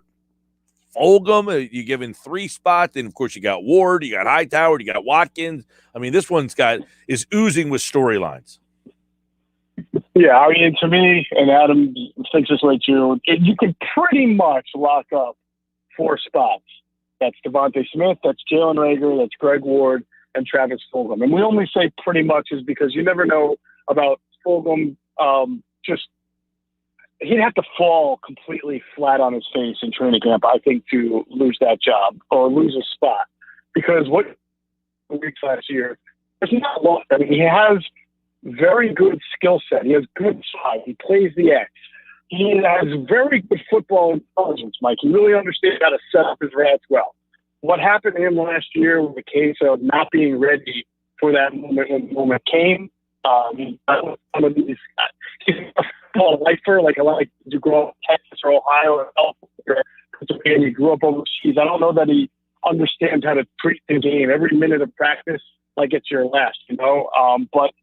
Fulgham, you give him 3 spots, and of course you got Ward, you got Hightower, you got Watkins. I mean, this one's is oozing with storylines. Yeah, I mean, to me, and Adam thinks this way too, you could pretty much lock up 4 spots. That's Devontae Smith, that's Jalen Reagor, that's Greg Ward, and Travis Fulgham. And we only say pretty much is because you never know about Fulgham. He'd have to fall completely flat on his face in training camp, I think, to lose that job or lose a spot. Because what weeks last year, it's not long. I mean, he has very good skill set. He has good size. He plays the X. He has very good football intelligence, Mike. He really understands how to set up his routes well. What happened to him last year was a case of not being ready for that moment when the moment came. He's a football lifer, like you grow up in Texas or Ohio or and he grew up overseas. I don't know that he understands how to treat the game every minute of practice like it's your last, but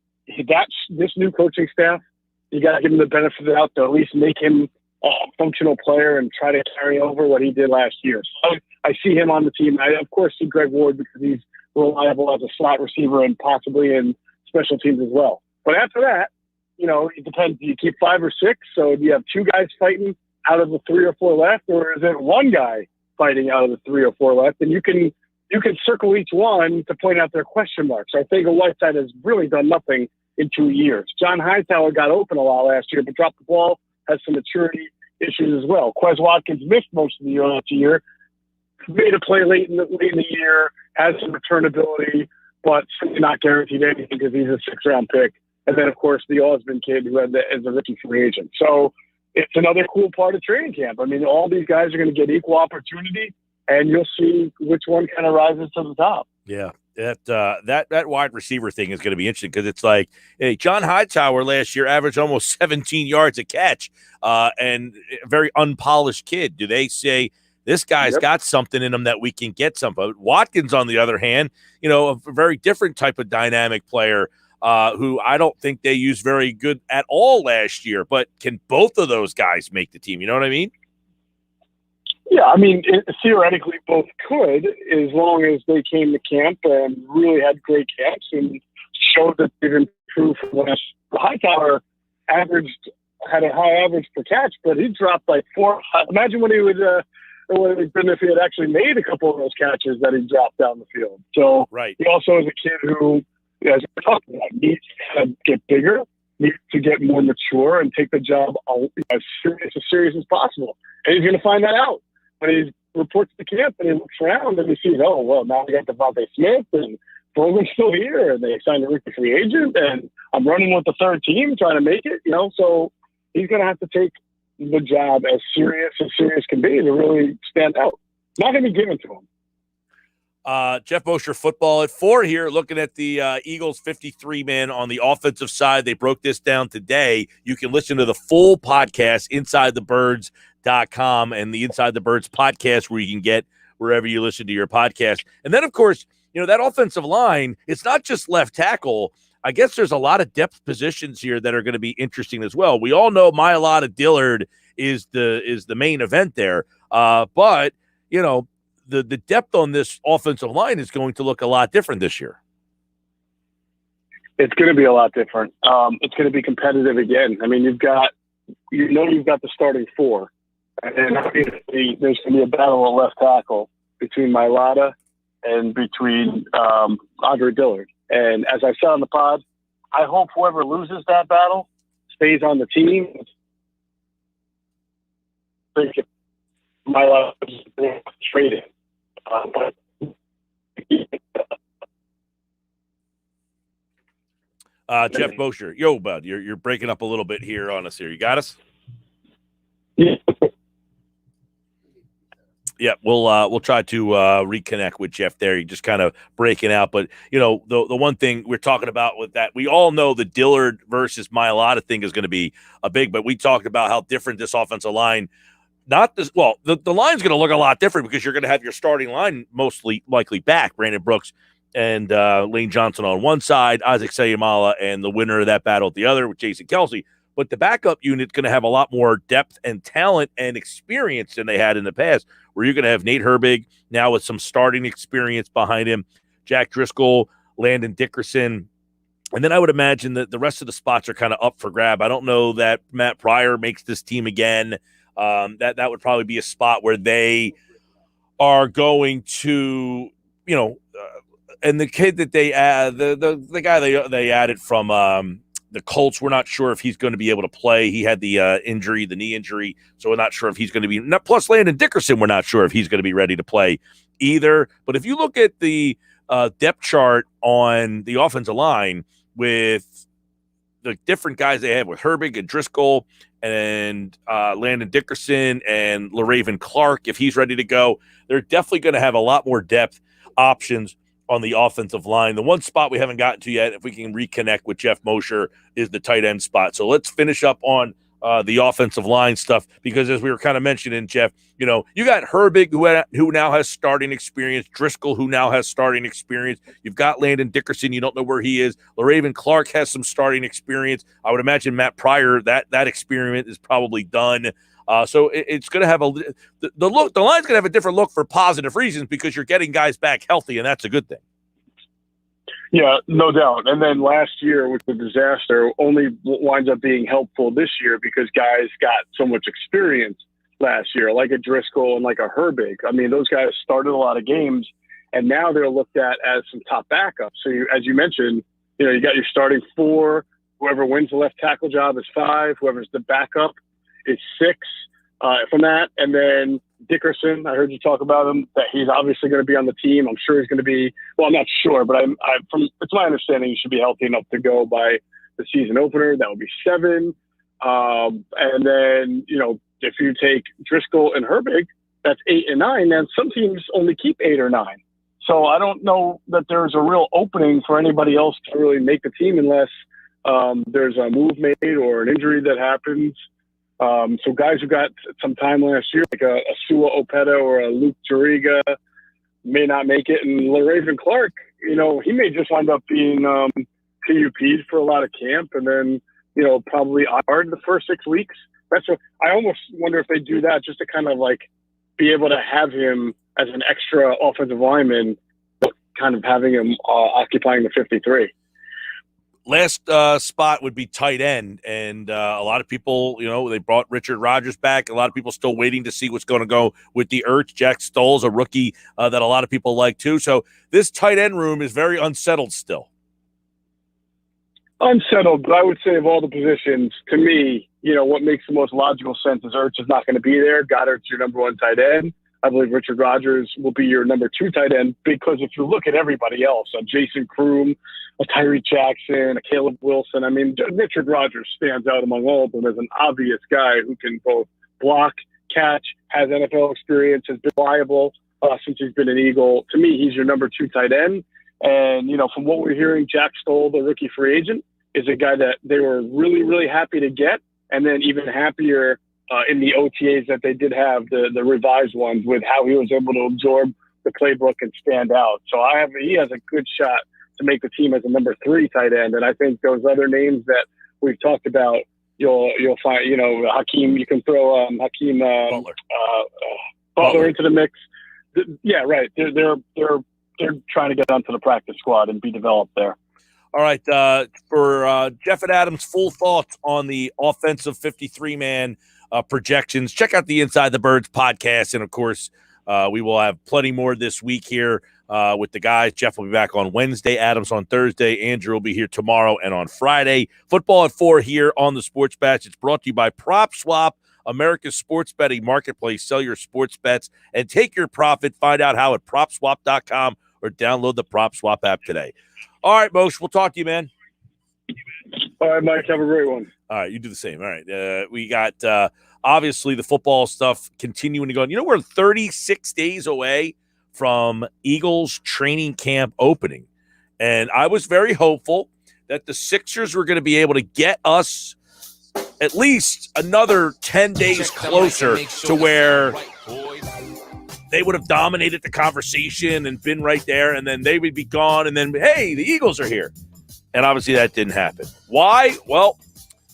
this new coaching staff, you got to give him the benefit of the doubt to at least make him a functional player and try to carry over what he did last year. So I see him on the team. I, of course, see Greg Ward because he's reliable as a slot receiver and possibly in special teams as well. But after that, it depends. Do you keep 5 or 6? So do you have 2 guys fighting out of the 3 or 4 left, or is it 1 guy fighting out of the 3 or 4 left? And you can circle each one to point out their question marks. I think Whiteside has really done nothing in 2 years. John Hightower got open a lot last year, but dropped the ball, has some maturity issues as well. Quez Watkins missed most of the year last year, made a play late in the year, has some return ability, but not guaranteed anything because he's a 6th-round pick. And then, of course, the Osmond kid who is a rookie free agent. So it's another cool part of training camp. I mean, all these guys are going to get equal opportunity, and you'll see which one kind of rises to the top. Yeah. That wide receiver thing is going to be interesting because it's like, hey, John Hightower last year averaged almost 17 yards a catch, and a very unpolished kid. Do they say this guy's got something in him that we can get some? But Watkins, on the other hand, a very different type of dynamic player who I don't think they used very good at all last year. But can both of those guys make the team? You know what I mean? Yeah, I mean, theoretically both could, as long as they came to camp and really had great camps and showed that they've improved from last year. Hightower had a high average per catch, but he dropped like 4. Imagine what he would have been if he had actually made a couple of those catches that he dropped down the field. So he also is a kid who, as we're talking about, needs to get bigger, needs to get more mature, and take the job as serious as possible. And he's going to find that out when he reports to camp and he looks around and he sees, oh, well, now we got Devontae Smith and Fulgham's still here, and they signed a rookie free agent, and I'm running with the 3rd team trying to make it, so he's going to have to take the job as serious can be to really stand out. Not going to be given to him. Geoff Mosher football at 4 here, looking at the Eagles 53-man on the offensive side. They broke this down today. You can listen to the full podcast, InsideTheBirds.com, and the Inside the Birds podcast, where you can get wherever you listen to your podcast. And then, of course, that offensive line, it's not just left tackle. I guess there's a lot of depth positions here that are going to be interesting as well. We all know Mailata Dillard is the main event there. But, the depth on this offensive line is going to look a lot different this year. It's going to be a lot different. It's going to be competitive again. I mean, you've got the starting 4, and then obviously there's going to be a battle at left tackle between Mailata and between Andre Dillard. And as I said on the pod, I hope whoever loses that battle stays on the team. Mailata is traded. Geoff Mosher. Yo, bud, you're breaking up a little bit here on us here. You got us? Yeah. Yeah, we'll try to reconnect with Geoff there. You're just kind of breaking out. But, the one thing we're talking about with that, we all know the Dillard versus Mailata thing is going to be a big, but we talked about how different this offensive line, the line's going to look a lot different because you're going to have your starting line mostly likely back, Brandon Brooks and Lane Johnson on one side, Isaac Sayamala, and the winner of that battle at the other with Jason Kelsey. But the backup unit's going to have a lot more depth and talent and experience than they had in the past, where you're going to have Nate Herbig now with some starting experience behind him, Jack Driscoll, Landon Dickerson. And then I would imagine that the rest of the spots are kind of up for grab. I don't know that Matt Pryor makes this team again. That would probably be a spot where they are going to, and the kid that they add, the guy they added from the Colts, we're not sure if he's going to be able to play. He had the knee injury, so we're not sure if he's going to be. Plus, Landon Dickerson, we're not sure if he's going to be ready to play either. But if you look at the depth chart on the offensive line with the different guys they have with Herbig and Driscoll and Landon Dickerson and LaRaven Clark, if he's ready to go, they're definitely going to have a lot more depth options on the offensive line. The one spot we haven't gotten to yet, if we can reconnect with Geoff Mosher, is the tight end spot. So let's finish up on the offensive line stuff, because as we were kind of mentioning, Geoff, you got Herbig who now has starting experience, Driscoll who now has starting experience. You've got Landon Dickerson, you don't know where he is. LaRaven Clark has some starting experience. I would imagine Matt Pryor, that experiment is probably done. So it's going to have the look. The line's going to have a different look for positive reasons because you're getting guys back healthy, and that's a good thing. Yeah, no doubt. And then last year with the disaster only winds up being helpful this year because guys got so much experience last year, like a Driscoll and like a Herbig. I mean, those guys started a lot of games, and now they're looked at as some top backups. So as you mentioned, you got your starting 4. Whoever wins the left tackle job is 5. Whoever's the backup is 6 from that. And then Dickerson, I heard you talk about him, that he's obviously going to be on the team. I'm sure he's going to be, well, I'm not sure, but it's my understanding he should be healthy enough to go by the season opener. That would be 7. And then, if you take Driscoll and Herbig, that's 8 and 9. And some teams only keep 8 or 9. So I don't know that there's a real opening for anybody else to really make the team unless there's a move made or an injury that happens. So guys who got some time last year, like a Sua Opeta or a Luke Juriga, may not make it. And LaRaven Clark, he may just wind up being PUP'd for a lot of camp and then, probably IR'd the first 6 weeks. I almost wonder if they do that just to kind of like be able to have him as an extra offensive lineman, kind of having him occupying the 53. Last spot would be tight end, and a lot of people, they brought Richard Rodgers back. A lot of people still waiting to see what's going to go with the Ertz. Jack Stoll's a rookie that a lot of people like too. So this tight end room is very unsettled still. Unsettled, but I would say of all the positions, to me, what makes the most logical sense is Ertz is not going to be there. Goddard's your number 1 tight end. I believe Richard Rodgers will be your number 2 tight end because if you look at everybody else, a Jason Kroom, a Tyree Jackson, a Caleb Wilson, I mean, Richard Rodgers stands out among all of them as an obvious guy who can both block, catch, has NFL experience, has been reliable since he's been an Eagle. To me, he's your number 2 tight end. And, from what we're hearing, Jack Stoll, the rookie free agent, is a guy that they were really, really happy to get. And then even happier in the OTAs that they did have, the revised ones, with how he was able to absorb the playbook and stand out. So he has a good shot to make the team as a number 3 tight end. And I think those other names that we've talked about, you'll find, Hakeem, you can throw Hakeem Butler into the mix. Yeah, right. They're trying to get onto the practice squad and be developed there. All right. For Geoff and Adam's full thoughts on the offensive 53-man projections, check out the Inside the Birds podcast. And, of course, we will have plenty more this week here with the guys. Geoff will be back on Wednesday. Adam's on Thursday. Andrew will be here tomorrow and on Friday. Football at 4 here on the Sports Batch. It's brought to you by PropSwap, America's sports betting marketplace. Sell your sports bets and take your profit. Find out how at PropSwap.com or download the PropSwap app today. All right, Moshe, we'll talk to you, man. All right, Mike, have a great one. All right, you do the same. All right. We got obviously the football stuff continuing to go on. You know, we're 36 days away from Eagles training camp opening. And I was very hopeful that the Sixers were going to be able to get us at least another 10 days closer to where they would have dominated the conversation and been right there, and then they would be gone, and then, hey, the Eagles are here. And obviously that didn't happen. Why? Well,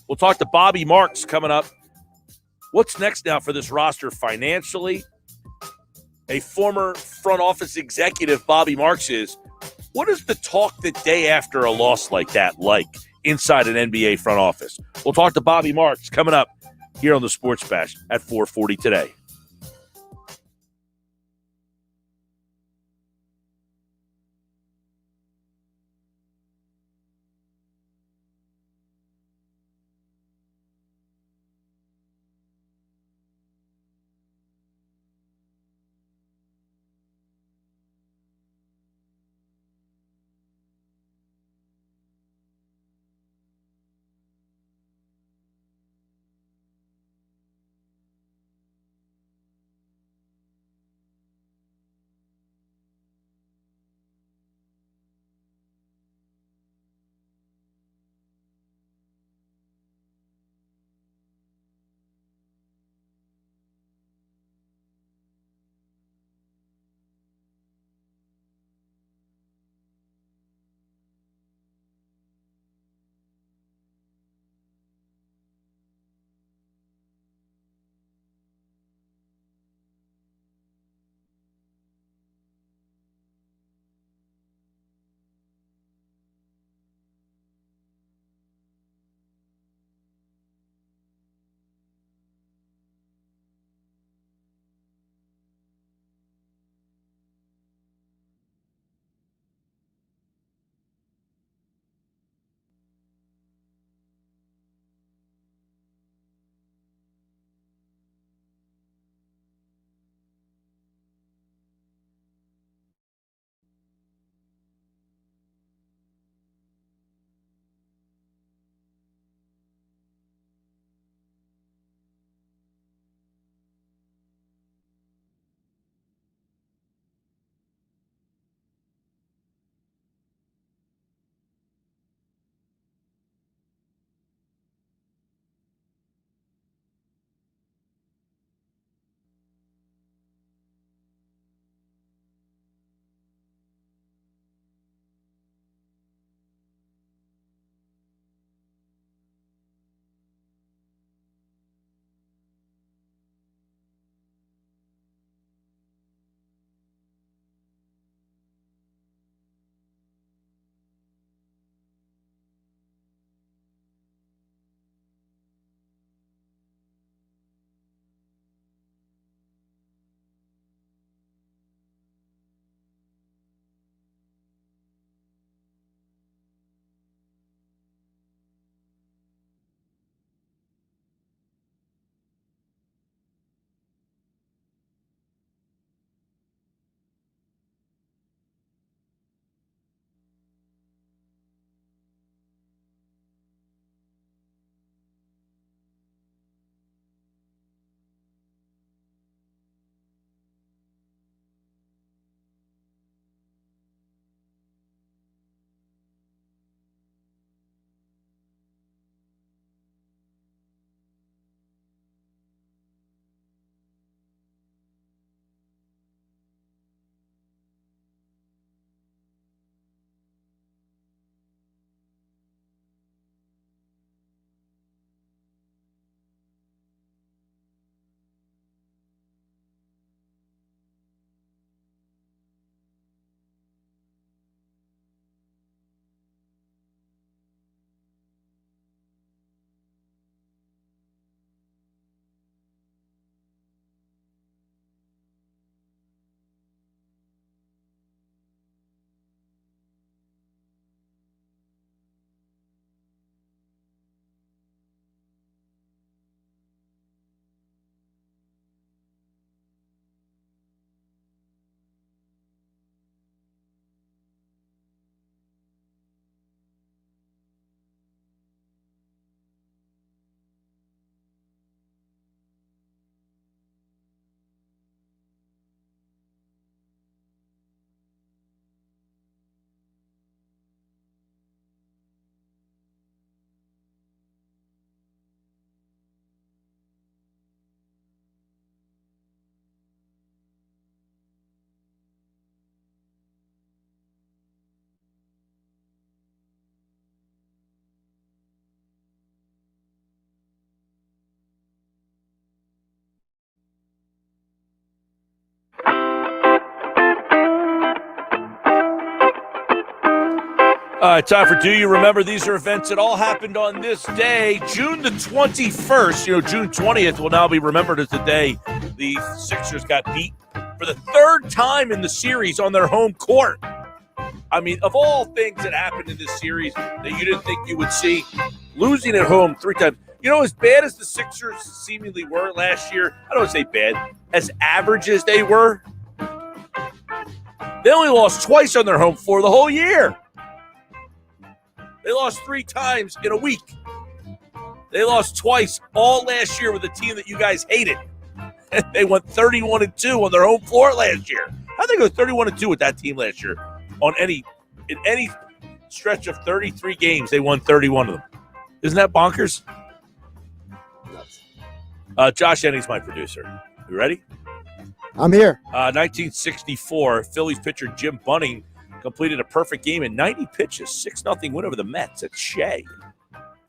we'll talk to Bobby Marks coming up. What's next now for this roster financially? A former front office executive, Bobby Marks, is, what is the talk the day after a loss like that like inside an NBA front office? We'll talk to Bobby Marks coming up here on the Sports Bash at 4:40 today. Time for Do You Remember? These are events that all happened on this day, June the 21st. June 20th will now be remembered as the day the Sixers got beat for the third time in the series on their home court. I mean, of all things that happened in this series that you didn't think you would see, losing at home 3 times. As bad as the Sixers seemingly were last year, I don't want to say bad, as average as they were, they only lost twice on their home floor the whole year. They lost 3 times in a week. They lost twice all last year with a team that you guys hated. And they went 31-2 on their home floor last year. How'd they go 31-2 with that team last year? In any stretch of 33 games, they won 31 of them. Isn't that bonkers? Josh Ennie's my producer. You ready? I'm here. 1964, Phillies pitcher Jim Bunning completed a perfect game in 90 pitches, 6-0 win over the Mets at Shea.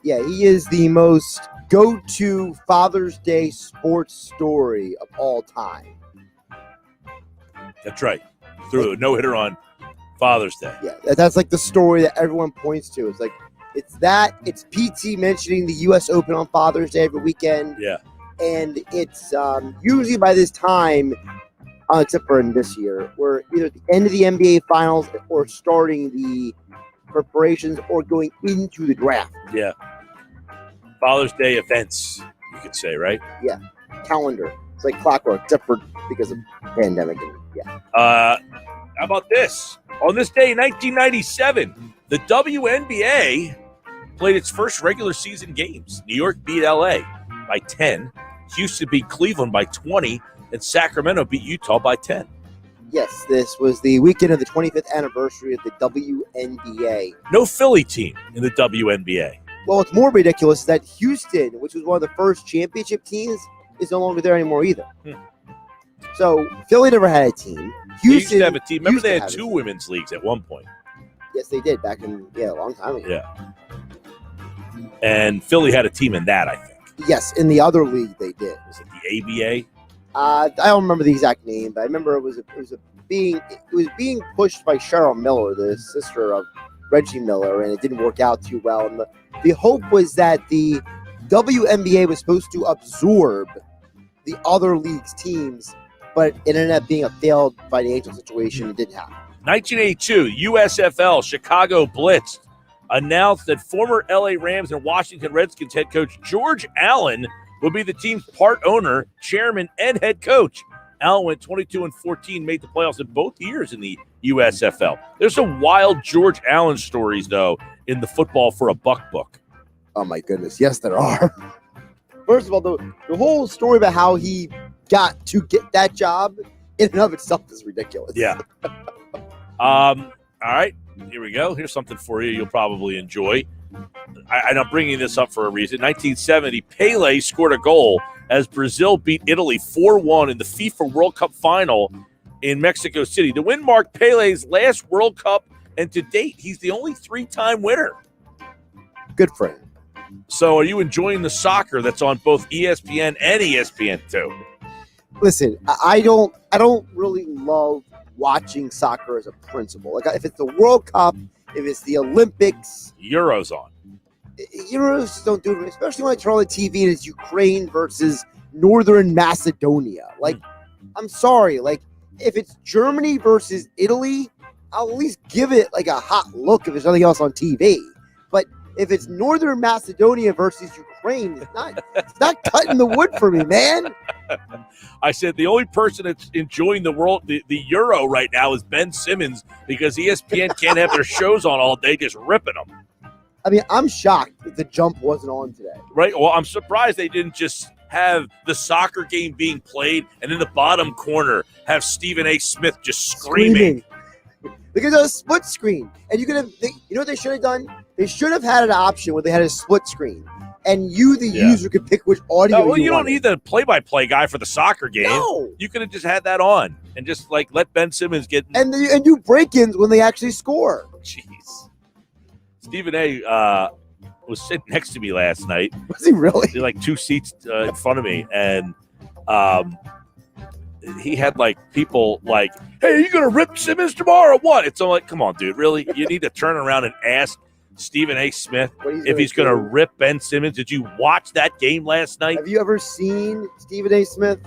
Yeah, he is the most go-to Father's Day sports story of all time. That's right. Threw a no-hitter on Father's Day. Yeah, that's like the story that everyone points to. It's like, it's PT mentioning the U.S. Open on Father's Day every weekend. Yeah. And it's usually by this time, except for in this year, we're either at the end of the NBA Finals or starting the preparations or going into the draft. Yeah. Father's Day events, you could say, right? Yeah. Calendar. It's like clockwork, except for because of pandemic. And, yeah. How about this? On this day in 1997, the WNBA played its first regular season games. New York beat LA by 10. Houston beat Cleveland by 20. And Sacramento beat Utah by 10. Yes, this was the weekend of the 25th anniversary of the WNBA. No Philly team in the WNBA. Well, what's more ridiculous is that Houston, which was one of the first championship teams, is no longer there anymore either. So Philly never had a team. Houston They used to have a team. Remember they had 2 women's leagues at one point. Yes, they did back in a long time ago. Yeah. And Philly had a team in that, I think. Yes, in the other league they did. Was it the ABA? I don't remember the exact name, but I remember it was being pushed by Cheryl Miller, the sister of Reggie Miller, and it didn't work out too well. And the hope was that the WNBA was supposed to absorb the other league's teams, but it ended up being a failed financial situation. It didn't happen. 1982, USFL Chicago Blitz announced that former LA Rams and Washington Redskins head coach George Allen would be the team's part owner, chairman, and head coach. Allen went 22-14, made the playoffs in both years in the USFL. There's some wild George Allen stories, though, in the Football for a Buck book. Oh, my goodness. Yes, there are. First of all, the whole story about how he got to get that job in and of itself is ridiculous. Yeah. All right. Here we go. Here's something for you you'll probably enjoy. And I'm bringing this up for a reason. 1970, Pele scored a goal as Brazil beat Italy 4-1 in the FIFA World Cup final in Mexico City. The win marked Pele's last World Cup, and to date, he's the only 3-time winner. Good for him. So are you enjoying the soccer that's on both ESPN and ESPN2? Listen, I don't really love watching soccer as a principle. Like if it's the World Cup, if it's the Olympics, Euros on. Euros don't do it, especially when I turn on the TV and it's Ukraine versus Northern Macedonia. Like, I'm sorry, like if it's Germany versus Italy, I'll at least give it like a hot look if there's nothing else on TV. But if it's Northern Macedonia versus Ukraine, it's not cutting the wood for me, man. I said the only person that's enjoying the Euro right now is Ben Simmons because ESPN can't have their shows on all day just ripping them. I mean, I'm shocked that the jump wasn't on today. Right. Well, I'm surprised they didn't just have the soccer game being played and in the bottom corner have Stephen A. Smith just screaming. Because of a split screen. And you know what they should have done? They should have had an option where they had a split screen. And you, the user, could pick which audio you don't need the play-by-play guy for the soccer game. No. You could have just had that on and just let Ben Simmons get and do break-ins when they actually score. Jeez. Stephen A. Was sitting next to me last night. Was he really? Like 2 seats in front of me, and he had like people like, "Hey, you gonna rip Simmons tomorrow? What?" It's all like, come on, dude, really? You need to turn around and ask Stephen A. Smith if he's gonna rip Ben Simmons. Did you watch that game last night? Have you ever seen Stephen A. Smith?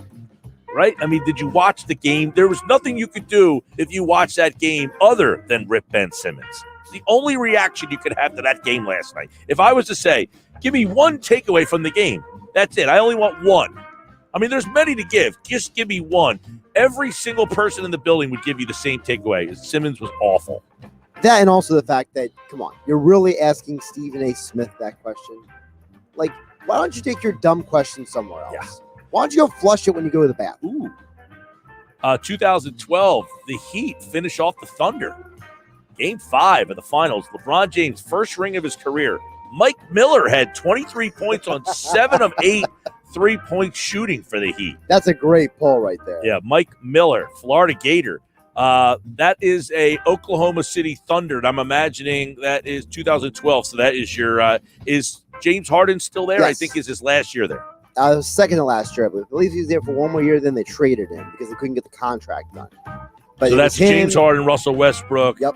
Right? I mean, did you watch the game? There was nothing you could do if you watched that game other than rip Ben Simmons. It's the only reaction you could have to that game last night. If I was to say, give me one takeaway from the game, that's it. I only want one. I mean, there's many to give. Just give me one. Every single person in the building would give you the same takeaway. Simmons was awful. That and also the fact that, come on, you're really asking Stephen A. Smith that question? Like, why don't you take your dumb question somewhere else? Yeah. Why don't you go flush it when you go to the bathroom? 2012, the Heat finish off the Thunder. Game 5 of the finals. LeBron James' first ring of his career. Mike Miller had 23 points on 7 of 8 3-point shooting for the Heat. That's a great pull right there. Yeah, Mike Miller, Florida Gator. That is a Oklahoma City Thunder. And I'm imagining that is 2012. So that is your is James Harden still there? Yes. I think is his last year there. Second to last year, I believe he was there for one more year. Then they traded him because they couldn't get the contract done. But So that's him, James Harden, Russell Westbrook, Yep.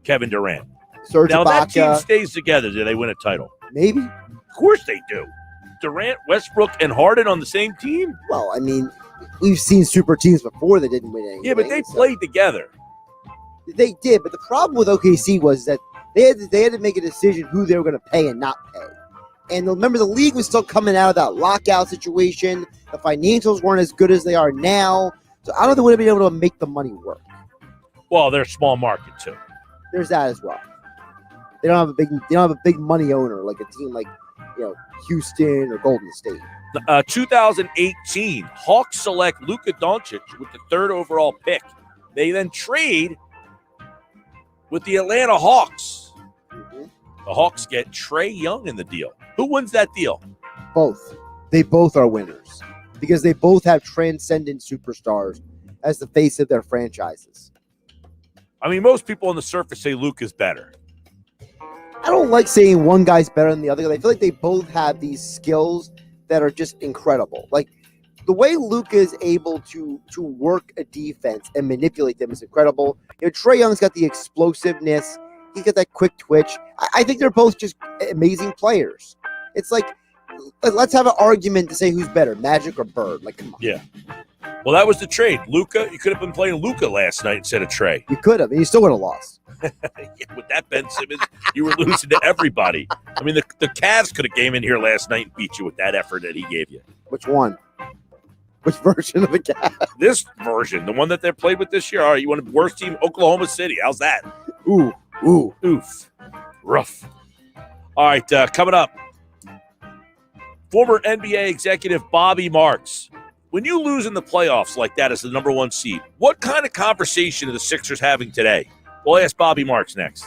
Kevin Durant. Serge Now that team Ibaka, stays together. Do they win a title? maybe. Of course they do. Durant, Westbrook, and Harden on the same team? Well, I mean, we've seen super teams before that didn't win anything. Yeah, but they so- played together. They did, but the problem with OKC was that they had to make a decision who they were going to pay and not pay. And remember, the league was still coming out of that lockout situation. The financials weren't as good as they are now. So I don't think they would have been able to make the money work. Well, they're a small market too. There's that as well. They don't have a big money owner like a team like Houston or Golden State. 2018, Hawks select Luka Doncic with the 3rd overall pick. They then trade with the Atlanta Hawks. Mm-hmm. The Hawks get Trae Young in the deal. Who wins that deal? Both. They both are winners because they both have transcendent superstars as the face of their franchises. I mean, most people on the surface say Luka's better. I don't like saying one guy's better than the other because I feel like they both have these skills that are just incredible. Like the way Luka is able to work a defense and manipulate them is incredible. Trae Young's got the explosiveness. He's got that quick twitch. I think they're both just amazing players. It's like, let's have an argument to say who's better, Magic or Bird. Like, come on. Yeah. Well, that was the trade. Luka, you could have been playing Luka last night instead of Trae. You could have, and you still would have lost. Yeah, with that Ben Simmons, you were losing to everybody. I mean, the Cavs could have came in here last night and beat you with that effort that he gave you. Which one? Which version of the Cavs? This version, the one that they played with this year. All right, you want a worst team? Oklahoma City. How's that? Ooh. Oof. Rough. All right, coming up. Former NBA executive Bobby Marks. When you lose in the playoffs like that as the number 1 seed, what kind of conversation are the Sixers having today? We'll ask Bobby Marks next.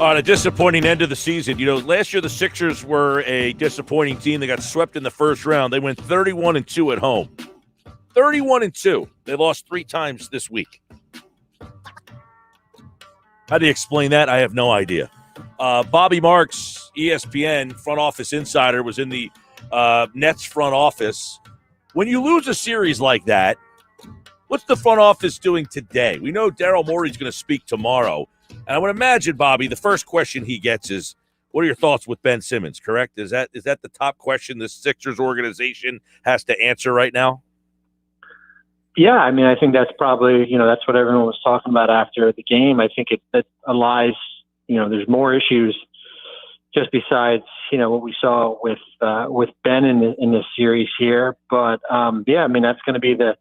On a disappointing end of the season, last year the Sixers were a disappointing team. They got swept in the first round. They went 31-2 at home. 31-2. They lost 3 times this week. How do you explain that? I have no idea. Bobby Marks, ESPN front office insider, was in the Nets front office. When you lose a series like that, what's the front office doing today? We know Daryl Morey's going to speak tomorrow. And I would imagine, Bobby, the first question he gets is, what are your thoughts with Ben Simmons, correct? Is that the top question the Sixers organization has to answer right now? Yeah, I mean, I think that's probably, that's what everyone was talking about after the game. I think it lies, there's more issues just besides, what we saw with Ben in this series here. But, yeah, I mean, that's going to be the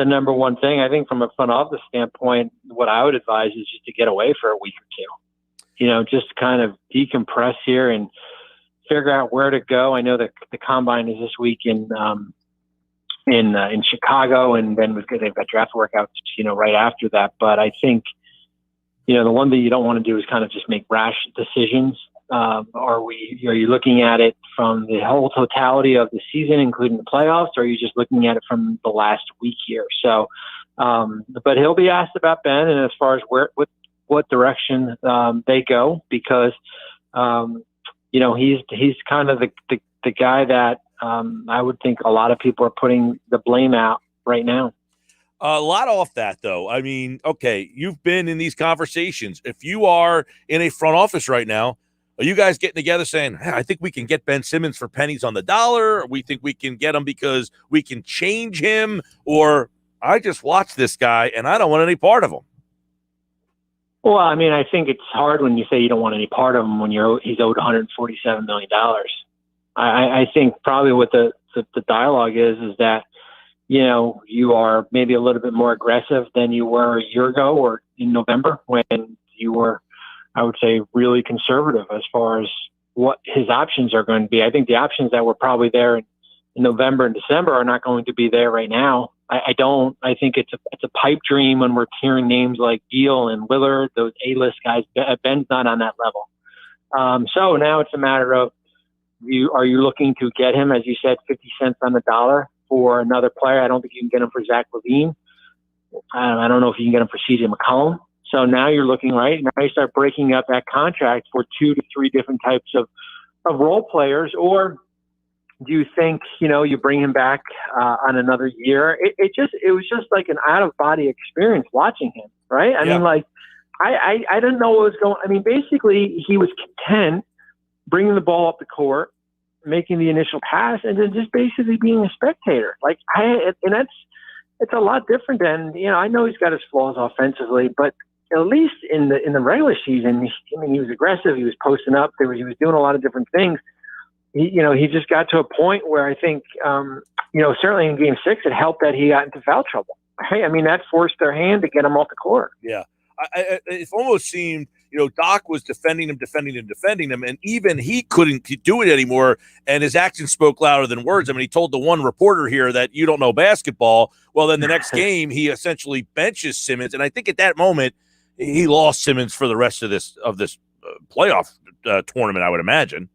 number one thing. I think from a front office standpoint, what I would advise is just to get away for a week or two, just kind of decompress here and figure out where to go. I know that the combine is this week in Chicago, and then they've got draft workouts, right after that. But I think, the one thing you don't want to do is kind of just make rash decisions. Are you looking at it from the whole totality of the season, including the playoffs, or are you just looking at it from the last week here? So, but he'll be asked about Ben and as far as what direction they go, because he's kind of the guy that I would think a lot of people are putting the blame out right now. A lot off that, though. I mean, okay, you've been in these conversations. If you are in a front office right now, are you guys getting together saying, hey, I think we can get Ben Simmons for pennies on the dollar, or we think we can get him because we can change him, or I just watched this guy and I don't want any part of him? Well, I mean, I think it's hard when you say you don't want any part of him when he's owed $147 million. I think probably what the dialogue is that, you are maybe a little bit more aggressive than you were a year ago or in November, when you were, I would say, really conservative as far as what his options are going to be. I think the options that were probably there in November and December are not going to be there right now. I think it's a pipe dream when we're hearing names like Gill and Lillard, those A-list guys. Ben's not on that level. So now it's a matter of, are you looking to get him, as you said, 50 cents on the dollar for another player? I don't think you can get him for Zach LaVine. I don't know if you can get him for CJ McCollum. So now you're looking, right, now you start breaking up that contract for 2 to 3 different types of role players. Or do you think, you bring him back on another year? It was just like an out-of-body experience watching him, right? I mean, like, I didn't know what was going on. I mean, basically, he was content bringing the ball up the court, making the initial pass, and then just basically being a spectator. Like, it's a lot different than, I know he's got his flaws offensively, but at least in the regular season, he was aggressive. He was posting up. He was doing a lot of different things. He just got to a point where I think, certainly in Game 6, it helped that he got into foul trouble. Right? I mean, that forced their hand to get him off the court. Yeah. It almost seemed, Doc was defending him, and even he couldn't do it anymore, and his actions spoke louder than words. I mean, he told the one reporter here that you don't know basketball. Well, then the next game, he essentially benches Simmons, and I think at that moment, he lost Simmons for the rest of this playoff tournament, I would imagine.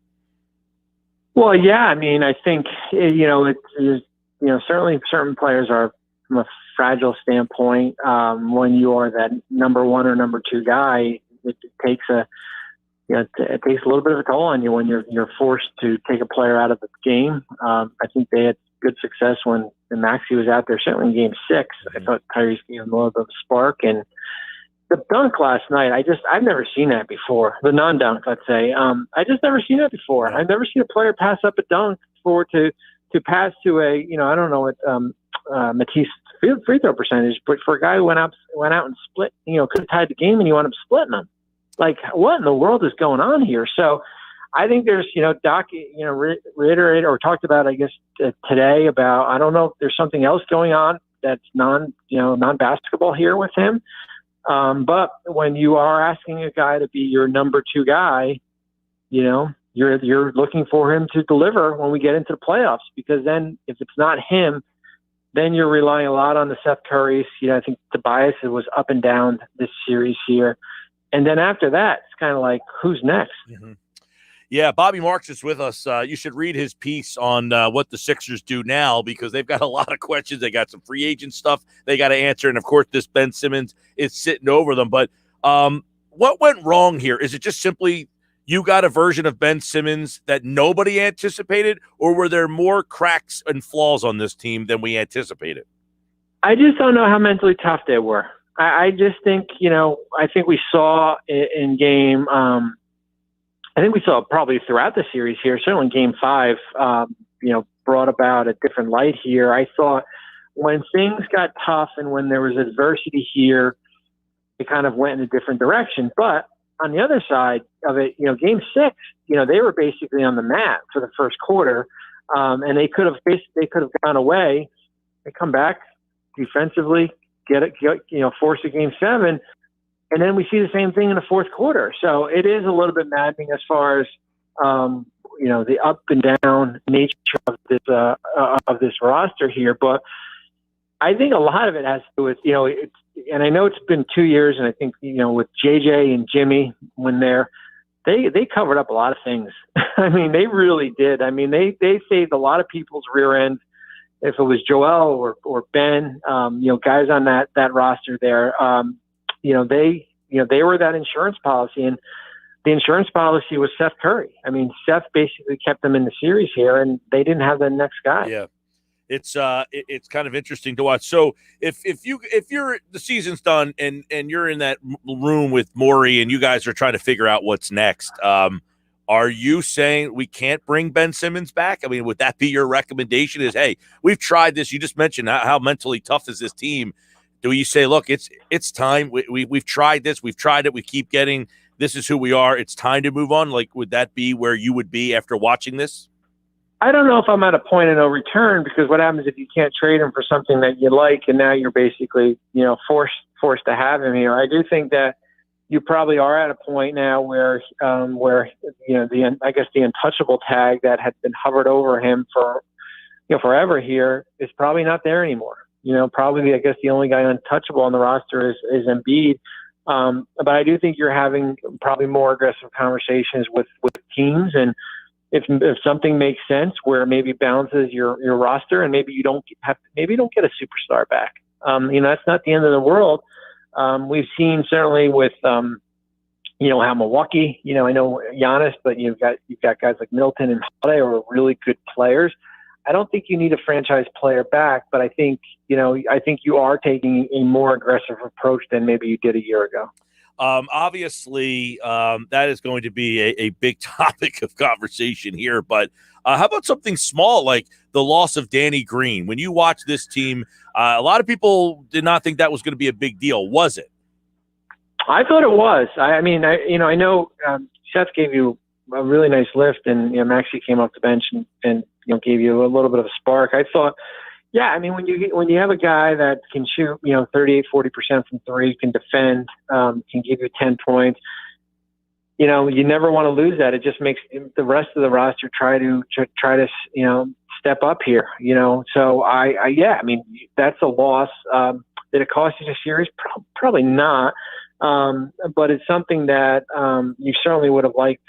Well, yeah, I mean, I think, certainly certain players are, from a fragile standpoint, when you are that number 1 or number 2 guy, it takes a little bit of a toll on you when you're forced to take a player out of the game. I think they had good success when Maxey was out there, certainly in Game 6. I thought Tyrese gave him a little bit of a spark. And the dunk last night, I've never seen that before. The non-dunk, let's say. I just never seen that before. I've never seen a player pass up a dunk to pass to a, I don't know what Matisse free throw percentage, but for a guy who went out and split, could have tied the game and you wound up splitting them. Like, what in the world is going on here? So I think there's, Doc, reiterated or talked about, I guess, today about, I don't know if there's something else going on that's non-basketball here with him. But when you are asking a guy to be your number 2 guy, you're looking for him to deliver when we get into the playoffs, because then if it's not him, then you're relying a lot on the Seth Currys. I think Tobias was up and down this series here. And then after that, it's kind of like, who's next? Mm-hmm. Yeah, Bobby Marks is with us. You should read his piece on what the Sixers do now, because they've got a lot of questions. They got some free agent stuff they got to answer. And, of course, this Ben Simmons is sitting over them. But what went wrong here? Is it just simply you got a version of Ben Simmons that nobody anticipated, or were there more cracks and flaws on this team than we anticipated? I just don't know how mentally tough they were. I just think, I think we saw in game I think we saw probably throughout the series here, certainly game 5, brought about a different light here. I thought when things got tough and when there was adversity here, it kind of went in a different direction. But on the other side of it, game 6, they were basically on the mat for the first quarter, and they could have gone away. They come back defensively, force a game 7. And then we see the same thing in the fourth quarter. So it is a little bit maddening as far as, the up and down nature of this roster here. But I think a lot of it has to do with, and I know it's been 2 years, and I think, with JJ and Jimmy when they covered up a lot of things. I mean, they really did. I mean, they saved a lot of people's rear ends. If it was Joel or Ben, guys on that roster there, they were that insurance policy, and the insurance policy was Seth Curry. I mean, Seth basically kept them in the series here, and they didn't have the next guy. Yeah, it's kind of interesting to watch. So if you're the season's done and you're in that room with Morey and you guys are trying to figure out what's next, are you saying we can't bring Ben Simmons back? I mean, would that be your recommendation? Is, hey, we've tried this. You just mentioned how mentally tough is this team. Do you say, look, it's time. We've tried this. We've tried it. We keep getting, this is who we are. It's time to move on. Like, would that be where you would be after watching this? I don't know if I'm at a point of no return, because what happens if you can't trade him for something that you like, and now you're basically, forced to have him here. I do think that you probably are at a point now where I guess the untouchable tag that had been hovered over him for, forever here is probably not there anymore. Probably, I guess, the only guy untouchable on the roster is Embiid. But I do think you're having probably more aggressive conversations with teams. And if something makes sense where maybe balances your roster, and maybe you don't get a superstar back, that's not the end of the world. We've seen certainly with, how Milwaukee, I know Giannis, but you've got guys like Middleton and Holiday are really good players. I don't think you need a franchise player back, but I think you are taking a more aggressive approach than maybe you did a year ago. Obviously, that is going to be a big topic of conversation here. But how about something small like the loss of Danny Green? When you watch this team, a lot of people did not think that was going to be a big deal. Was it? I thought it was. I know Seth gave you a really nice lift, and Maxey came off the bench and gave you a little bit of a spark. I thought, when you have a guy that can shoot 38-40% from three, can defend, can give you 10 points, you never want to lose that. It just makes the rest of the roster try to step up here. So that's a loss. Did it cost you the series? Probably not. But it's something that you certainly would have liked.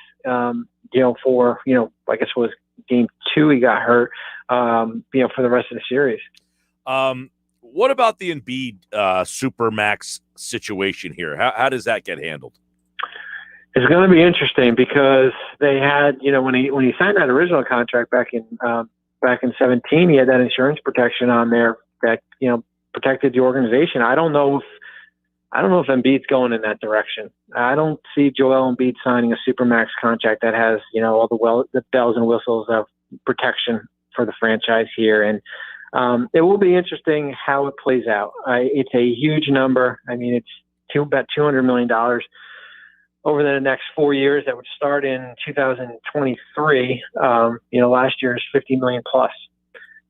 For I guess it was game 2 he got hurt. For the rest of the series. What about the Embiid Supermax situation here? How does that get handled? It's going to be interesting because they had, when he signed that original contract back in 2017, he had that insurance protection on there that protected the organization. I don't know if Embiid's going in that direction. I don't see Joel Embiid signing a Supermax contract that has, all the bells and whistles of protection for the franchise here. And it will be interesting how it plays out. It's a huge number. I mean, it's about $200 million over the next 4 years. That would start in 2023. Last year's $50 million plus.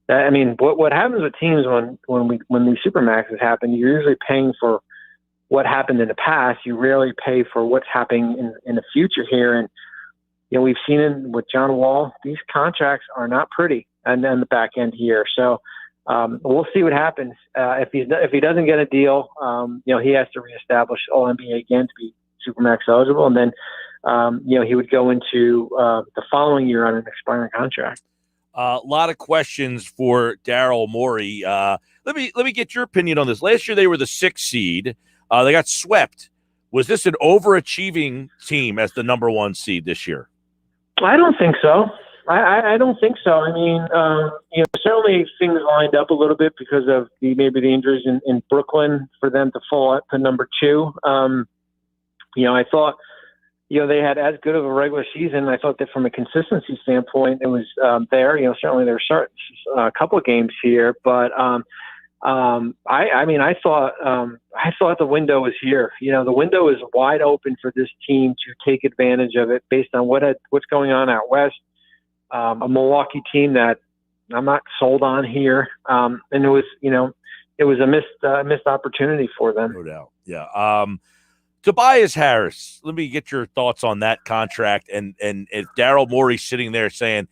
What happens with teams when these Supermaxes happen, you're usually paying for what happened in the past. You rarely pay for what's happening in the future here. And, we've seen it with John Wall. These contracts are not pretty, and then the back end here. So we'll see what happens. If he doesn't get a deal, he has to reestablish All-NBA again Supermax eligible, and then he would go into the following year on an expiring contract. A lot of questions for Daryl Morey. Let me get your opinion on this. Last year they were the 6th seed. They got swept. Was this an overachieving team as the number 1 seed this year? I don't think so. I don't think so. I mean, certainly things lined up a little bit because of maybe the injuries in Brooklyn for them to fall to number 2. I thought, they had as good of a regular season. I thought that from a consistency standpoint, it was there. Certainly there were a couple of games here, but I thought the window was here. The window is wide open for this team to take advantage of it based on what's going on out west. A Milwaukee team that I'm not sold on here, and it was a missed opportunity for them. No doubt, yeah. Tobias Harris, let me get your thoughts on that contract. And if Daryl Morey's sitting there saying,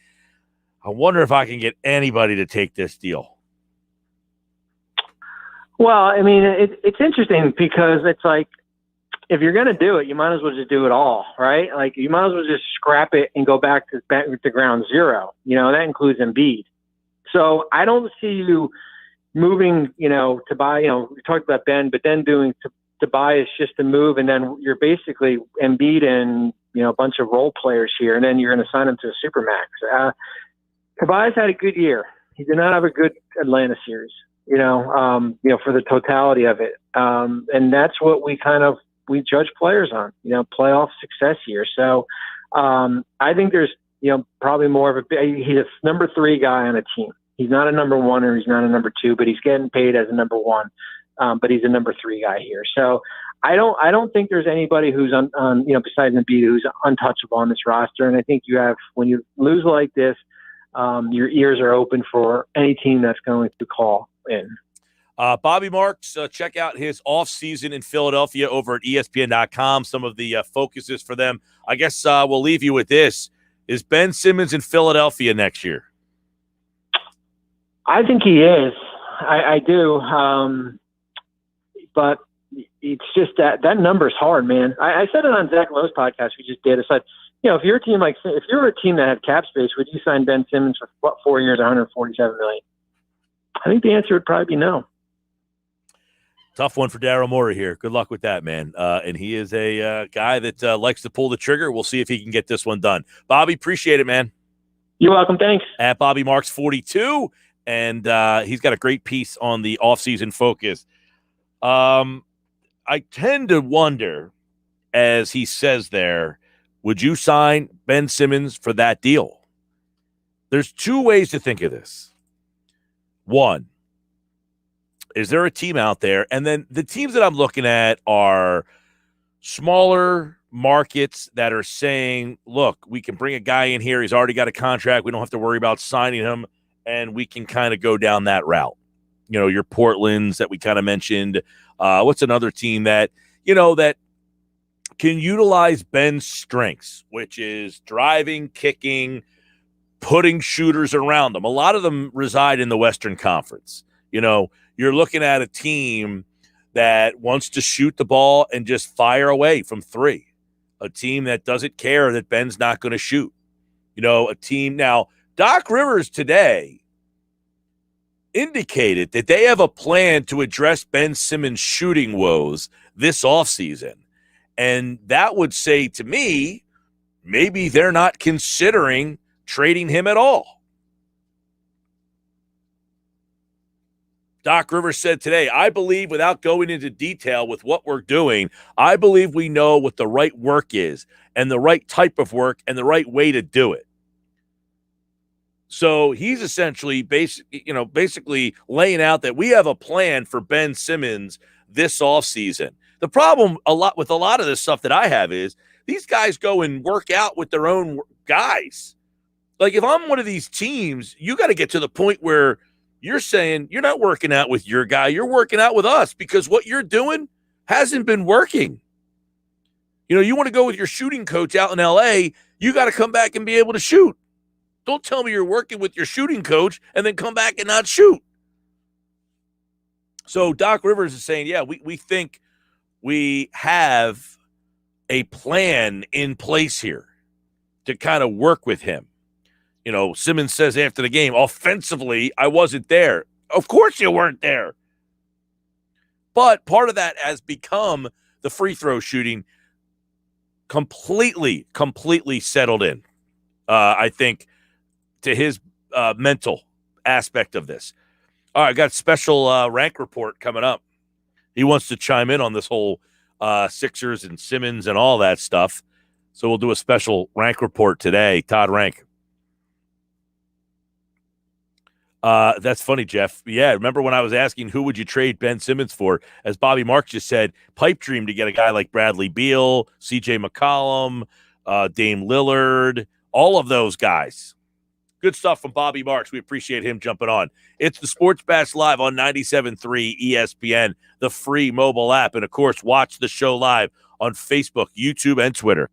I wonder if I can get anybody to take this deal. Well, I mean, it's interesting because it's like, if you're going to do it, you might as well just do it all, right? Like, you might as well just scrap it and go back to ground zero. That includes Embiid. So I don't see you moving, to buy, we talked about Ben, but then doing Tobias just to move, and then you're basically Embiid and a bunch of role players here, and then you're going to sign him to a supermax. Tobias had a good year. He did not have a good Atlanta series, for the totality of it, and that's what we judge players on, playoff success here. So I think there's probably more of he's a number 3 guy on a team. He's not a number 1 or he's not a number 2, but he's getting paid as a number 1. But he's a number 3 guy here. So I don't think there's anybody who's on besides Embiid who's untouchable on this roster. And I think when you lose like this, your ears are open for any team that's going to call in. Bobby Marks, check out his offseason in Philadelphia over at ESPN.com. Some of the focuses for them. I guess we'll leave you with this. Is Ben Simmons in Philadelphia next year? I think he is. I do. But it's just that number is hard, man. I said it on Zach Lowe's podcast we just did. It's like, if you're a team if you're a team that had cap space, would you sign Ben Simmons for 4 years, $147 million? I think the answer would probably be no. Tough one for Daryl Morey here. Good luck with that, man. And he is a guy that likes to pull the trigger. We'll see if he can get this one done. Bobby, appreciate it, man. You're welcome. Thanks. At Bobby Marks 42, and he's got a great piece on the offseason focus. I tend to wonder, as he says there, would you sign Ben Simmons for that deal? There's 2 ways to think of this. One, is there a team out there? And then the teams that I'm looking at are smaller markets that are saying, look, we can bring a guy in here. He's already got a contract. We don't have to worry about signing him, and we can kind of go down that route. Your Portlands that we kind of mentioned. What's another team that, that can utilize Ben's strengths, which is driving, kicking, putting shooters around them. A lot of them reside in the Western Conference. You're looking at a team that wants to shoot the ball and just fire away from 3. A team that doesn't care that Ben's not going to shoot. A team now, Doc Rivers today indicated that they have a plan to address Ben Simmons' shooting woes this offseason. And that would say to me, maybe they're not considering trading him at all. Doc Rivers said today, I believe, without going into detail with what we're doing, I believe we know what the right work is and the right type of work and the right way to do it. So he's essentially basically laying out that we have a plan for Ben Simmons this offseason. The problem with a lot of this stuff that I have is these guys go and work out with their own guys. Like, if I'm one of these teams, you got to get to the point where you're saying you're not working out with your guy. You're working out with us because what you're doing hasn't been working. You want to go with your shooting coach out in L.A., you got to come back and be able to shoot. Don't tell me you're working with your shooting coach and then come back and not shoot. So Doc Rivers is saying, yeah, we think we have a plan in place here to kind of work with him. You know, Simmons says after the game, offensively, I wasn't there. Of course you weren't there. But part of that has become the free throw shooting completely settled in, I think, to his mental aspect of this. All right, I got a special rank report coming up. He wants to chime in on this whole Sixers and Simmons and all that stuff. So we'll do a special rank report today. Todd Rank. That's funny, Geoff. Yeah, remember when I was asking who would you trade Ben Simmons for? As Bobby Marks just said, pipe dream to get a guy like Bradley Beal, C.J. McCollum, Dame Lillard, all of those guys. Good stuff from Bobby Marks. We appreciate him jumping on. It's the Sports Bash Live on 97.3 ESPN, the free mobile app. And, of course, watch the show live on Facebook, YouTube, and Twitter.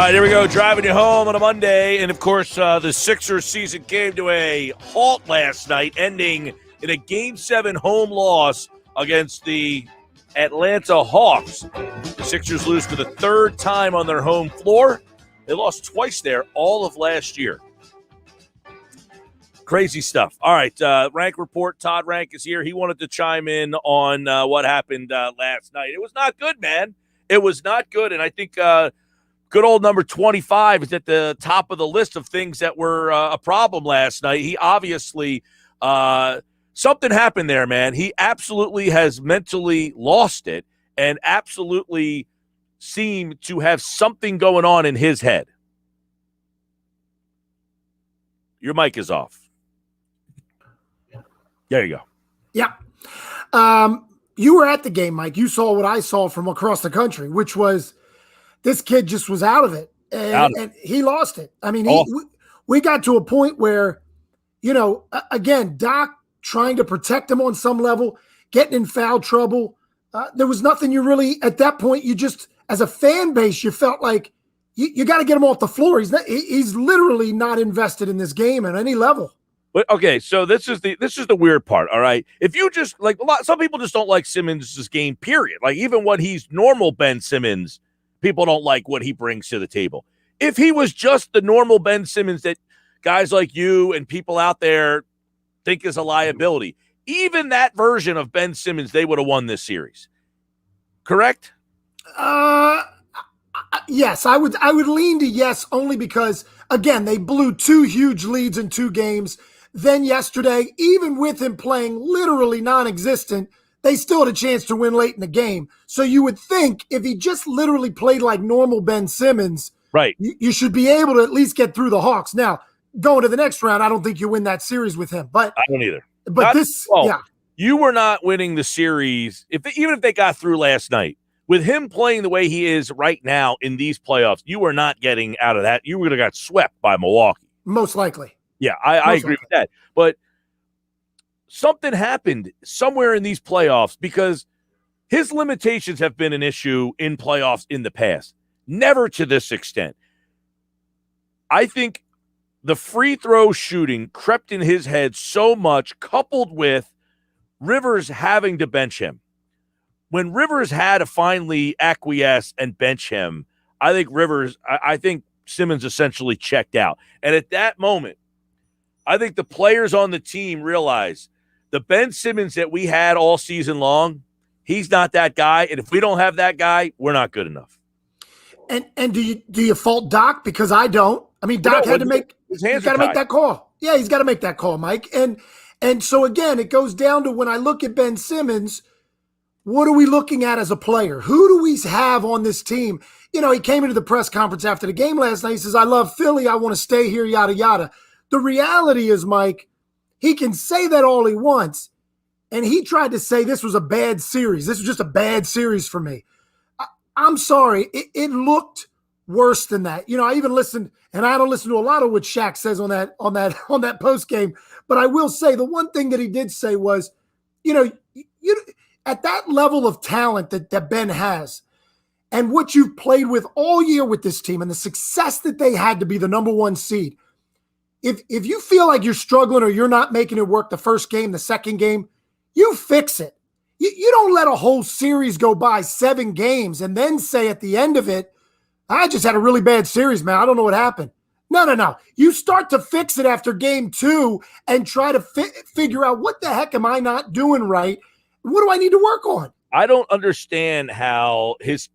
right, here we go. Driving you home on a Monday. And, of course, the Sixers season came to a halt last night, ending in a Game 7 home loss against the Atlanta Hawks. The Sixers lose for the third time on their home floor. They lost twice there all of last year. Crazy stuff. All right, Rank Report. Todd Rank is here. He wanted to chime in on what happened last night. It was not good, man. It was not good, and I think good old number 25 is at the top of the list of things that were a problem last night. He obviously something happened there, man. He absolutely has mentally lost it and absolutely seemed to have something going on in his head. Your mic is off. There you go. Yeah. You were at the game, Mike. You saw what I saw from across the country, which was this kid just was out of it, and he lost it. I mean, we got to a point where, again, Doc trying to protect him on some level, getting in foul trouble. There was nothing you really, at that point, you just, as a fan base, you felt like you got to get him off the floor. He's literally not invested in this game at any level. But okay, so this is the weird part. All right, if you just some people just don't like Simmons' game. Period. Like even when he's normal Ben Simmons, people don't like what he brings to the table. If he was just the normal Ben Simmons that guys like you and people out there think is a liability, even that version of Ben Simmons, they would have won this series. Correct? Yes, I would lean to yes, only because, again, they blew 2 huge leads in 2 games. Then yesterday, even with him playing literally non-existent, they still had a chance to win late in the game. So you would think if he just literally played like normal Ben Simmons, right, you should be able to at least get through the Hawks. Now, going to the next round, I don't think you win that series with him. But I don't either. But you were not winning the series even if they got through last night. With him playing the way he is right now in these playoffs, you were not getting out of that. You would have got swept by Milwaukee. Most likely. Yeah, I agree with that. But something happened somewhere in these playoffs because his limitations have been an issue in playoffs in the past. Never to this extent. I think the free throw shooting crept in his head so much, coupled with Rivers having to bench him. When Rivers had to finally acquiesce and bench him, I think Simmons essentially checked out. And at that moment, I think the players on the team realized the Ben Simmons that we had all season long, he's not that guy. And if we don't have that guy, we're not good enough. And do you fault Doc? Because I don't. I mean, Doc had to make he's got to make that call. Yeah, he's got to make that call, Mike. And so again, it goes down to when I look at Ben Simmons, what are we looking at as a player? Who do we have on this team? He came into the press conference after the game last night. He says, I love Philly. I want to stay here, yada, yada. The reality is, Mike, he can say that all he wants. And he tried to say this was a bad series. This was just a bad series for me. I'm sorry. It looked worse than that. I even listened, and I don't listen to a lot of what Shaq says on that post game. But I will say the one thing that he did say was, at that level of talent that Ben has, and what you've played with all year with this team, and the success that they had to be the number 1 seed. If you feel like you're struggling or you're not making it work the first game, the second game, you fix it. You don't let a whole series go by 7 games and then say at the end of it, I just had a really bad series, man. I don't know what happened. No. You start to fix it after game 2 and try to figure out what the heck am I not doing right? What do I need to work on? I don't understand how this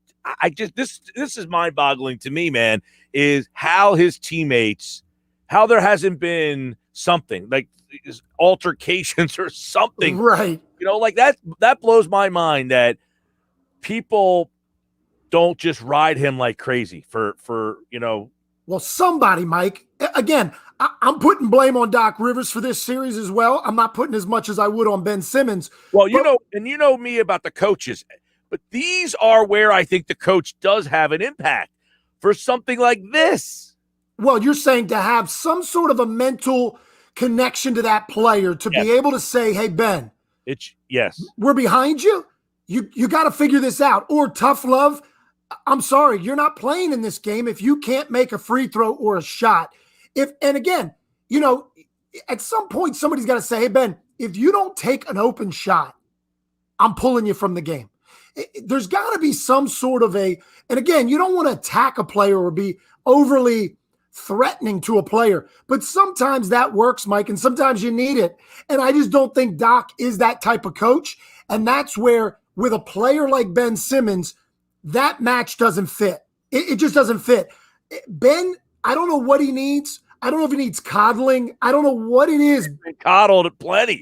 is mind-boggling to me, man, is how his teammates, how there hasn't been something like altercations or something. Right. Like that blows my mind that people don't just ride him like crazy for. Well, somebody, Mike, again, I'm putting blame on Doc Rivers for this series as well. I'm not putting as much as I would on Ben Simmons. Well, you know me about the coaches, but these are where I think the coach does have an impact for something like this. Well, you're saying to have some sort of a mental connection to that player to be able to say, hey, Ben, yes, we're behind you. You got to figure this out. Or tough love. I'm sorry, you're not playing in this game if you can't make a free throw or a shot. And again, at some point somebody's got to say, hey, Ben, if you don't take an open shot, I'm pulling you from the game. There's got to be some sort of and again, you don't want to attack a player or be overly threatening to a player, but sometimes that works, Mike, and sometimes you need it. And I just don't think Doc is that type of coach. And that's where, with a player like Ben Simmons, that match doesn't fit. It just doesn't fit. Ben, I don't know what he needs. I don't know if he needs coddling. I don't know what it is. He's been coddled plenty.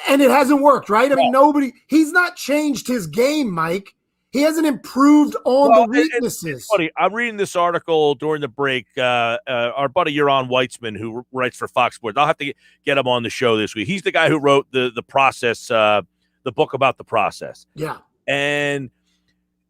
And it hasn't worked, right? I mean, he's not changed his game, Mike. He hasn't improved on the weaknesses. It's funny. I'm reading this article during the break. Our buddy Yaron Weitzman, who writes for Fox Sports, I'll have to get him on the show this week. He's the guy who wrote the process, the book about the process. Yeah. And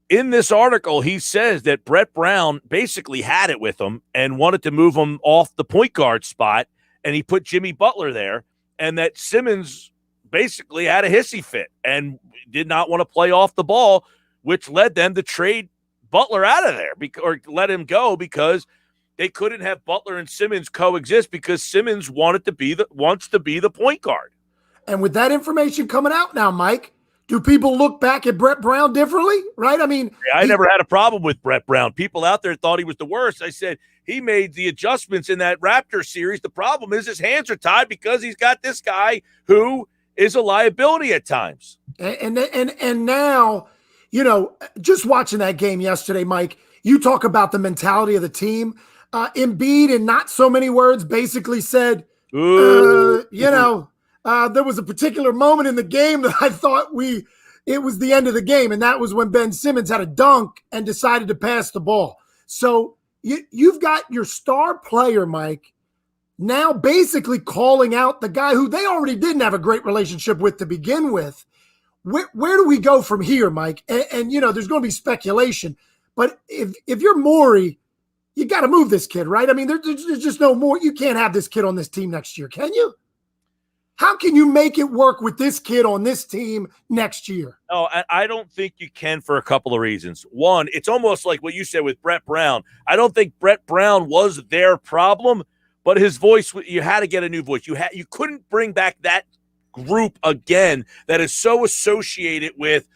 in this article, he says that Brett Brown basically had it with him and wanted to move him off the point guard spot, and he put Jimmy Butler there, and that Simmons basically had a hissy fit and did not want to play off the ball, which led them to trade Butler out of there or let him go because they couldn't have Butler and Simmons coexist because Simmons wants to be the point guard. And with that information coming out now, Mike, do people look back at Brett Brown differently? Right? I mean, I never had a problem with Brett Brown. People out there thought he was the worst. I said he made the adjustments in that Raptor series. The problem is his hands are tied because he's got this guy who is a liability at times. And now, just watching that game yesterday, Mike, you talk about the mentality of the team. Embiid, in not so many words, basically said, there was a particular moment in the game that I thought it was the end of the game, and that was when Ben Simmons had a dunk and decided to pass the ball. So you've got your star player, Mike, now basically calling out the guy who they already didn't have a great relationship with to begin with. Where do we go from here, Mike? And there's going to be speculation, but if you're Morey, you got to move this kid, right? I mean, there's just no more. You can't have this kid on this team next year, can you? How can you make it work with this kid on this team next year? No, I don't think you can for a couple of reasons. One, it's almost like what you said with Brett Brown. I don't think Brett Brown was their problem, but his voice, you had to get a new voice. You couldn't bring back that group again that is so associated with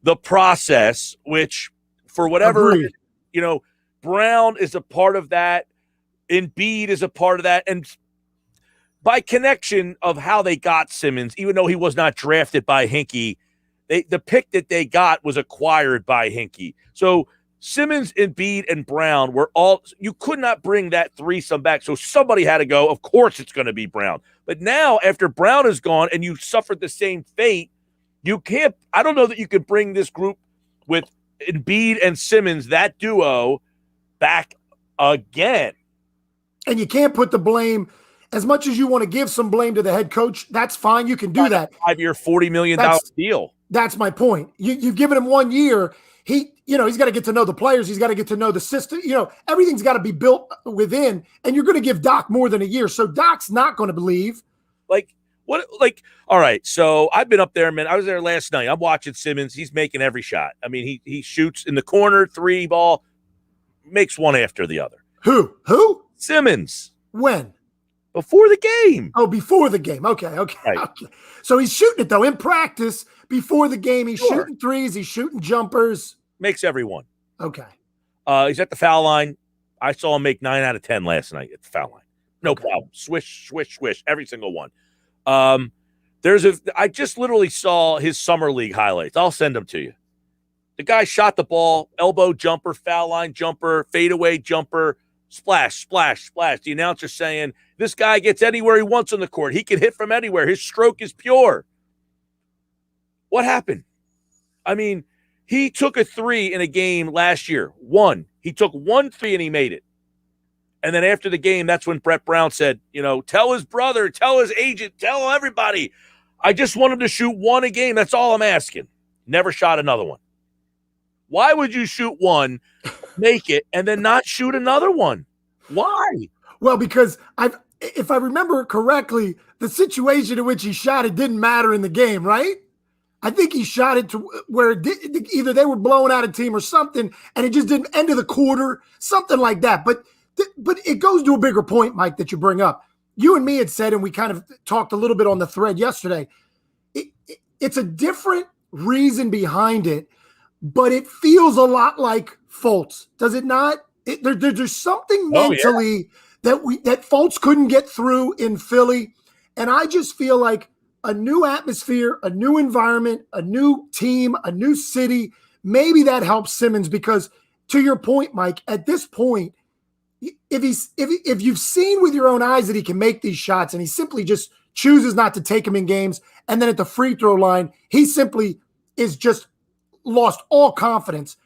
the process, which for whatever, Agreed. Brown is a part of that. Embiid is a part of that. And by connection of how they got Simmons, even though he was not drafted by Hinkie, the pick that they got was acquired by Hinkie. So Simmons, Embiid, and Brown were all – you could not bring that threesome back. So somebody had to go. Of course it's going to be Brown. But now after Brown is gone and you suffered the same fate, you can't – I don't know that you could bring this group with Embiid and Simmons, that duo, back again. And you can't put the blame – as much as you want to give some blame to the head coach, that's fine. You can do that. 5-year, $40 million deal. That's my point. You've given him 1 year. He's got to get to know the players. He's got to get to know the system. Everything's got to be built within, and you're going to give Doc more than a year. So Doc's not going to believe. All right. So I've been up there, man. I was there last night. I'm watching Simmons. He's making every shot. I mean, he shoots in the corner, 3 ball, makes one after the other. Who? Simmons. When? Before the game. Oh, before the game. Okay. Right. Okay. So he's shooting it, though, in practice before the game. He's shooting threes. He's shooting jumpers. Makes every one. Okay. He's at the foul line. I saw him make 9 out of 10 last night at the foul line. No problem. Swish, swish, swish. Every single one. I just literally saw his summer league highlights. I'll send them to you. The guy shot the ball, elbow jumper, foul line jumper, fadeaway jumper, splash, splash, splash. The announcer saying, this guy gets anywhere he wants on the court. He can hit from anywhere. His stroke is pure. What happened? I mean, he took a 3 in a game last year. He took 1 3 and he made it. And then after the game, that's when Brett Brown said, tell his brother, tell his agent, tell everybody. I just want him to shoot 1 a game. That's all I'm asking. Never shot another one. Why would you shoot 1, make it, and then not shoot another one? Why? Well, because if I remember correctly, the situation in which he shot it didn't matter in the game, right? I think he shot it to where either they were blowing out a team or something, and it just didn't end of the quarter, something like that. But it goes to a bigger point, Mike, that you bring up. You and me had said, and we kind of talked a little bit on the thread yesterday, it's a different reason behind it, but it feels a lot like Fultz, does it not? There's something mentally that Fultz couldn't get through in Philly, and I just feel like a new atmosphere, a new environment, a new team, a new city, maybe that helps Simmons because, to your point, Mike, at this point, if you've seen with your own eyes that he can make these shots and he simply just chooses not to take them in games, and then at the free throw line, he simply is just lost all confidence.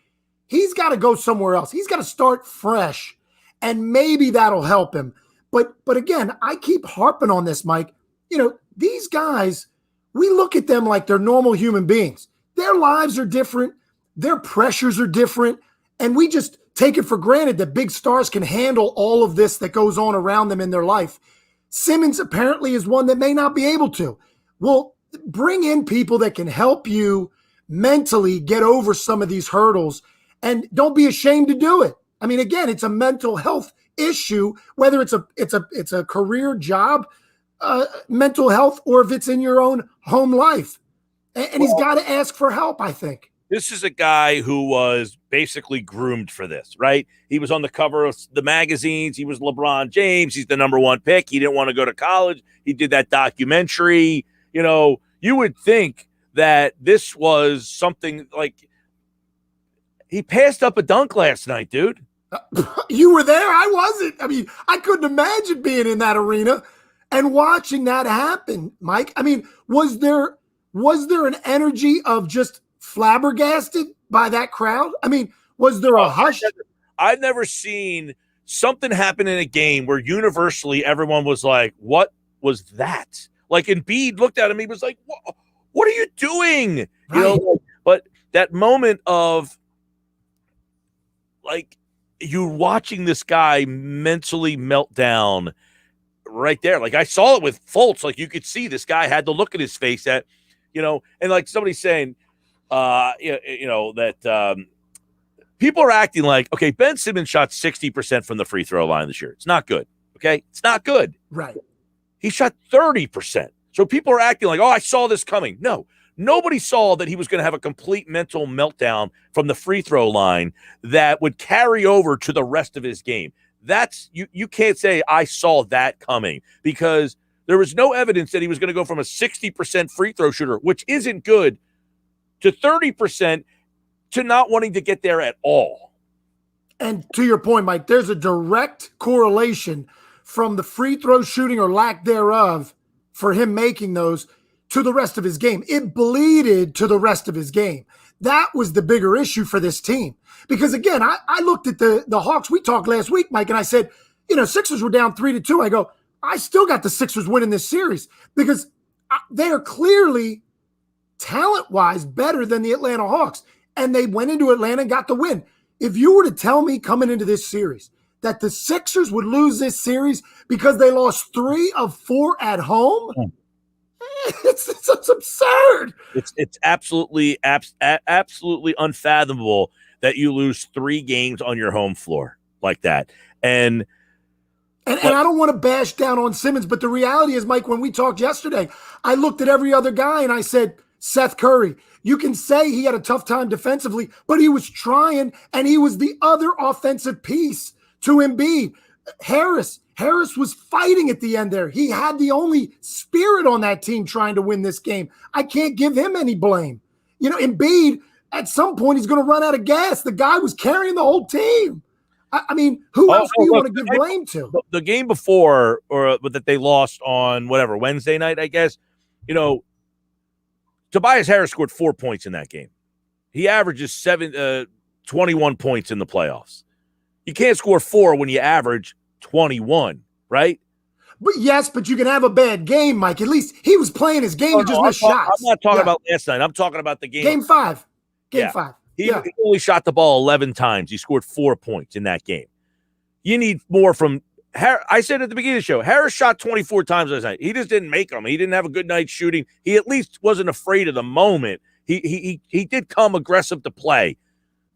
He's got to go somewhere else. He's got to start fresh, and maybe that'll help him. But again, I keep harping on this, Mike. These guys, we look at them like they're normal human beings. Their lives are different. Their pressures are different. And we just take it for granted that big stars can handle all of this that goes on around them in their life. Simmons apparently is one that may not be able to. Well, bring in people that can help you mentally get over some of these hurdles, and don't be ashamed to do it. I mean, again, it's a mental health issue, whether it's a career job, mental health, or if it's in your own home life. And he's got to ask for help, I think. This is a guy who was basically groomed for this, right? He was on the cover of the magazines. He was LeBron James. He's the number one pick. He didn't want to go to college. He did that documentary. You would think that this was something like he passed up a dunk last night, dude. You were there. I wasn't. I mean, I couldn't imagine being in that arena and watching that happen, Mike. I mean, was there an energy of just flabbergasted by that crowd? I mean, was there a hush? I've never seen something happen in a game where universally everyone was like, what was that? Like Embiid looked at him, he was like, what are you doing? Right. But that moment of like you watching this guy mentally melt down right there. Like I saw it with Fultz. Like you could see this guy had the look in his face that, and like somebody's saying, that people are acting like, okay, Ben Simmons shot 60% from the free throw line this year. It's not good. Okay. It's not good. Right. He shot 30%. So people are acting like, oh, I saw this coming. No, nobody saw that he was going to have a complete mental meltdown from the free throw line that would carry over to the rest of his game. That's you can't say I saw that coming because there was no evidence that he was going to go from a 60% free throw shooter, which isn't good, to 30% to not wanting to get there at all. And to your point, Mike, there's a direct correlation from the free throw shooting or lack thereof for him making those to the rest of his game. It bleeded to the rest of his game. That was the bigger issue for this team. Because again, I looked at the Hawks. We talked last week, Mike, and I said, Sixers were down 3-2. I go, I still got the Sixers winning this series because they are clearly talent-wise better than the Atlanta Hawks. And they went into Atlanta and got the win. If you were to tell me coming into this series that the Sixers would lose this series because they lost 3 of 4 at home, it's absurd. It's absolutely unfathomable that you lose 3 games on your home floor like that. And I don't want to bash down on Simmons, but the reality is, Mike, when we talked yesterday, I looked at every other guy and I said, Seth Curry, you can say he had a tough time defensively, but he was trying, and he was the other offensive piece to Embiid. Harris was fighting at the end there. He had the only spirit on that team trying to win this game. I can't give him any blame. Embiid, at some point, he's going to run out of gas. The guy was carrying the whole team. I mean, who else do you want to give blame to? The game before, or that they lost on Wednesday night, I guess, Tobias Harris scored 4 points in that game. He averages 21 points in the playoffs. You can't score 4 when you average 21, right? But you can have a bad game, Mike. At least he was playing his game and just missed shots. I'm not talking about last night. I'm talking about the game. Game 5. Game 5. He only shot the ball 11 times. He scored 4 points in that game. You need more from Harris. I said at the beginning of the show, Harris shot 24 times last night. He just didn't make them. He didn't have a good night shooting. He at least wasn't afraid of the moment. He did come aggressive to play.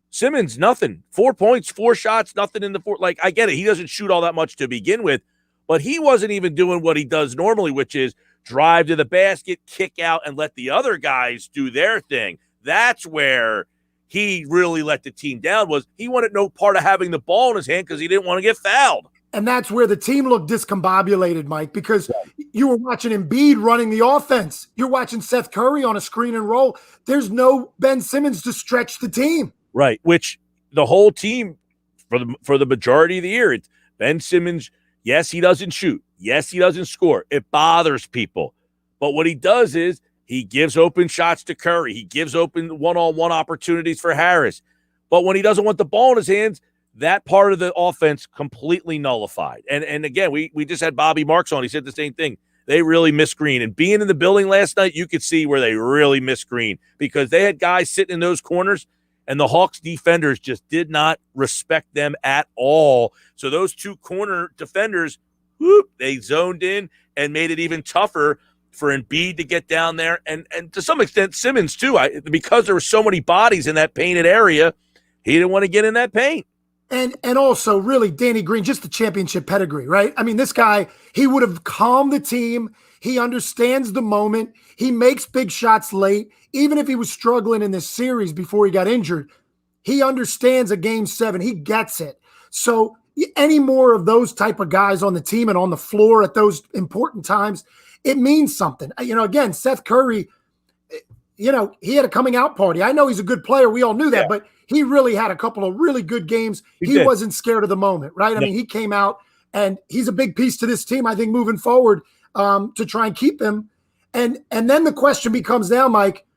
Simmons, nothing. 4 points, 4 shots, nothing in the fourth. Like, I get it. He doesn't shoot all that much to begin with, but he wasn't even doing what he does normally, which is drive to the basket, kick out, and let the other guys do their thing. That's where he really let the team down. Was he wanted no part of having the ball in his hand because he didn't want to get fouled. And that's where the team looked discombobulated, Mike, because you were watching Embiid running the offense. You're watching Seth Curry on a screen and roll. There's no Ben Simmons to stretch the team. Right, which the whole team for the majority of the year, it's Ben Simmons. Yes, he doesn't shoot. Yes, he doesn't score. It bothers people. But what he does is he gives open shots to Curry. He gives open one-on-one opportunities for Harris. But when he doesn't want the ball in his hands, that part of the offense completely nullified. And again, we just had Bobby Marks on. He said the same thing. They really missed Green. And being in the building last night, you could see where they really missed Green because they had guys sitting in those corners, and the Hawks defenders just did not respect them at all. So those 2 corner defenders, they zoned in and made it even tougher for Embiid to get down there. And to some extent, Simmons too. Because there were so many bodies in that painted area, he didn't want to get in that paint. And also, really, Danny Green, just the championship pedigree, right? I mean, this guy, he would have calmed the team. He understands the moment. He makes big shots late. Even if he was struggling in this series before he got injured, he understands a Game 7. He gets it. So any more of those type of guys on the team and on the floor at those important times, it means something. Again, Seth Curry, he had a coming out party. I know he's a good player. We all knew that, but he really had a couple of really good games. He wasn't scared of the moment, right? I mean, he came out, and he's a big piece to this team, I think, moving forward to try and keep him. And then the question becomes now, Mike,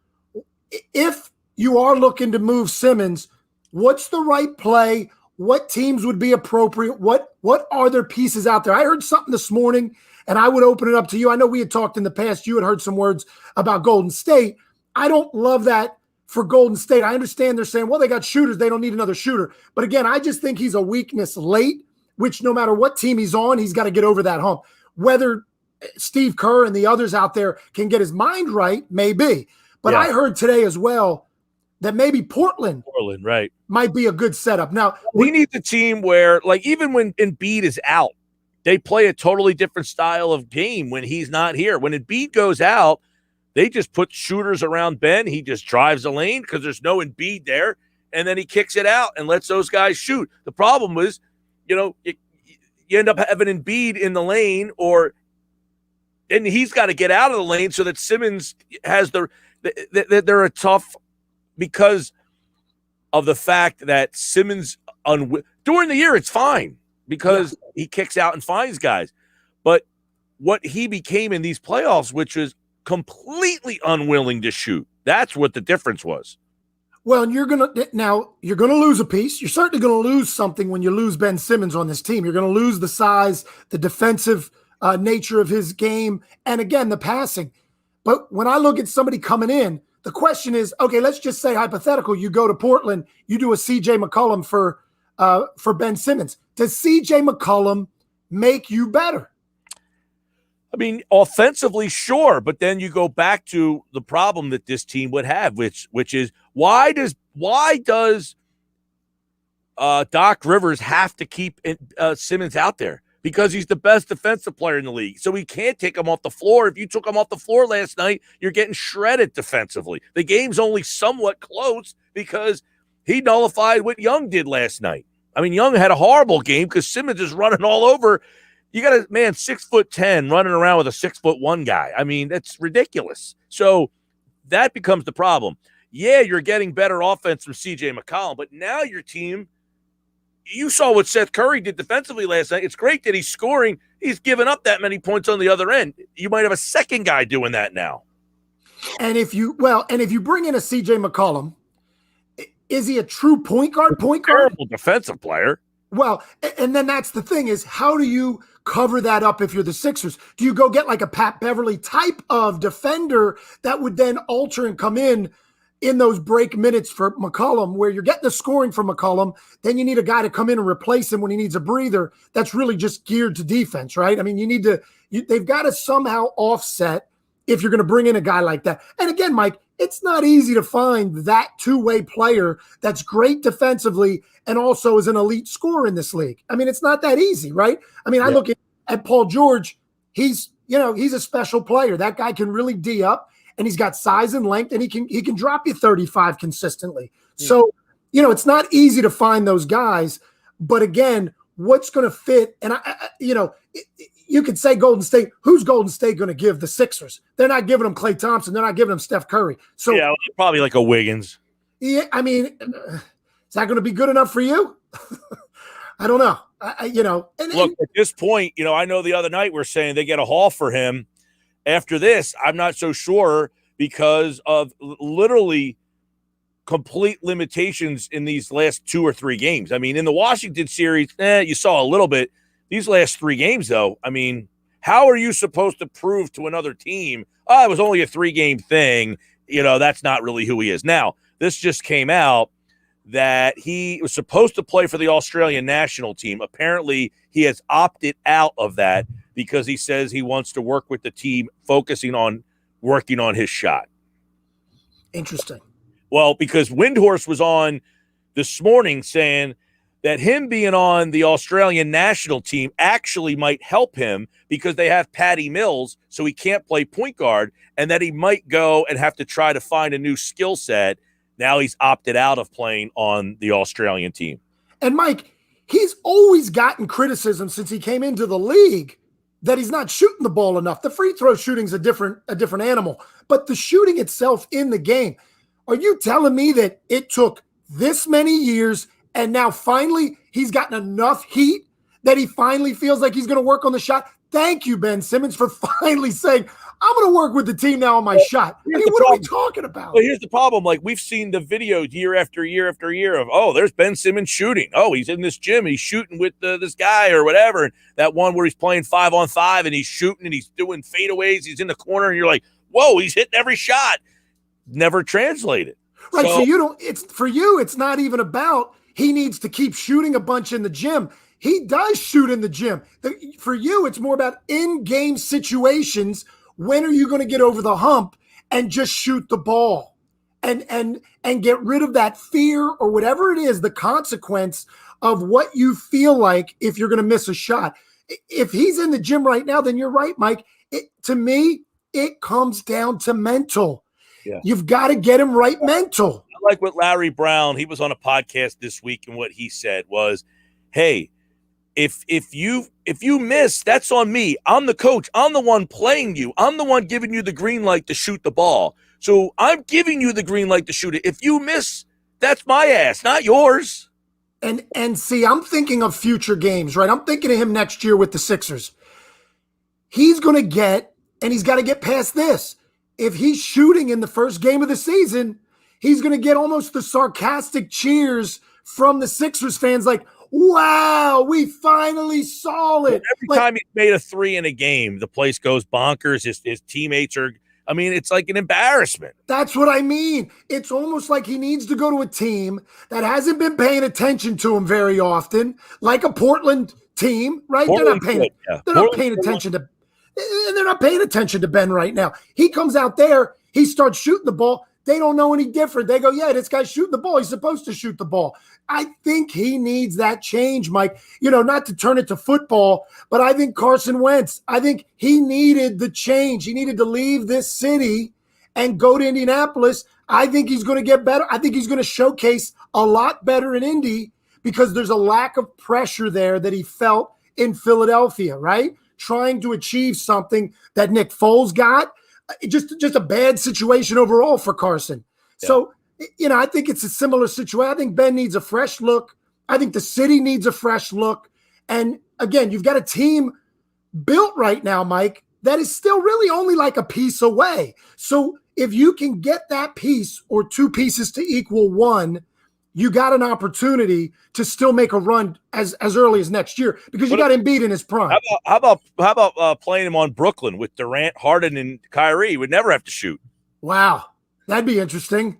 if you are looking to move Simmons, what's the right play? What teams would be appropriate? What are there pieces out there? I heard something this morning, and I would open it up to you. I know we had talked in the past. You had heard some words about Golden State. I don't love that for Golden State. I understand they're saying, well, they got shooters. They don't need another shooter. But again, I just think he's a weakness late, which no matter what team he's on, he's got to get over that hump. Whether Steve Kerr and the others out there can get his mind right, maybe. But I heard today as well that maybe Portland right, might be a good setup. Now, we need the team where, like, even when Embiid is out, they play a totally different style of game when he's not here. When Embiid goes out, they just put shooters around Ben. He just drives the lane because there's no Embiid there, and then he kicks it out and lets those guys shoot. The problem was, you end up having Embiid in the lane, and he's got to get out of the lane so that Simmons has they're a tough because of the fact that Simmons during the year it's fine because he kicks out and finds guys, but what he became in these playoffs, which was completely unwilling to shoot. That's what the difference was. Well, and you're going to lose a piece. You're certainly going to lose something when you lose Ben Simmons on this team. You're going to lose the size, the defensive nature of his game, and again, the passing. But when I look at somebody coming in, the question is, okay, let's just say hypothetical, you go to Portland, you do a CJ McCollum for Ben Simmons. Does CJ McCollum make you better? I mean, offensively, sure, but then you go back to the problem that this team would have, which is why does Doc Rivers have to keep Simmons out there? Because he's the best defensive player in the league. So he can't take him off the floor. If you took him off the floor last night, you're getting shredded defensively. The game's only somewhat close because he nullified what Young did last night. I mean, Young had a horrible game because Simmons is running all over. You got a man 6'10" running around with a 6'1" guy. I mean, that's ridiculous. So that becomes the problem. Yeah, you're getting better offense from CJ McCollum, but now your team, you saw what Seth Curry did defensively last night. It's great that he's scoring. He's given up that many points on the other end. You might have a second guy doing that now. And if you bring in a CJ McCollum, is he a true point guard? Terrible defensive player. Well, and then that's the thing is, how do you cover that up if you're the Sixers? Do you go get like a Pat Beverly type of defender that would then alter and come in those break minutes for McCollum, where you're getting the scoring from McCollum, then you need a guy to come in and replace him when he needs a breather. That's really just geared to defense, right? I mean, they've got to somehow offset if you're going to bring in a guy like that. And again, Mike, it's not easy to find that two-way player that's great defensively and also is an elite scorer in this league. I mean, it's not that easy, right? I mean, I look at Paul George. He's a special player. That guy can really D up, and he's got size and length, and he can drop you 35 consistently. So, it's not easy to find those guys. But again, what's going to fit? And you could say Golden State. Who's Golden State going to give the Sixers? They're not giving them Klay Thompson. They're not giving them Steph Curry. So probably like a Wiggins. Yeah, I mean, is that going to be good enough for you? I don't know. Look, at this point, I know the other night we're saying they get a haul for him. After this, I'm not so sure because of literally complete limitations in these last 2 or 3 games. I mean, in the Washington series, you saw a little bit. These last 3 games, though, I mean, how are you supposed to prove to another team, it was only a 3-game thing? That's not really who he is. Now, this just came out that he was supposed to play for the Australian national team. Apparently, he has opted out of that because he says he wants to work with the team, focusing on working on his shot. Interesting. Well, because Windhorst was on this morning saying that him being on the Australian national team actually might help him because they have Patty Mills, so he can't play point guard, and that he might go and have to try to find a new skill set. Now he's opted out of playing on the Australian team. And Mike, he's always gotten criticism since he came into the league that he's not shooting the ball enough. The free throw shooting's a different animal, but the shooting itself in the game. Are you telling me that it took this many years and now finally he's gotten enough heat that he finally feels like he's going to work on the shot? Thank you, Ben Simmons, for finally saying, I'm going to work with the team now on my shot. I mean, what are we talking about? Well, here's the problem. Like, we've seen the videos year after year after year of, there's Ben Simmons shooting. He's in this gym. He's shooting with this guy or whatever. And that one where he's playing 5-on-5 and he's shooting and he's doing fadeaways. He's in the corner and you're like, whoa, he's hitting every shot. Never translated. Right. So it's not even about he needs to keep shooting a bunch in the gym. He does shoot in the gym. For you, it's more about in-game situations. When are you going to get over the hump and just shoot the ball and get rid of that fear or whatever it is, the consequence of what you feel like if you're going to miss a shot? If he's in the gym right now, then you're right, Mike. To me, it comes down to mental. Yeah. You've got to get him right mental. I like what Larry Brown, he was on a podcast this week, and what he said was, hey, if you miss, that's on me. I'm the coach. I'm the one playing you. I'm the one giving you the green light to shoot the ball. So I'm giving you the green light to shoot it. If you miss, that's my ass, not yours. And see, I'm thinking of future games, right? I'm thinking of him next year with the Sixers. He's going to get, and he's got to get past this. If he's shooting in the first game of the season, he's going to get almost the sarcastic cheers from the Sixers fans like, wow, we finally saw it. Every time he's made a 3 in a game, the place goes bonkers. His teammates are, it's like an embarrassment. That's what I mean. It's almost like he needs to go to a team that hasn't been paying attention to him very often, like a Portland team, right? They're not paying attention to and they're not paying attention to Ben right now. He comes out there, he starts shooting the ball. They don't know any different. They go, yeah, this guy's shooting the ball. He's supposed to shoot the ball. I think he needs that change, Mike. Not to turn it to football, but I think Carson Wentz, I think he needed the change. He needed to leave this city and go to Indianapolis. I think he's going to get better. I think he's going to showcase a lot better in Indy because there's a lack of pressure there that he felt in Philadelphia, right? Trying to achieve something that Nick Foles got. Just a bad situation overall for Carson. Yeah. So, I think it's a similar situation. I think Ben needs a fresh look. I think the city needs a fresh look. And again, you've got a team built right now, Mike, that is still really only like a piece away. So if you can get that piece or 2 pieces to equal 1, you got an opportunity to still make a run as early as next year because you got Embiid in his prime. How about playing him on Brooklyn with Durant, Harden, and Kyrie? He would never have to shoot. Wow. That'd be interesting.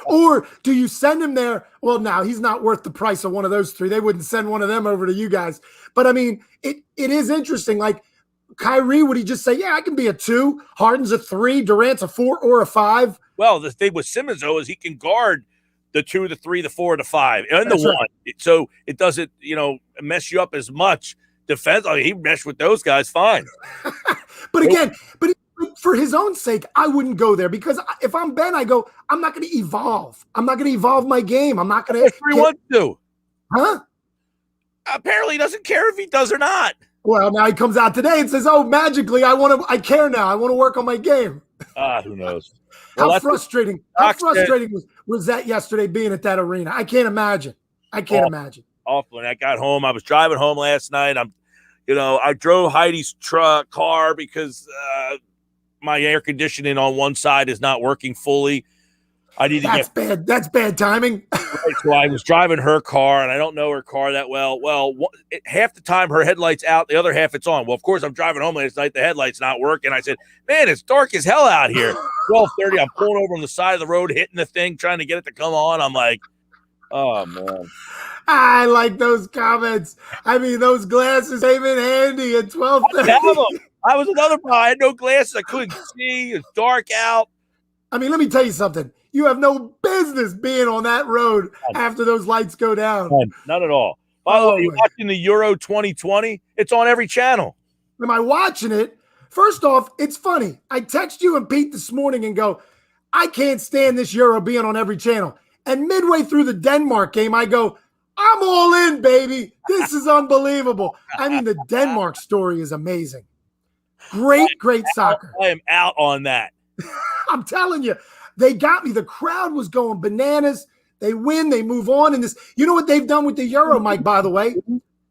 Or do you send him there? Well, now he's not worth the price of one of those 3. They wouldn't send one of them over to you guys. But, it is interesting. Like, Kyrie, would he just say, yeah, I can be a 2, Harden's a 3, Durant's a 4 or a 5? Well, the thing with Simmons, though, is he can guard the 2, the 3, the 4, the 5, and That's the right. 1. So it doesn't, mess you up as much. Defense, he meshed with those guys fine. But again, but for his own sake, I wouldn't go there because if I'm Ben, I go, I'm not going to evolve. I'm not going to evolve my game. I'm not going to. That's what he wants to. Huh? Apparently, he doesn't care if he does or not. Well, now he comes out today and says, "Oh, magically, I care now. I want to work on my game." Who knows? Well, How frustrating was that yesterday being at that arena? I can't imagine. Imagine. Awful. When I got home, I was driving home last night. I drove Heidi's car because my air conditioning on one side is not working fully. That's bad. That's bad timing. Right, so I was driving her car, and I don't know her car that well. Well, half the time her headlight's out, the other half it's on. Well, of course, I'm driving home last night. The headlight's not working. I said, man, it's dark as hell out here. 12:30, I'm pulling over on the side of the road, hitting the thing, trying to get it to come on. I'm like, oh, man. I like those comments. I mean, those glasses came in handy at 12:30. I was another guy. I had no glasses. I couldn't see. It's dark out. I mean, let me tell you something. You have no business being on that road after those lights go down. Not at all. By the way, you're watching the Euro 2020. It's on every channel. Am I watching it? First off, it's funny. I text you and Pete this morning and go, I can't stand this Euro being on every channel. And midway through the Denmark game, I go, I'm all in, baby. This is unbelievable. I mean, the Denmark story is amazing. Great soccer. I am out on that. I'm telling you, they got me. The crowd was going bananas. They win, they move on. And this, you know what they've done with the Euro, Mike, by the way?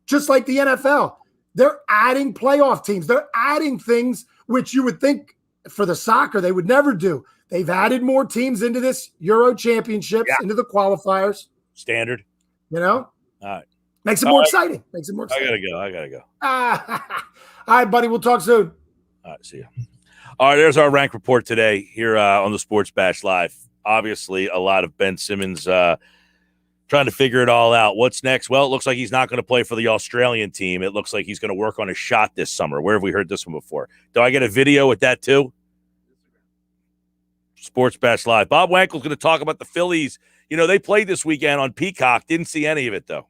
Just like the NFL. They're adding playoff teams. They're adding things which you would think for the soccer they would never do. They've added more teams into this Euro championships, into the qualifiers. Standard. You know? All right. Makes it more exciting. Makes it more exciting. I gotta go. All right, buddy. We'll talk soon. All right. See you. All right. There's our rank report today here on the Sports Bash Live. Obviously, a lot of Ben Simmons trying to figure it all out. What's next? Well, it looks like he's not going to play for the Australian team. It looks like he's going to work on a shot this summer. Where have we heard this one before? Do I get a video with that too? Sports Bash Live. Bob Wankel's going to talk about the Phillies. You know, they played this weekend on Peacock. Didn't see any of it, though.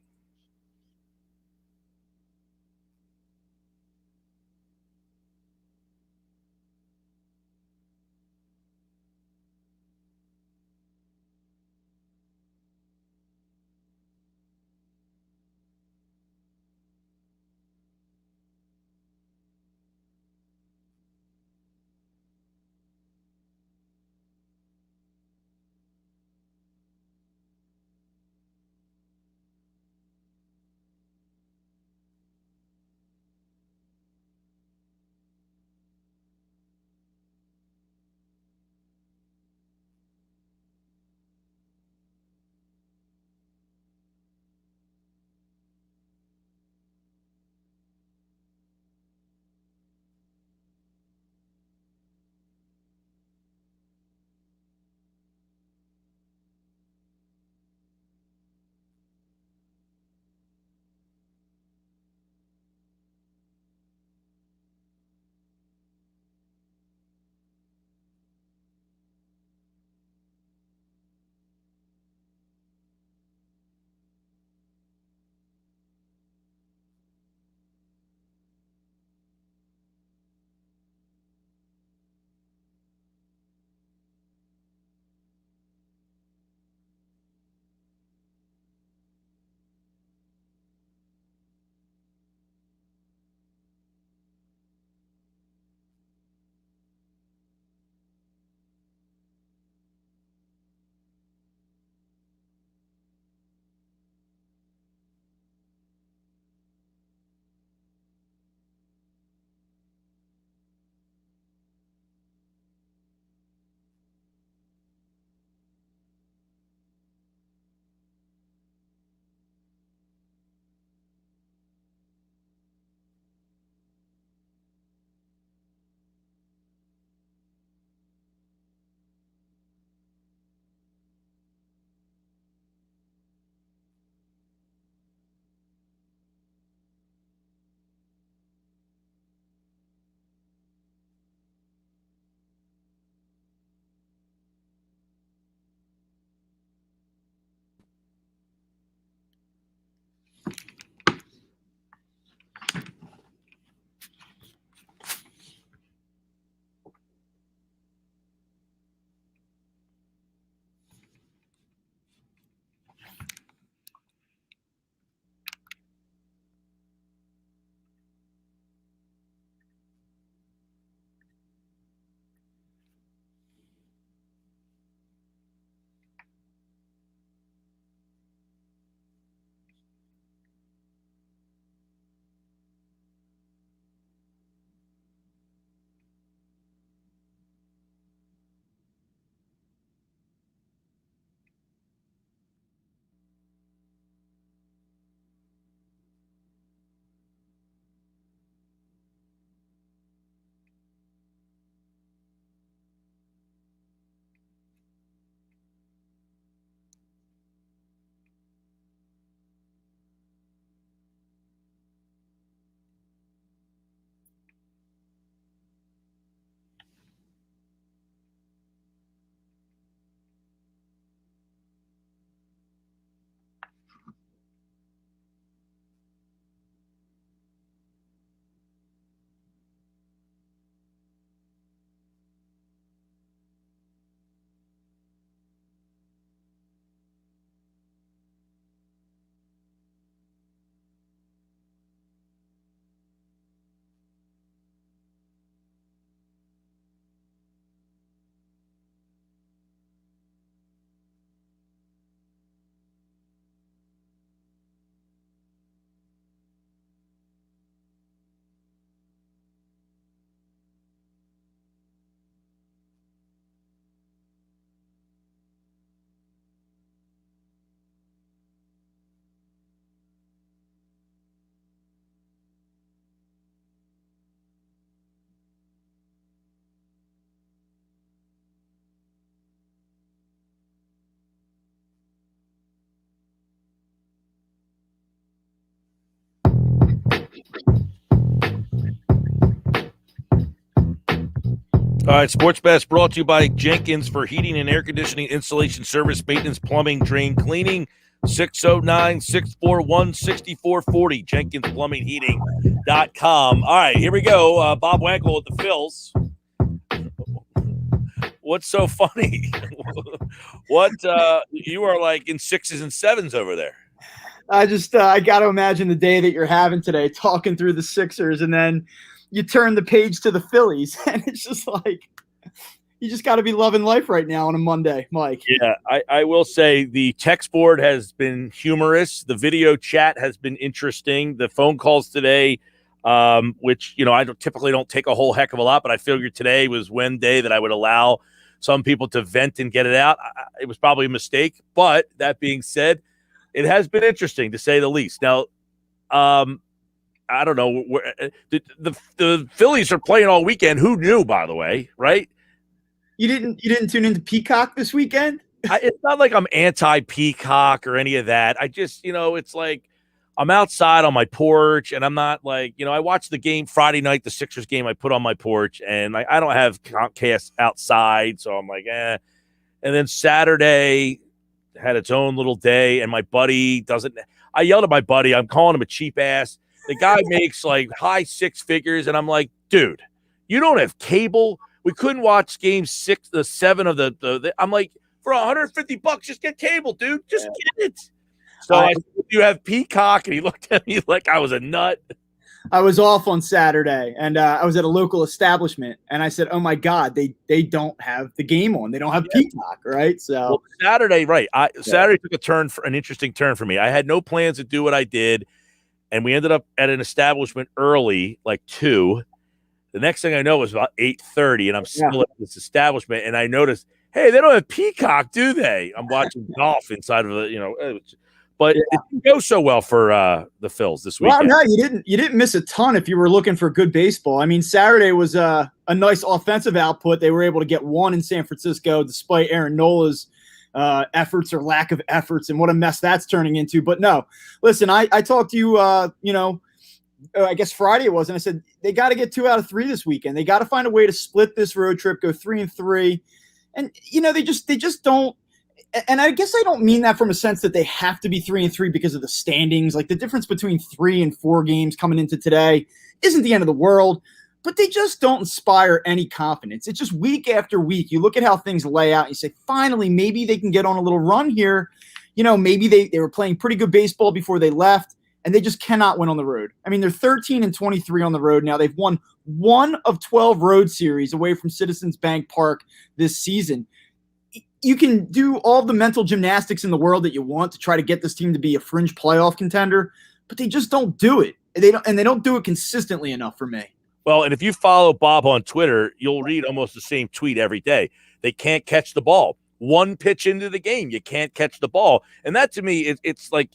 All right, Sports Bash brought to you by Jenkins for heating and air conditioning, installation, service, maintenance, plumbing, drain cleaning. 609-641-6440. JenkinsPlumbingHeating.com. All right, here we go. Bob Wankel at the Phils. What's so funny? What you are like in 6s and 7s over there? I got to imagine the day that you're having today, talking through the Sixers, and then you turn the page to the Phillies, and it's just like you just got to be loving life right now on a Monday, Mike. Yeah, I will say the text board has been humorous. The video chat has been interesting. The phone calls today, which, I typically don't take a whole heck of a lot, but I figured today was one day that I would allow some people to vent and get it out. It was probably a mistake, but that being said, it has been interesting to say the least. Now, I don't know. The Phillies are playing all weekend. Who knew, by the way, right? You didn't tune into Peacock this weekend? It's not like I'm anti-Peacock or any of that. I just, it's like I'm outside on my porch, and I'm not like, I watched the game Friday night, the Sixers game I put on my porch, and I don't have Comcast outside, so I'm like, eh. And then Saturday had its own little day, and my buddy I yelled at my buddy. I'm calling him a cheap ass. The guy makes like high six figures, and I'm like, dude, you don't have cable. We couldn't watch game 6, the 7 of the I'm like, for $150, just get cable, dude. Just get it. So I said, you have Peacock, and he looked at me like I was a nut. I was off on Saturday, and I was at a local establishment, and I said, oh my God, they don't have the game on. They don't have Peacock, right? So Saturday, right. Saturday took an interesting turn for me. I had no plans to do what I did, and we ended up at an establishment early, like 2. The next thing I know was about 8:30, and I'm still at this establishment, and I noticed, hey, they don't have Peacock, do they? I'm watching golf inside of but it didn't go so well for the Phils this weekend. Well, no, you didn't miss a ton if you were looking for good baseball. I mean, Saturday was a nice offensive output. They were able to get 1 in San Francisco despite Aaron Nola's efforts or lack of efforts, and what a mess that's turning into. But no, listen, I talked to you, I guess Friday it was, and I said they got to get 2 out of 3 this weekend. They got to find a way to split this road trip, go 3-3, and they just don't. And I guess I don't mean that from a sense that they have to be 3-3 because of the standings. Like the difference between 3 and 4 games coming into today isn't the end of the world, but they just don't inspire any confidence. It's just week after week. You look at how things lay out and you say, finally, maybe they can get on a little run here. Maybe they were playing pretty good baseball before they left, and they just cannot win on the road. I mean, they're 13-23 on the road now. They've won 1 of 12 road series away from Citizens Bank Park this season. You can do all the mental gymnastics in the world that you want to try to get this team to be a fringe playoff contender, but they just don't do it. They don't do it consistently enough for me. Well, and if you follow Bob on Twitter, you'll read almost the same tweet every day. They can't catch the ball. 1 pitch into the game, you can't catch the ball. And that, to me, it's like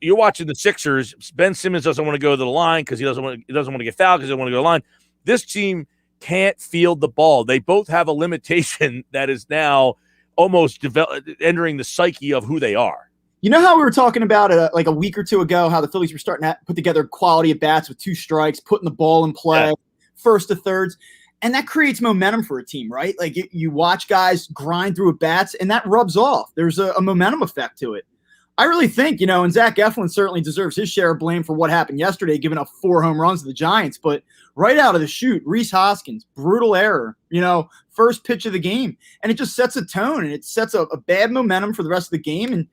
you're watching the Sixers. Ben Simmons doesn't want to go to the line because he doesn't want to get fouled because he doesn't want to go to the line. This team can't field the ball. They both have a limitation that is now almost entering the psyche of who they are. You know how we were talking about like a week or 2 ago, how the Phillies were starting to put together quality at bats with 2 strikes, putting the ball in play, first to thirds, and that creates momentum for a team, right? Like you watch guys grind through at bats, and that rubs off. There's a momentum effect to it. I really think, and Zach Eflin certainly deserves his share of blame for what happened yesterday, giving up 4 home runs to the Giants. But right out of the chute, Rhys Hoskins, brutal error, first pitch of the game. And it just sets a tone, and it sets a bad momentum for the rest of the game. And,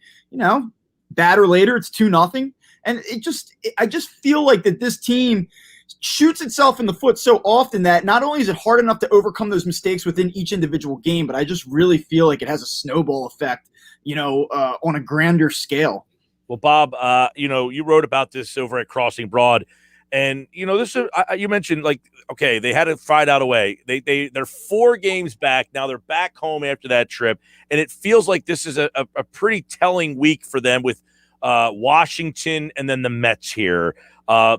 batter later, it's 2-0. And I just feel like that this team shoots itself in the foot so often that not only is it hard enough to overcome those mistakes within each individual game, but I just really feel like it has a snowball effect on a grander scale. Well, Bob, you wrote about this over at Crossing Broad, and this is you mentioned okay, they had it fried out away. They're 4 games back now. They're back home after that trip, and it feels like this is a pretty telling week for them with Washington and then the Mets here,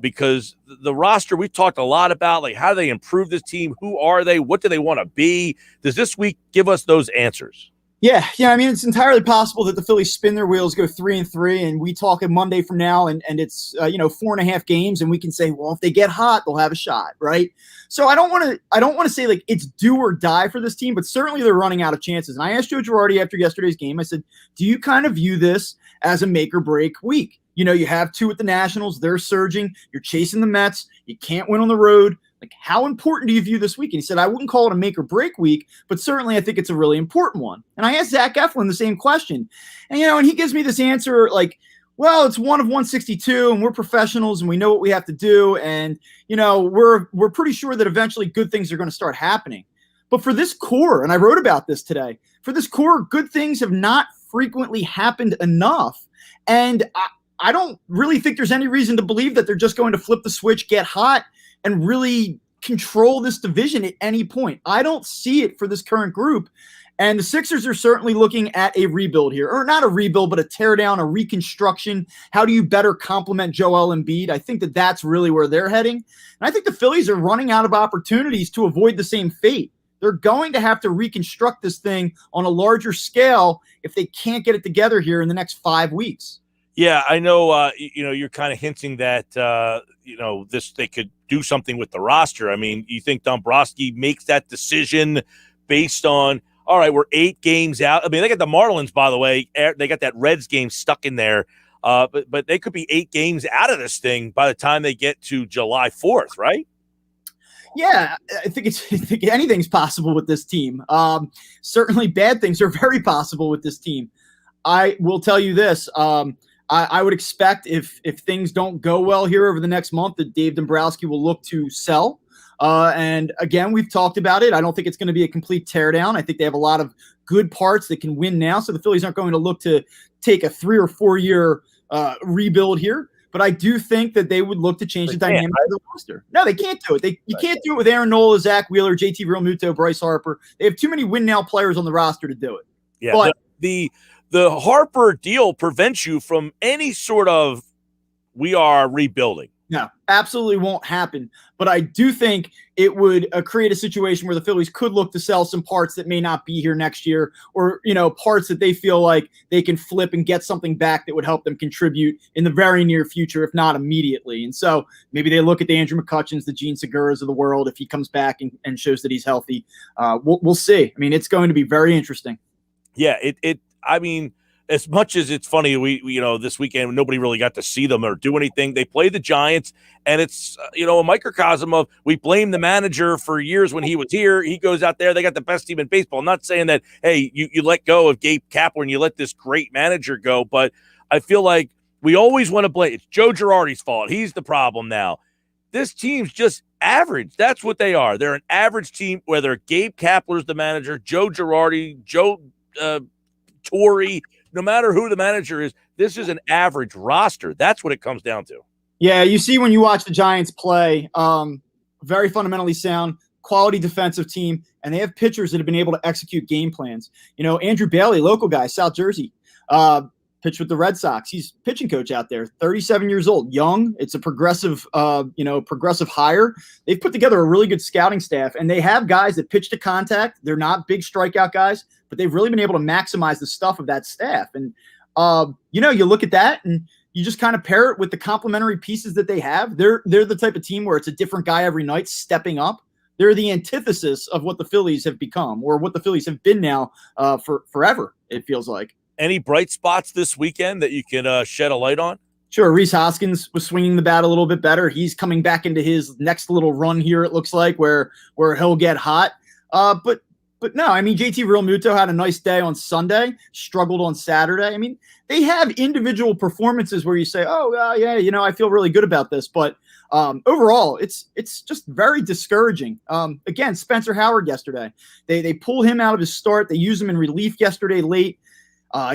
because the roster we've talked a lot about, like how do they improve this team? Who are they? What do they want to be? Does this week give us those answers? Yeah. I mean, it's entirely possible that the Phillies spin their wheels, go 3-3, and we talk a Monday from now, and it's 4.5 games, and we can say, well, if they get hot, they'll have a shot, right? So I don't want to say like it's do or die for this team, but certainly they're running out of chances. And I asked Joe Girardi after yesterday's game, I said, do you kind of view this as a make or break week? You have 2 at the Nationals, they're surging, you're chasing the Mets, you can't win on the road. Like, how important do you view this week? And he said, I wouldn't call it a make or break week, but certainly I think it's a really important one. And I asked Zach Eflin the same question. And, and he gives me this answer like, well, it's 1 of 162 and we're professionals and we know what we have to do. And, we're pretty sure that eventually good things are going to start happening. But for this core, and I wrote about this today, for this core, good things have not frequently happened enough. And I don't really think there's any reason to believe that they're just going to flip the switch, get hot, and really control this division at any point. I don't see it for this current group. And the Sixers are certainly looking at a rebuild here, or not a rebuild, but a teardown, a reconstruction. How do you better complement Joel Embiid? I think that that's really where they're heading. And I think the Phillies are running out of opportunities to avoid the same fate. They're going to have to reconstruct this thing on a larger scale if they can't get it together here in the next 5 weeks. Yeah, I know. You're kind of hinting that they could do something with the roster. I mean, you think Dombrowski makes that decision based on, all right, we're 8 games out. I mean, they got the Marlins, by the way. They got that Reds game stuck in there, but they could be 8 games out of this thing by the time they get to July 4th, right? Yeah, I think anything's possible with this team. Certainly, bad things are very possible with this team. I will tell you this. I would expect if things don't go well here over the next month that Dave Dombrowski will look to sell. And again, we've talked about it. I don't think it's going to be a complete teardown. I think they have a lot of good parts that can win now. So the Phillies aren't going to look to take a 3 or 4 year rebuild here. But I do think that they would look to change the dynamic of the roster. No, they can't do it. You can't do it with Aaron Nola, Zach Wheeler, JT Realmuto, Bryce Harper. They have too many win now players on the roster to do it. Yeah, but the Harper deal prevents you from any sort of we are rebuilding. No, absolutely won't happen. But I do think it would create a situation where the Phillies could look to sell some parts that may not be here next year, or, parts that they feel like they can flip and get something back that would help them contribute in the very near future, if not immediately. And so maybe they look at the Andrew McCutchens, the Gene Seguras of the world, if he comes back and shows that he's healthy. We'll see. I mean, it's going to be very interesting. Yeah, I mean, as much as it's funny, we this weekend nobody really got to see them or do anything. They play the Giants, and it's a microcosm of we blame the manager for years when he was here. He goes out there, they got the best team in baseball. I'm not saying that you let go of Gabe Kapler and you let this great manager go, but I feel like we always want to blame. It's Joe Girardi's fault. He's the problem now. This team's just average. That's what they are. They're an average team. Whether Gabe Kapler's the manager, Joe Girardi, Joe Torre, no matter who the manager is, this is an average roster. That's what it comes down to. Yeah, you see when you watch the Giants play, very fundamentally sound, quality defensive team, and they have pitchers that have been able to execute game plans. Andrew Bailey, local guy, South Jersey, pitched with the Red Sox. He's pitching coach out there, 37 years old, young. It's a progressive hire. They've put together a really good scouting staff, and they have guys that pitch to contact. They're not big strikeout guys, but they've really been able to maximize the stuff of that staff. And, you look at that and you just kind of pair it with the complementary pieces that they have. They're the type of team where it's a different guy every night stepping up. They're the antithesis of what the Phillies have become, or what the Phillies have been now for forever, it feels like. Any bright spots this weekend that you can shed a light on? Sure. Reese Hoskins was swinging the bat a little bit better. He's coming back into his next little run here, it looks like, where he'll get hot. But no, I mean, JT Realmuto had a nice day on Sunday, struggled on Saturday. I mean, they have individual performances where you say, I feel really good about this. But overall, it's just very discouraging. Again, Spencer Howard yesterday, they pull him out of his start. They use him in relief yesterday late.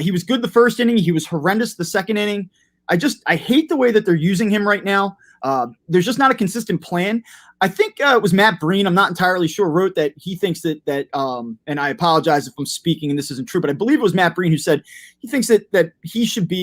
He was good the first inning. He was horrendous the second inning. I hate the way that they're using him right now. There's just not a consistent plan. I think it was Matt Breen, I'm not entirely sure, wrote that he thinks that and I apologize if I'm speaking and this isn't true, but I believe it was Matt Breen who said he thinks that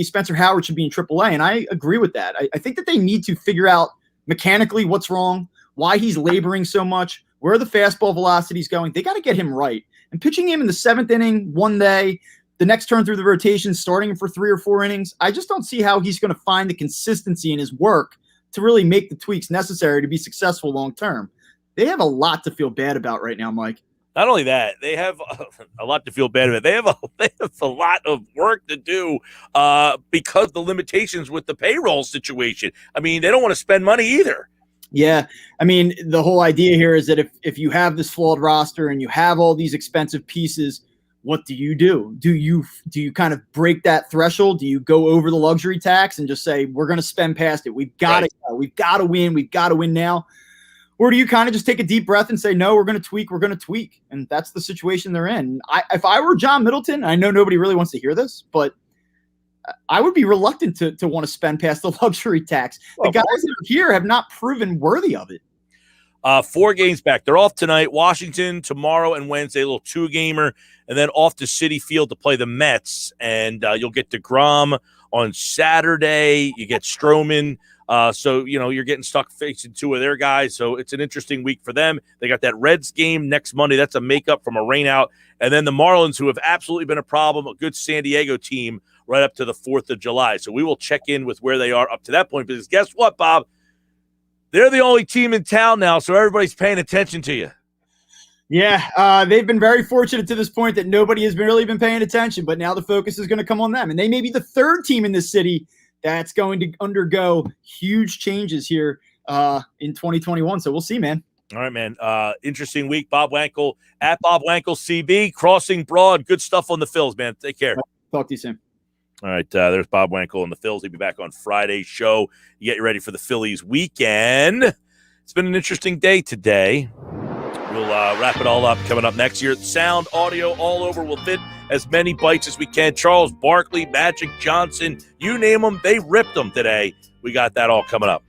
Spencer Howard should be in AAA, and I agree with that. I think that they need to figure out mechanically what's wrong, why he's laboring so much, where the fastball velocity is going. They got to get him right. and pitching him in the 7th inning one day, the next turn through the rotation, starting him for 3 or 4 innings. I just don't see how he's going to find the consistency in his work to really make the tweaks necessary to be successful long term. They have a lot to feel bad about right now, Mike. Not only that, they have a lot to feel bad about. They have a lot of work to do because the limitations with the payroll situation. I mean, they don't want to spend money either. Yeah. I mean, the whole idea here is that if you have this flawed roster and you have all these expensive pieces, what do you do? Do you kind of break that threshold? Do you go over the luxury tax and just say, we're going to spend past it? We've got to go. We've got to win. We've got to win now. Or do you kind of just take a deep breath and say, no, we're going to tweak. We're going to tweak. And that's the situation they're in. If I were John Middleton, I know nobody really wants to hear this, but I would be reluctant to want to spend past the luxury tax. The guys that are here have not proven worthy of it. 4 games back. They're off tonight. Washington tomorrow and Wednesday, a little 2-gamer, and then off to Citi Field to play the Mets. And you'll get DeGrom on Saturday. You get Stroman. So, you're getting stuck facing 2 of their guys. So it's an interesting week for them. They got that Reds game next Monday. That's a makeup from a rainout. And then the Marlins, who have absolutely been a problem, a good San Diego team right up to the 4th of July. So we will check in with where they are up to that point. Because guess what, Bob? They're the only team in town now, so everybody's paying attention to you. Yeah, they've been very fortunate to this point that nobody has really been paying attention, but now the focus is going to come on them. And they may be the 3rd team in this city that's going to undergo huge changes here in 2021. So we'll see, man. All right, man. Interesting week. Bob Wankel at Bob Wankel CB, Crossing Broad. Good stuff on the Phils, man. Take care. Talk to you soon. All right, there's Bob Wankel on the Phils. He'll be back on Friday's show. You get ready for the Phillies weekend. It's been an interesting day today. We'll wrap it all up coming up next year. Sound, audio, all over. We'll fit as many bites as we can. Charles Barkley, Magic Johnson, you name them, they ripped them today. We got that all coming up.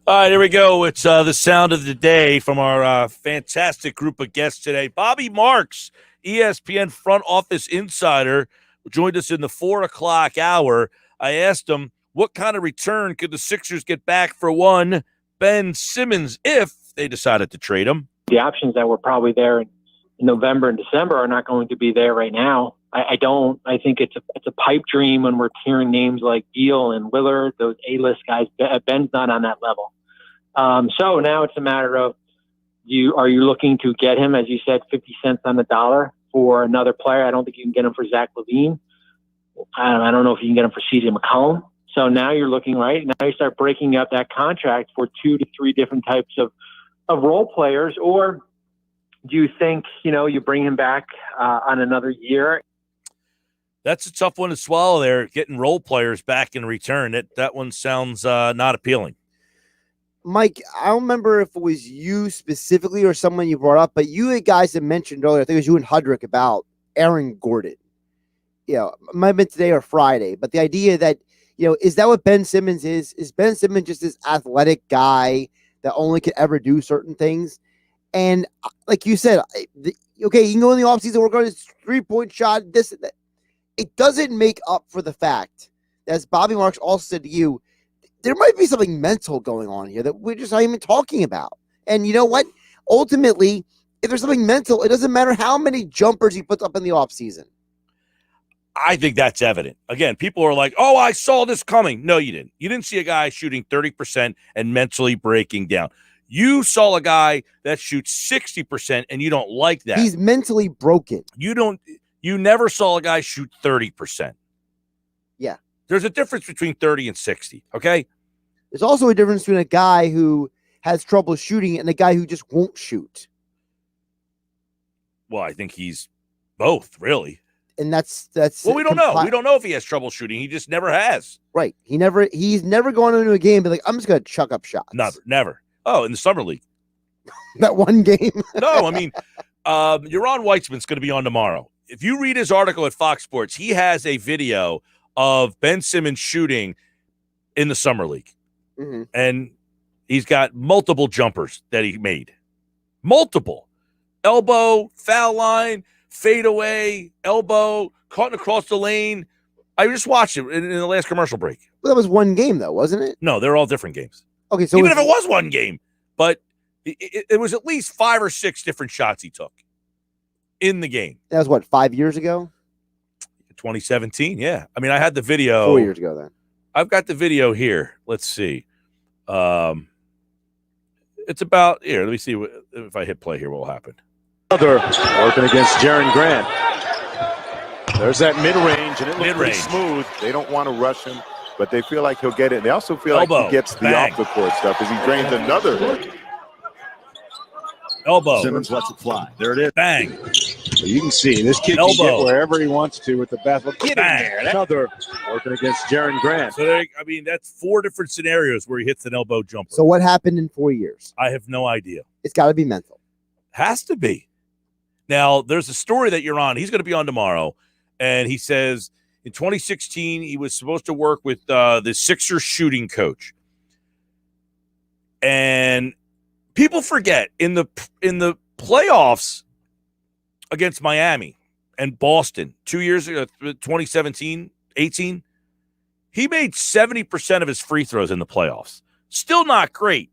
All right, here we go. It's the sound of the day from our fantastic group of guests today. Bobby Marks, ESPN front office insider, joined us in the 4 o'clock hour. I asked him what kind of return could the Sixers get back for one Ben Simmons if they decided to trade him. The options that were probably there in November and December are not going to be there right now. I think it's a pipe dream when we're hearing names like Gill and Lillard, those A-list guys. Ben's not on that level. So now it's a matter of are you looking to get him, as you said, 50 cents on the dollar for another player? I don't think you can get him for Zach LaVine. I don't know if you can get him for CJ McCollum. So now you're looking, right? Now you start breaking up that contract for 2 to 3 different types of role players. Or do you think, you bring him back on another year? That's a tough one to swallow there, getting role players back in return. That one sounds not appealing. Mike, I don't remember if it was you specifically or someone you brought up, but you guys had mentioned earlier, I think it was you and Hudrick, about Aaron Gordon. It might have been today or Friday, but the idea that, is that what Ben Simmons is? Is Ben Simmons just this athletic guy that only could ever do certain things? And like you said, okay, you can go in the offseason, work on his 3-point shot, this and that. It doesn't make up for the fact, as Bobby Marks also said to you, there might be something mental going on here that we're just not even talking about. And you know what? Ultimately, if there's something mental, it doesn't matter how many jumpers he puts up in the offseason. I think that's evident. Again, people are like, oh, I saw this coming. No, you didn't. You didn't see a guy shooting 30% and mentally breaking down. You saw a guy that shoots 60% and you don't like that. He's mentally broken. You never saw a guy shoot 30%. Yeah. There's a difference between 30 and 60, okay? There's also a difference between a guy who has trouble shooting and a guy who just won't shoot. Well, I think he's both, really. And that's well, we don't know. We don't know if he has trouble shooting. He just never has. Right. He's never gone into a game and be like, I'm just gonna chuck up shots. Never. Oh, in the summer league. That one game. No, I mean, Yaron Weitzman's going to be on tomorrow. If you read his article at Fox Sports, he has a video of Ben Simmons shooting in the summer league. Mm-hmm. And he's got multiple jumpers that he made. Multiple. Elbow, foul line, fade away, elbow, caught across the lane. I just watched it in the last commercial break. Well, that was one game, though, wasn't it? No, they're all different games. Okay, so even if it was one game, but it was at least 5 or 6 different shots he took in the game. That was what, 5 years ago? 2017, yeah. I mean, I had the video. 4 years ago, then. I've got the video here. Let's see. It's about here. Let me see if I hit play here. What will happen? Another working against Jaren Grant. There's that mid-range, and it looks pretty smooth. They don't want to rush him, but they feel like he'll get it. They also feel like he gets the off-the-court stuff as he drains another. Elbow. Simmons lets it fly. There it is. Bang. So you can see this kid can get wherever he wants to with the basketball. Get Bang. in there. Another working against Jaren Grant. So, that's 4 different scenarios where he hits an elbow jumper. So what happened in 4 years? I have no idea. It's got to be mental. Has to be. Now, there's a story that you're on. He's going to be on tomorrow. And he says in 2016, he was supposed to work with the Sixers shooting coach. And people forget in the playoffs against Miami and Boston 2 years ago, 2017, 18, he made 70% of his free throws in the playoffs. Still not great.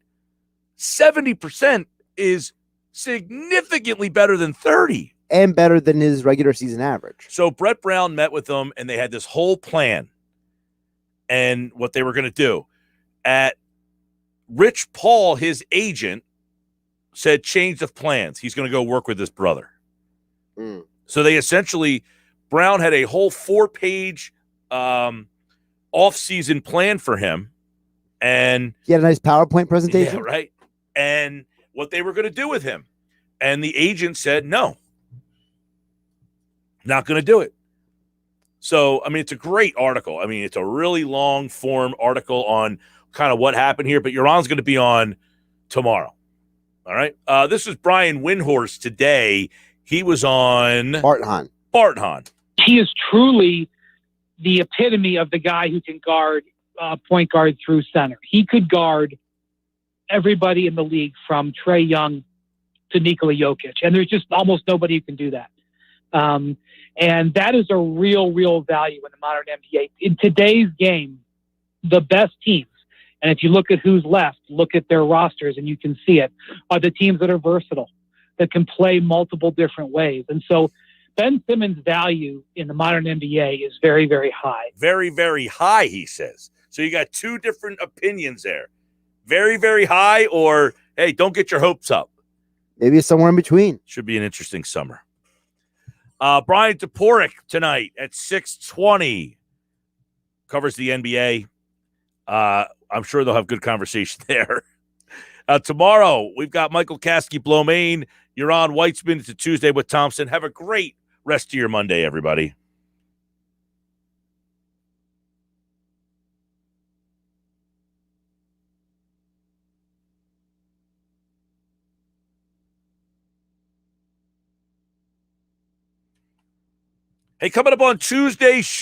70% is significantly better than 30. And better than his regular season average. So Brett Brown met with them, and they had this whole plan and what they were going to do. Rich Paul, his agent, said change of plans. He's going to go work with his brother. Mm. So they essentially, Brown had a whole 4-page off-season plan for him. And he had a nice PowerPoint presentation. Yeah, right. And what they were going to do with him. And the agent said, no, not going to do it. So, I mean, it's a great article. I mean, it's a really long-form article on kind of what happened here. But Yaron's going to be on tomorrow. All right. This is Brian Windhorst today. He was on Bart Hahn. He is truly the epitome of the guy who can guard point guard through center. He could guard everybody in the league from Trae Young to Nikola Jokic. And there's just almost nobody who can do that. And that is a real value in the modern NBA. In today's game, the best teams, and if you look at who's left, look at their rosters and you can see it, are the teams that are versatile, that can play multiple different ways. And so Ben Simmons' value in the modern NBA is very, very high. Very, very high, he says. So you got two different opinions there. Very, very high, or, hey, don't get your hopes up. Maybe it's somewhere in between. Should be an interesting summer. Brian Toporek tonight at 6:20 covers the NBA. I'm sure they'll have good conversation there. Tomorrow, we've got Michael Kasky-Blomain. You're on Whitespin. It's a Tuesday with Thompson. Have a great rest of your Monday, everybody. Hey, coming up on Tuesday's show.